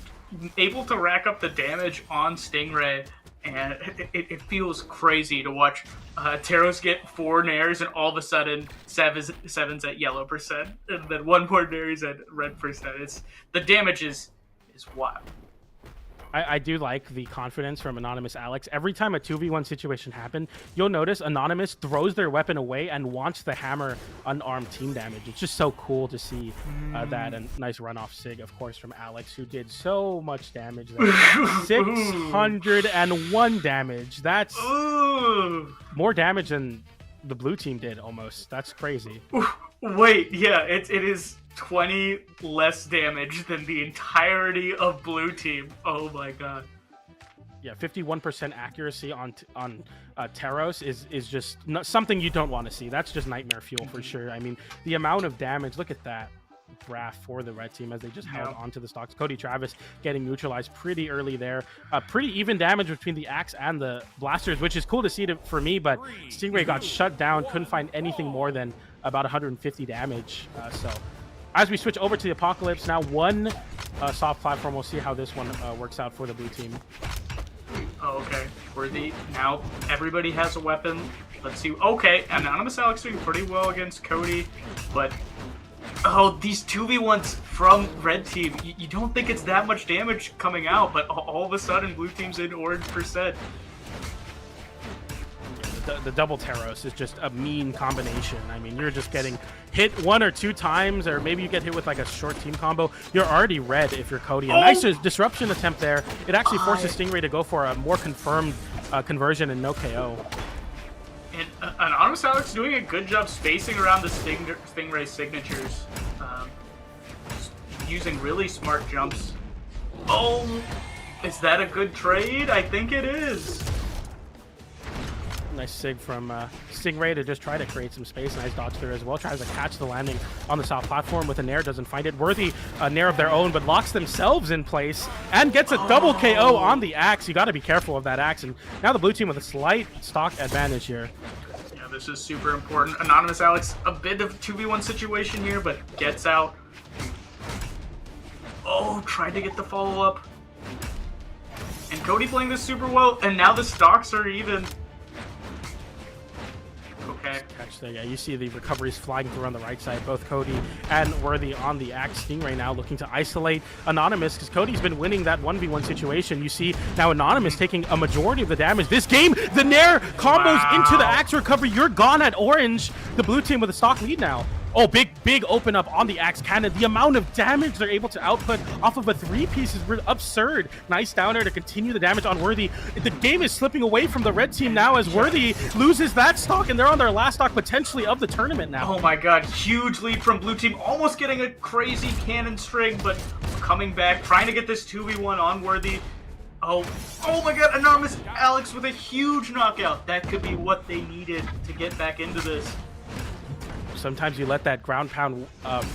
able to rack up the damage on Stingray, and it feels crazy to watch Taros get 4 nairs and all of a sudden seven's at yellow percent, and then 1 more nair is at red percent. The damage is wild. I do like the confidence from Anonymous Alex. Every time a 2v1 situation happens, you'll notice Anonymous throws their weapon away and wants to hammer unarmed team damage. It's just so cool to see that. And nice run off Sig, of course, from Alex, who did so much damage there. 601 damage. That's more damage than the blue team did almost. That's crazy. Wait, yeah, it is 20 less damage than the entirety of blue team. Oh my god. Yeah, 51% accuracy on Taros is just something you don't want to see. That's just nightmare fuel for sure. I mean, the amount of damage, look at that graph for the red team as they just held onto the stocks. Cody Travis getting neutralized pretty early there. Pretty even damage between the axe and the blasters, which is cool to see for me, but Stingray got shut down, couldn't find anything more than about 150 damage. So as we switch over to the Apocalypse, now one soft platform. We'll see how this one works out for the blue team. Oh, okay. Worthy. Now everybody has a weapon. Let's see. Okay, Anonymous Alex doing pretty well against Cody, but these 2v1s from red team, you don't think it's that much damage coming out, but all of a sudden blue team's in orange percent. The double Taros is just a mean combination. I mean, you're just getting hit 1 or 2 times, or maybe you get hit with like a short team combo. You're already red if you're Cody. A nice disruption attempt there. It actually forces Stingray to go for a more confirmed conversion and no KO. And Anonymous Alex doing a good job spacing around the Stingray signatures. Using really smart jumps. Oh, is that a good trade? I think it is. Nice sig from Stingray to just try to create some space. Nice dodge there as well. Tries to catch the landing on the south platform with a nair. Doesn't find it. Worthy a nair of their own, but locks themselves in place and gets a double KO on the axe. You got to be careful of that axe. And now the blue team with a slight stock advantage here. Yeah, this is super important. Anonymous Alex, a bit of 2v1 situation here, but gets out. Oh, tried to get the follow-up. And Cody playing this super well, and now the stocks are even. Okay. Catch there. Yeah, you see the recoveries flying through on the right side. Both Cody and Worthy on the axe. Stingray now looking to isolate Anonymous because Cody's been winning that 1v1 situation. You see now Anonymous taking a majority of the damage. This game, the nair combos into the axe recovery. You're gone at orange. The blue team with a stock lead now. Oh, big open up on the axe cannon. The amount of damage they're able to output off of a 3-piece is absurd. Nice downer to continue the damage on Worthy. The game is slipping away from the red team now as Worthy loses that stock, and they're on their last stock potentially of the tournament now. Oh my god, huge lead from blue team. Almost getting a crazy cannon string, but coming back, trying to get this 2v1 on Worthy. Oh my god, Anonymous Alex with a huge knockout. That could be what they needed to get back into this. Sometimes you let that ground pound,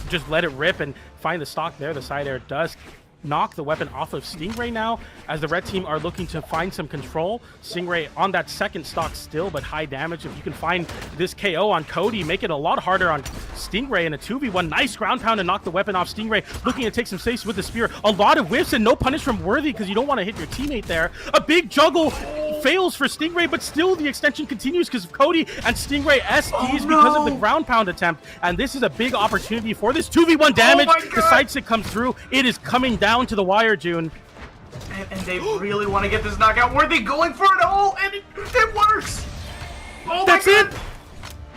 just let it rip and find the stock there. The side air does knock the weapon off of Stingray now as the red team are looking to find some control. Stingray on that second stock still, but high damage. If you can find this KO on Cody, make it a lot harder on Stingray in a 2v1. Nice ground pound to knock the weapon off Stingray. Looking to take some space with the spear. A lot of whiffs and no punish from Worthy because you don't want to hit your teammate there. A big juggle fails for Stingray, but still the extension continues because of Cody and Stingray SDs because of the ground pound attempt. And this is a big opportunity for this 2v1 damage. The side stick comes through. It is coming down to the wire, June. And they really want to get this knockout. Worthy going for it all, and it works. Oh, that's it.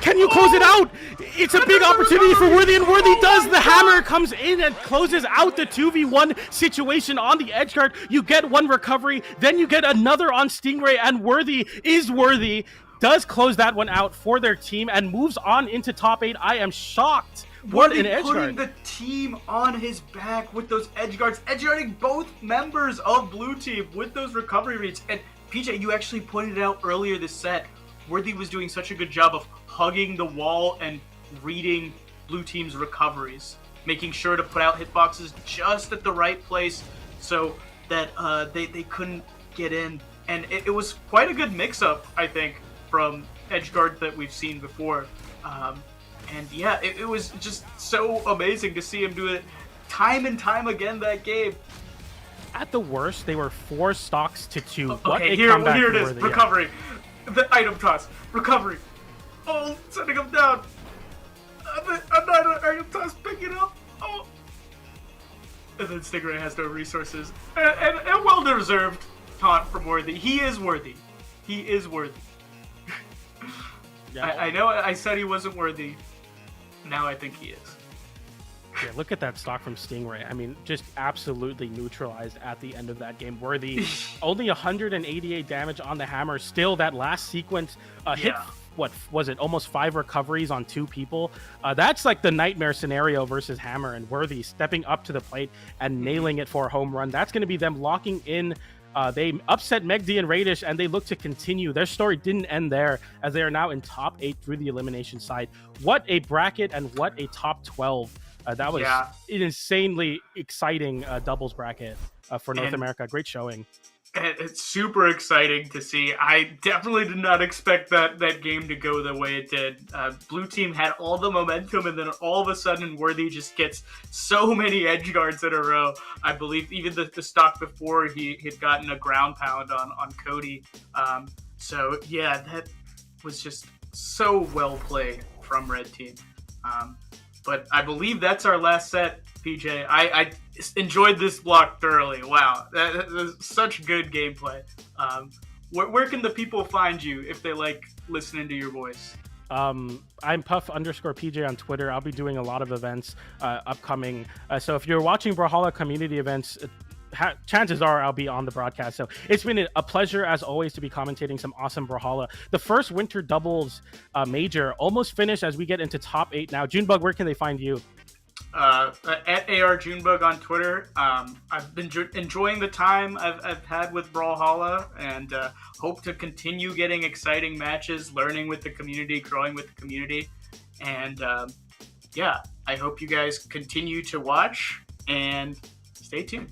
Can you close it out? It's a big opportunity for Worthy, and Worthy does. The hammer comes in and closes out the 2v1 situation on the edge guard. You get one recovery, then you get another on Stingray, and Worthy does close that one out for their team and moves on into top 8. I am shocked What an Worthy edge putting guard. the team on his back with those edge guards, edge guarding both members of blue team with those recovery reads. And PJ, you actually pointed out earlier this set, Worthy was doing such a good job of hugging the wall and reading blue team's recoveries, making sure to put out hitboxes just at the right place so that they couldn't get in. And it was quite a good mix-up, I think, from edge guard that we've seen before. And yeah, it was just so amazing to see him do it time and time again that game. At the worst, they were 4 stocks to 2. What Okay, a here comeback it is. Worthy. Yeah. Recovery. The item toss. Recovery. Oh, sending him down. Another item toss. Pick it up. Oh. And then Stingray has no resources. And well-deserved taunt from Worthy. He is worthy. He is worthy. Yeah. I know I said he wasn't worthy. Now I think he is. Yeah, look at that stock from Stingray. I mean, just absolutely neutralized at the end of that game. Worthy, only 188 damage on the hammer. Still, that last sequence hit, what was it, almost 5 recoveries on 2 people. That's like the nightmare scenario versus hammer, and Worthy stepping up to the plate and nailing it for a home run. That's going to be them locking in. They upset MegD and Raish, and they look to continue. Their story didn't end there, as they are now in top 8 through the elimination side. What a bracket and what a top 12. That was an insanely exciting doubles bracket for North America. Great showing. It's super exciting to see. I definitely did not expect that game to go the way it did. Blue team had all the momentum, and then all of a sudden Worthy just gets so many edge guards in a row. I believe even the stock before he had gotten a ground pound on Cody. So yeah, that was just so well played from red team. But I believe that's our last set, PJ. I enjoyed this block thoroughly. Wow, that was such good gameplay. Where can the people find you if they like listening to your voice? I'm Puff_PJ on Twitter. I'll be doing a lot of events upcoming. So if you're watching Brawlhalla community events, chances are I'll be on the broadcast. So it's been a pleasure, as always, to be commentating some awesome Brawlhalla. The first winter doubles major almost finished as we get into top 8 now. Junebug, where can they find you? At AR Junebug on Twitter. I've been enjoying the time I've had with Brawlhalla, and hope to continue getting exciting matches, learning with the community, growing with the community. And yeah, I hope you guys continue to watch and stay tuned.